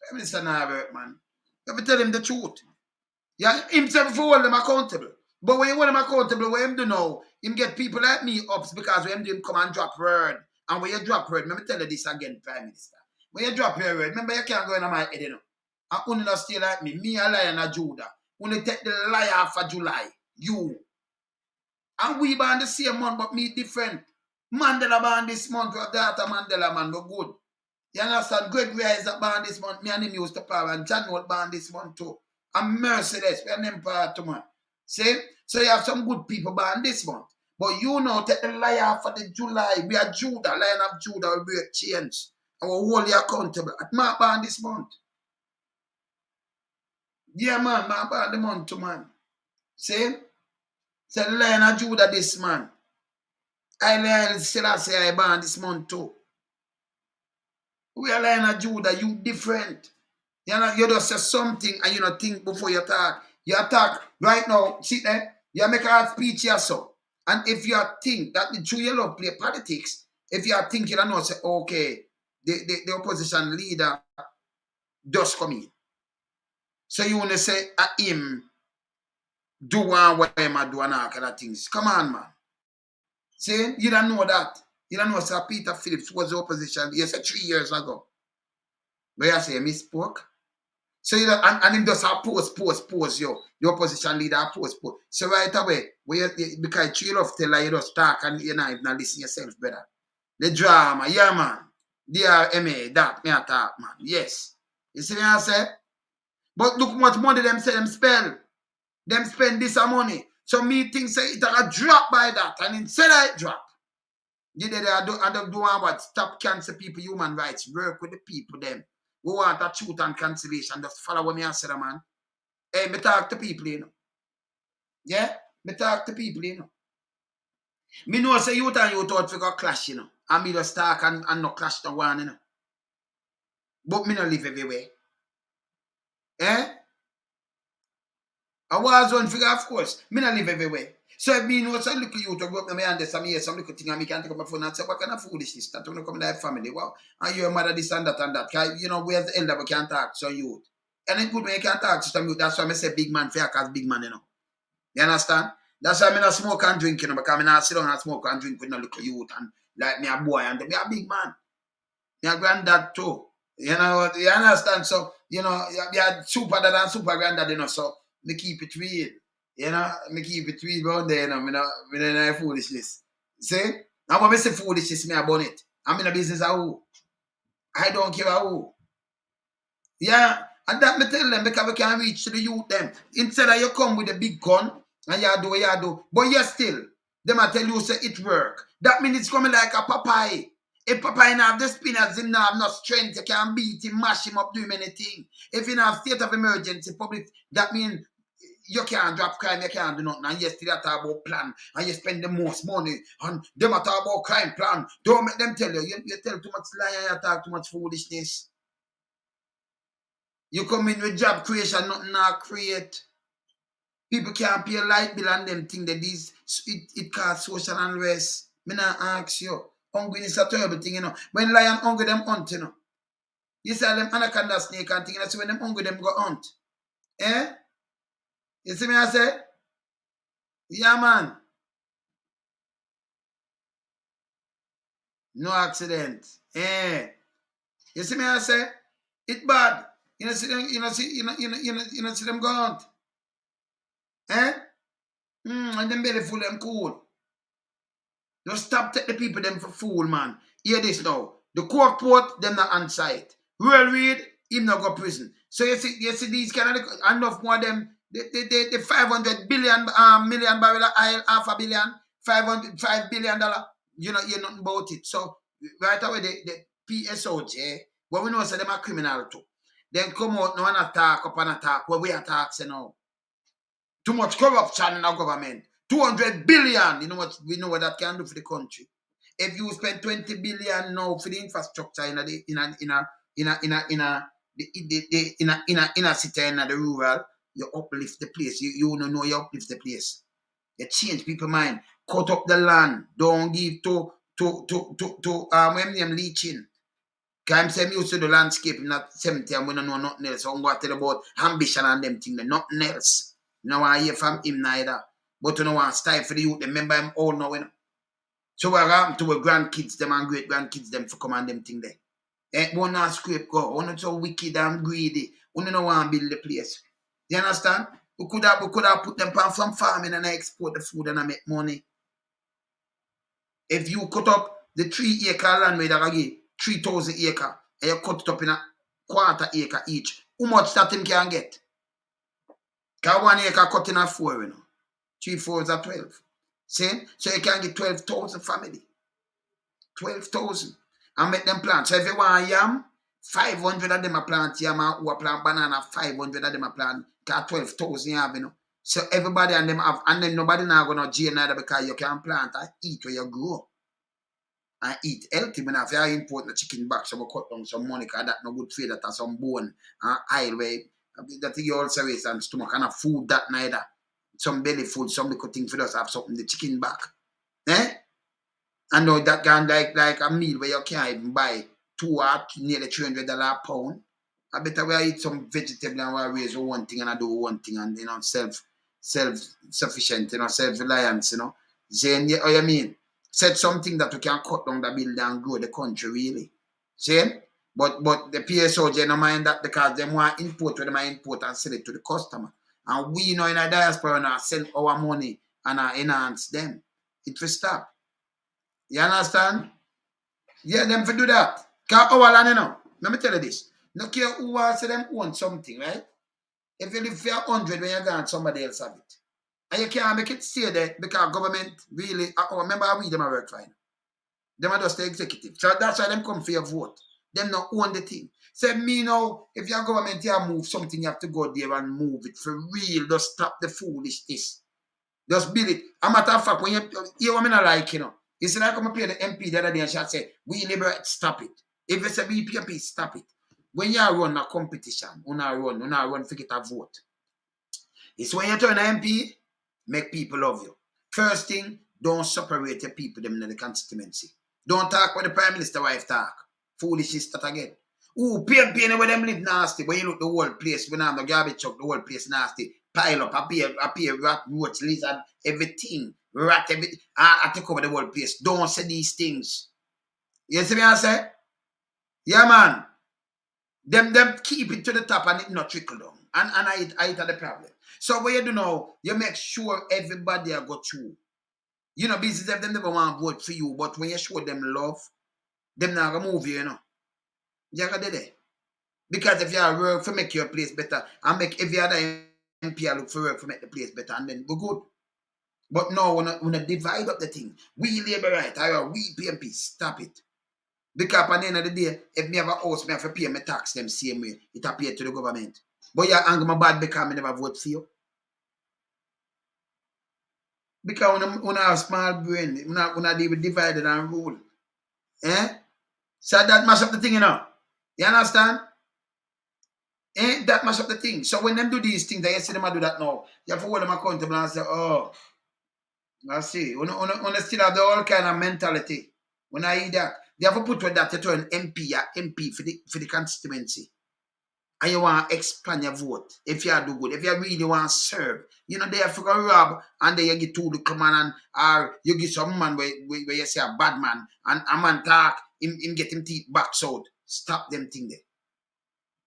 Prime Minister not work, man. You have to tell him the truth. Yeah, himself for hold them accountable. But when you hold them accountable, what him do now, him get people like me ups because when him do him come and drop word. And when you drop word, let me tell you this again, Prime Minister. When you drop your word, remember you can't go in my head, you know. And only not stay like me a lion a Judah. Only take the liar for July. You. And we born the same month, but me different. Mandela born this month, your daughter Mandela, man, no good. You understand? Gregory is born this month. Me and him used to power, and John was born this month too. And Mercedes, we are named part to man. See? So you have some good people born this month. But you know, take the liar for the July. We are Judah, Lion of Judah, will be a change. And we're wholly accountable. At my born this month. Yeah, man, my born the month too, man. See? Say the Lion of Judah this man. I still say I born this month too. We are Lion of Judah, you different. You just say something and you don't think before you talk. You talk right now, sit there, you make a speech here so. And if you think that the true you love play politics, if you are thinking and not say, okay, the opposition leader just come in. So you want to say him do what him do and all kind of things. Come on, man. See, you don't know that. You don't know Sir Peter Phillips was the opposition, you said 3 years ago. Where you say you misspoke? So you know, and him just post, your opposition leader post. So right away, because you love tell you just talk and you know even listen yourself better. The drama, yeah man. DRMA, that me a talk, man. Yes. You see what I say? But look how much money them say them spend. Them spend this money. So me think say it a drop by that. And instead of it drop. You did I don't do what stop cancer people, human rights, work with the people them. We want a truth and cancellation. Just follow what me I said, man. Hey, me talk to people, you know. Yeah? Me talk to people, you know. Me know say youth and youth out for go clash, you know. And me just talk and no clash no one, you know. But me no live everywhere. Eh? I was one figure, of course. Me no live everywhere. So if me know some little youth to go up my hand, some years, some little thing, and me can take up my phone and say, what kind of foolishness that when you come in that family? Wow, and your mother this and that and that. You know, where's the elder we can't talk to some youth. And it's good when you can't talk to some youth. That's why I say big man fair cause big man, you know. You understand? That's why I not smoke and drink, you know, because I not sit down and smoke and drink with no little youth and like me a boy and me a big man. Me a granddad too. You know, you understand? So, you know, you are super dad and super granddad, you know, so me keep it real. You know, me keep it real around there, you know, me no foolishness. See? Now when I say foolishness, me about it. I'm in a business of who. I don't care who. Yeah, and that me tell them because we can reach to the youth them. Instead of you come with a big gun and you do. But you still, them I tell you say it work. That means it's coming like a Popeye. If Popeye have the spinners, him not have no strength, you can beat him, mash him up, do him anything. If you have state of emergency, public, that means you can't drop crime, you can't do nothing. And you still talk about plan, and you spend the most money, and them talk about crime plan. Don't make them tell you. You tell too much lie, you talk too much foolishness. You come in with job creation, nothing not create. People can't pay a light bill and them think that it causes social unrest. Me not ask you. Hungry is a terrible thing, you know. When lion hungry, them hunt, you know. You see them anaconda snake and thing, you know, so when them hungry, them go hunt. Eh? You see me I say? Yeah, man. No accident. Eh? You see me I say? It bad. You know, see them, see them go hunt. Eh? And them belly full them cool. Just stop take the people them for fool, man. Hear this now. The court port, them not on site. Real read, him not go prison. So you see these kind of enough more them the 500 billion million barrel of oil, $500 million, $5 billion. You know, you're nothing about it. So right away the PSOJ, but we know so them are criminal too. Then come out now and attack up and attack. Where we attack say now. Too much corruption in our government. 200 billion. You know what we know what that can do for the country. If you spend 20 billion now for the infrastructure in a city in the rural, you uplift the place. You know you uplift the place. You change people's mind. Cut up the land. Don't give to when them leeching. Because I'm used to the landscape, not 70 and we don't know nothing else. So I'm going to tell about ambition and them things, nothing else. You know, I hear from him neither. But you know what, style for the youth, remember him all now, you know. So what happened to our grandkids, them and great grandkids, them for come and them thing there. Ain't one not scrape go. One not so wicked and greedy. One don't want to build the place. You understand? We could have put them from farming and I export the food and I make money. If you cut up the 3-acre land where I give 3,000 acres and you cut it up in a 1/4 acre each, how much that him can get? Because 1 acre cut in a 4, you know. 3 4s are 12. See? So you can get 12,000 family. 12,000. And make them plant. So if you want yam, 500 of them are plant yam and who plant banana, 500 of them are plant. Because 12,000 you have, you know. So everybody and them have, and then nobody now going to jail neither because you can plant and eat where you grow. And eat healthy. When if you import the chicken back, so we cut down some money because that's no good for that, some bone and oil where that you also waste and stomach and food that neither. Some belly food, some little thing for us have something, the chicken back. Eh? And now that can like a meal where you can't even buy nearly $300 a pound. I better we eat some vegetable and we raise one thing and I do one thing and you know self-sufficient, you know, self-reliance, you know. Saying what you mean? Said something that we can cut down the bill and grow the country really. See? But the PSOJ don't mind that because they want import where they might import and sell it to the customer. And we, you know, in a diaspora now send our money and enhance them. It will stop. You understand? Yeah, them for do that. Because our land, you know, let me tell you this. No care who wants to them own something, right? If you live for 100 when you go and somebody else have it. And you can't make it stay there because government really, remember we them work fine. Them are just the executive. So that's why them come for your vote. Them not own the thing. Say me now, if your government here move something, you have to go there and move it for real. Just stop the foolishness. Just build it. A matter of fact, when you hear what I not like, you know. You see, I come play the MP the other day and she say, we liberate, stop it. If you say BPP, stop it. When you run a competition, you run to get a vote. It's when you turn an MP, make people love you. First thing, don't separate your people them in the constituency. Don't talk with the Prime Minister wife talk. Foolishness that again. Ooh, pain where them live nasty. When you look the whole place, when I'm the garbage truck, the whole place nasty. Pile up, appear rat, roach, lizard, everything. Rat, everything. I take over the whole place. Don't say these things. You see me I say? Yeah, man. Them keep it to the top and it not trickle down. And I hit the problem. So what you do now, you make sure everybody go through. You know, business them never want to vote for you, but when you show them love, them not gonna move you, you know. You gotta do that. Because if you are work for make your place better, and make every other MP look for work for make the place better, and then we're good. But no, when I divide up the thing, we labor right, or we PMP, stop it. Because at the end of the day, if me have a house, me have to pay my tax them same way. It appear to the government. But you anger my bad because I never vote for you. Because when I have small brain, when I deal with divided and rule. So that mash up the thing, you know. You understand? That mash up the thing. So when them do these things, you see them do that now. You have to hold them accountable and say, oh, I see. When still have the whole kind of mentality. When I hear that, they have to put with that to an MP for the constituency. And you want to expand your vote. If you do good, if you really want to serve, you know, they have to go rob and then you get to the command or you get some man where you say a bad man and a man talk, him get him teeth back out. Stop them thing there.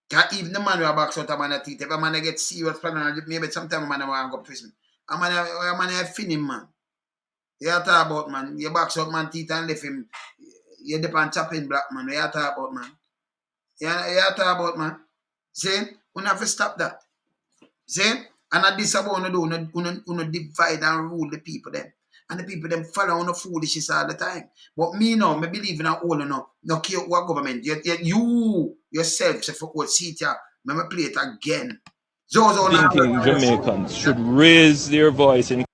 Because even the man who backs out a man teeth, if a man get serious plan, maybe sometimes a man want to go to prison. A man fin him, man. You talk about, man. You backs out man teeth and left him. You depend chopping black man. You talk about, man. You talk about, man. See? We have to stop that. See? And at this about do, we divide and rule the people them. And the people them follow on the foolishness all the time. But me now, I believe in all no care what government. You yourself say for what seat here, let me play it again. Thinking Jamaicans should raise their voice in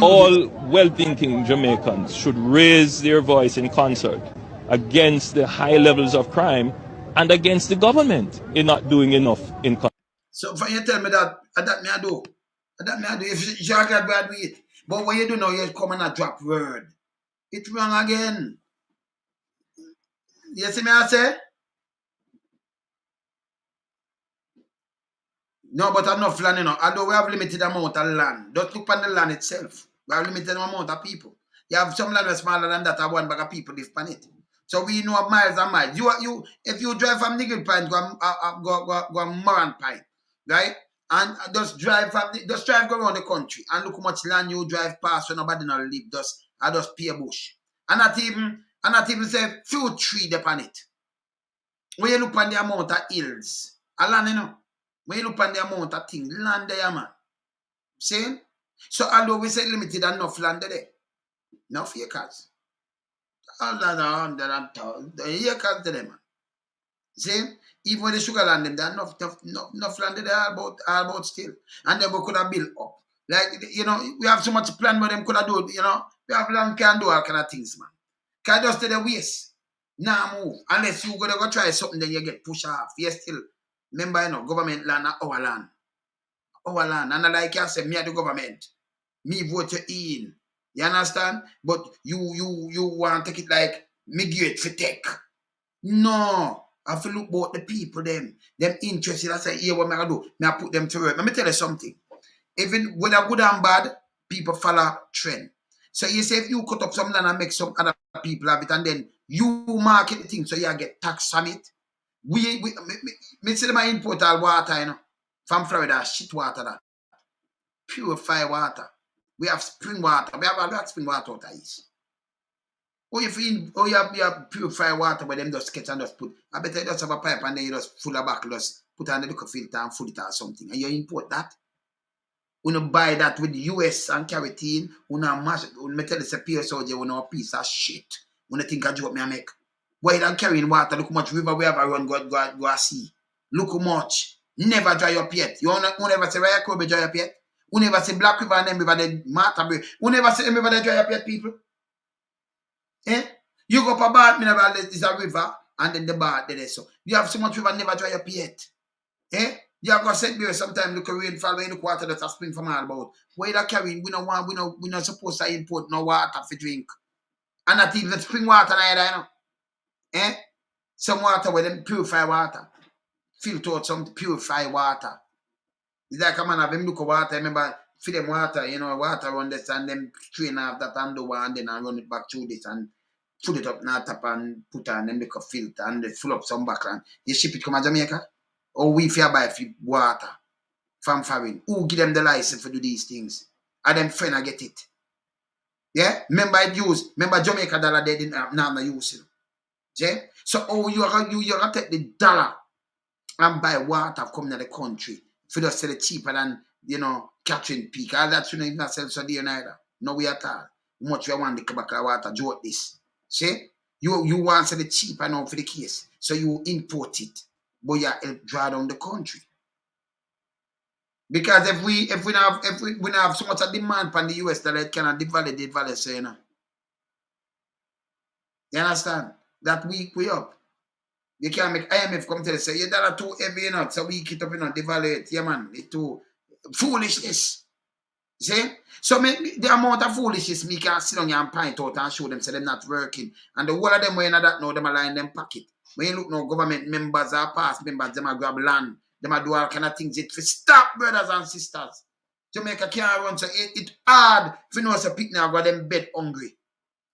all well-thinking Jamaicans should raise their voice in concert against the high levels of crime and against the government in not doing enough in concert. So when you tell me that me I do. That me I do. If you are bad with it. But when you do now, you come and drop word. It's wrong again. You see me I say? No, but enough land, you know. Although we have limited amount of land. Don't look on the land itself. We have limited amount of people. You have some land smaller than that, one bag of people live on it. So we know miles and miles. If you drive from Nigel Pine, go Moran Pine, right? And just drive go around the country and look how much land you drive past when nobody not live. Just pay a bush. And not even say few trees upon it. When you look on the amount of hills, a land, you know. When you look on the amount of things, land there, man. See? So although we say limited enough land there, enough acres. All that 100,000 acres there, man. See? Even when the sugar land them, there enough land there all about still. And then we could have built up. Like, you know, we have so much plan where them could have do, you know. We have land can do all kind of things, man. Can just do the waste. Now move. Unless you go try something, then you get pushed off. You still. Remember, you know, government land are our land. Our land. And like I said, me are the government. Me vote you in. You understand? But you want to take it like me get for tech. No. I have to look about the people, them interested. I say, here what I do. I put them to work. Let me tell you something. Even whether good and bad, people follow trend. So you say if you cut up some land and make some other people have it, and then you market the thing so you get tax from it. Me see them import all water, you know, from Florida, shit water that. Purify water. We have spring water. We have spring water out of east. Or if you have purify water where them just sketch and just put. I bet you just have a pipe and then you just full of back, just put on the liquor filter and full it or something. And you import that. We don't buy that with the US and carry it in. We don't mash it. We tell you, pure soldier, we know a piece of shit. We don't think I joke me I make. Why don't carrying water? Look how much river we have around go see. Look how much. Never dry up yet. You never say Raya Kobe dry up yet. You never say Black River and them river they matter. You never say them river they dry up yet, people. You go up a bar, is a river, and then the bar there. So you have so much river never dry up yet. You have got set there sometimes look rainfall when the water that's a spring from all about. Where that carrying, we not supposed to import no water for drink. And not even spring water either, you know. Eh? Some water where them purify water. Filter out some purify water. It's like a man have them look at water, remember, fill them water, you know, water run this and then train off that underwear and then I run it back through this and put it up now tap and put on them make a filter and they fill up some background. You ship it come to Jamaica? Or we fear buy water from foreign. Who give them the license to do these things? And them friend I get it. Yeah? Remember Jamaica dollar they didn't have now use it. Yeah? So you're gonna take the dollar and buy water come to the country for just sell it cheaper than Catherine Peak. All that you know not sell so dear neither. No way at all. How much you want the Kabaka water, joke this. See? You want to sell it cheaper now for the case. So you import it. But you help draw down the country. Because if we have so much a demand from the US that it cannot devalue, so you know. You understand? That we up. You can't make IMF come tell you, say, your dollar too heavy, you know, so we keep up, devalue it. Yeah, man, it's too foolishness. See? So the amount of foolishness me can sit on here and point out and show them, say they're not working. And the whole of them, when that know, them are lying in them pocket. When you look now, government members or past members, them are grab land, them are do all kind of things. It for stop, brothers and sisters. Jamaica can't run, so it's hard if you know a picnic now, got them bed hungry.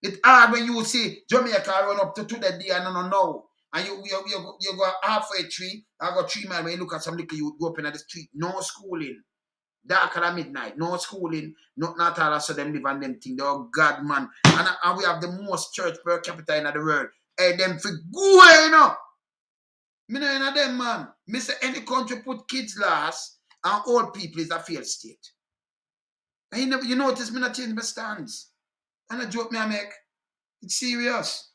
It's hard when you see Jamaica run up to the day and no. And you go halfway tree, I got 3 miles when you look at some little you go up in the street, no schooling. Dark at midnight, no schooling, not all so them live on them thing. Oh God, man. And we have the most church per capita in the world. Hey, them for go, you know. Me know in them, man. Me say any country put kids last and old people is a failed state. And you notice me not change my stance. And a joke me I make. It's serious.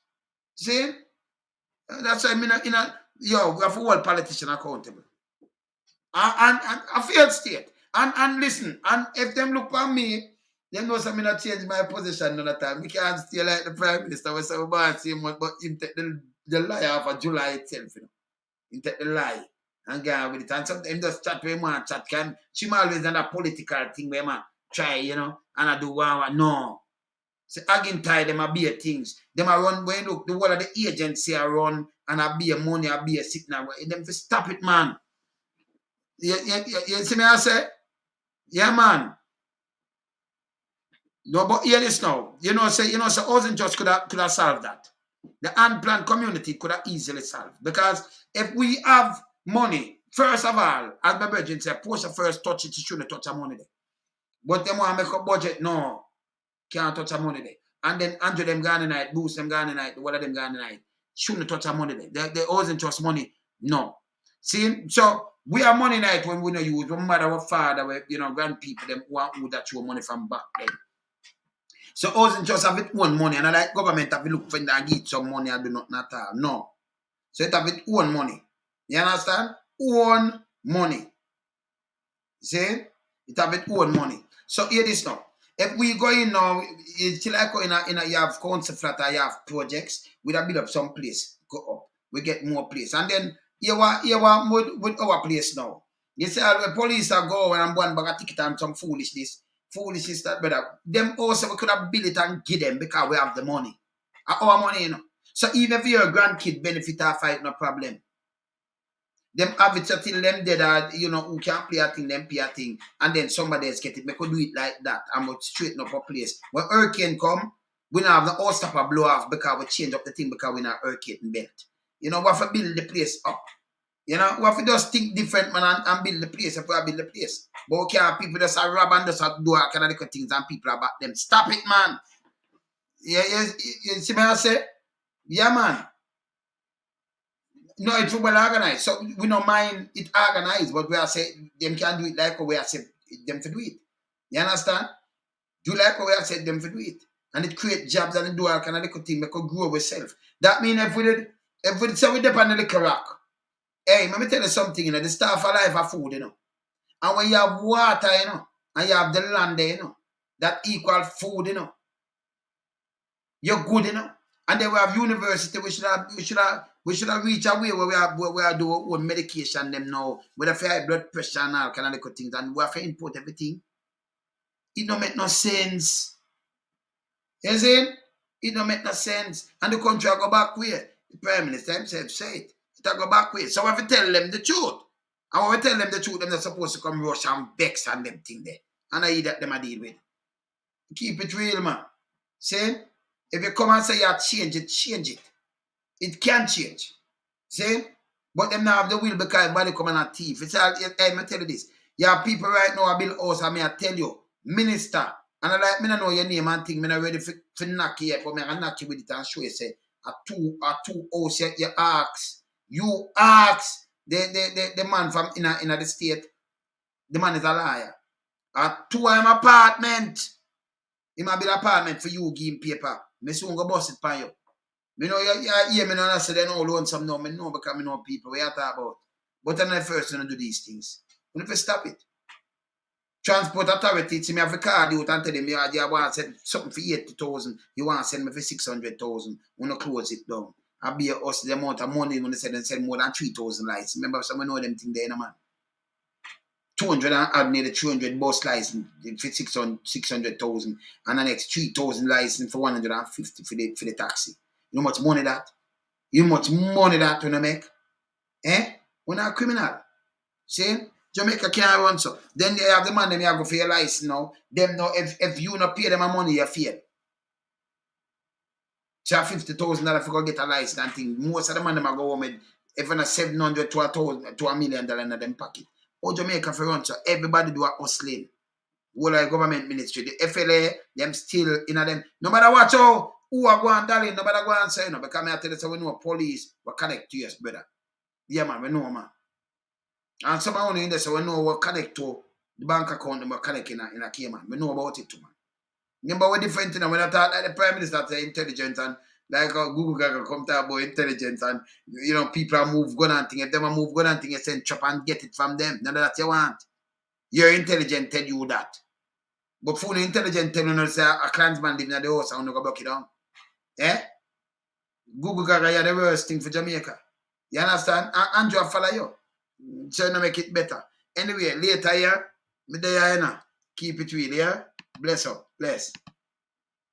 See? That's why we have to hold politicians accountable. And a failed state. And listen, and if them look at me, they know I'm not change my position another time. We can't stay like the Prime Minister was so bad, but him take the lie off of July itself, you know. Him take the lie and go with it. And sometimes just chat with him and chat can she always done a political thing where man try, you know, and I do one. No. So again tie them a beer things. Them a run when look the whole of the agency are run and a beer money, a beer sick now. Them to stop it, man. You see me I say? Yeah, man. No, but hear this now. So Housing Trust could have solved that. The unplanned community could have easily solved. Because if we have money, first of all, as my virgin said, post first touch it, you shouldn't touch the money there. But them want to make a budget, no. Can't touch the money there. And then 100 them gone tonight, boost them gone tonight, what of them gone tonight. Shouldn't touch the money there. The Housing Trust money, no. See, so we have money night when we don't use. No matter what father, grandpeople, them who that show money from back then. So Housing Trust have its own money, and I like government have to look for and get some money and do not at all. No. So it have its own money. You understand? Own money. See? It have its own money. So here this now. If we go in now, it's like you have council flat or you have projects, we have build up some place, go up. We get more place. And then you want with our place now. You say the police are going and one bag of ticket and some foolishness that better. Them also we could have built it and give them because we have the money. Our money, you know. So even if you're a grandkid benefit or fight, no problem. Them have it till them dead, who can play a thing, them play a thing, and then somebody else get it. We could do it like that and we'll straighten up a place. When hurricane come, we don't have the all stopper blow off because we change up the thing because we're not hurricane belt. We have to build the place up. We have to just think different, man, and build the place if we build the place. But we can't people just rob and just do all kind of little things and people are back them. Stop it, man. You see me I say? Yeah, man. No, it's well organized. So we don't mind it organized, but we are saying them can do it like we are saying them to do it. You understand? Do like we are saying them to do it. And it create jobs and it do all kind of little thing, make us grow ourselves. That means if we say we depend on the little rock. Hey, let me tell you something, the staff alive are food, And when you have water, and you have the land there, that equal food, you're good, And then we have university, we should have We should have reached a way where we are doing our own medication them now, with a high blood pressure and all kind of little things, and we have to import everything. It don't make no sense. You see? It don't make no sense. And the country will go back where? The Prime Minister himself said it. It will go back where? So we have to tell them the truth. And when we tell them the truth, they're supposed to come rush and vex and them thing there. And I that them I deal with. Keep it real, man. See? If you come and say you change it, change it. It can change. See? But them now have the will because everybody come and a thief. It's all, I'm tell you this. You have people right now I build house and I tell you, minister, and I like me not know your name and thing, me not ready for knock you yet, but me I knock you with it and show you say a two house you ask. You ask the man from in the state, the man is a liar. A 2 apartment. He might be an apartment for you give him paper. Me soon go bust it for you. Me know you hear me now and say they no loan some no, me know because me know people we are talking about. But I'm not first to do these things. We need to stop it. Transport authority to me have a card out and tell them you want to send something for 80,000, you want to send me for 600,000. We not close it down. I be us the amount of money when they send more than 3,000 license. Remember some know them thing there, man. 200 and add nearly 300 bus license for 600,000 and the next 3,000 license for 150 for the taxi. You know how much money that? You know how much money that when I make? We're not criminal. See? Jamaica can't run so. Then they have the man them you have go for your license now. Them know if you not pay them a money, you fail. So $50,000 for go get a license and thing. Most of the man them are go home with even a $700 to $1,000 to $1 million in them pocket. How Jamaica for run so everybody do a hustling. All like government ministry, the FLA, them still in them. No matter what who are going darling, no matter go and say no, because I tell you so we know police will connect to us, brother. Yeah man, we know man. And some only in there so we know what connect to the bank account and we connect in a Cayman. We know about it too, man. Remember we're different thing when I talk like the Prime Minister say intelligent and like Google Gaga come talk about intelligence and you know people are move gun and thing. If them are move gun and thing, you send chop and get it from them. None of that you want. You're intelligent tell you that. But for the intelligent tell you say a clansman living at the house and you go block it down. Google Gaga you're the worst thing for Jamaica. You understand? Andrew follow you. Trying to make it better. Anyway, later here, me there, keep it real, yeah? Bless up. Bless.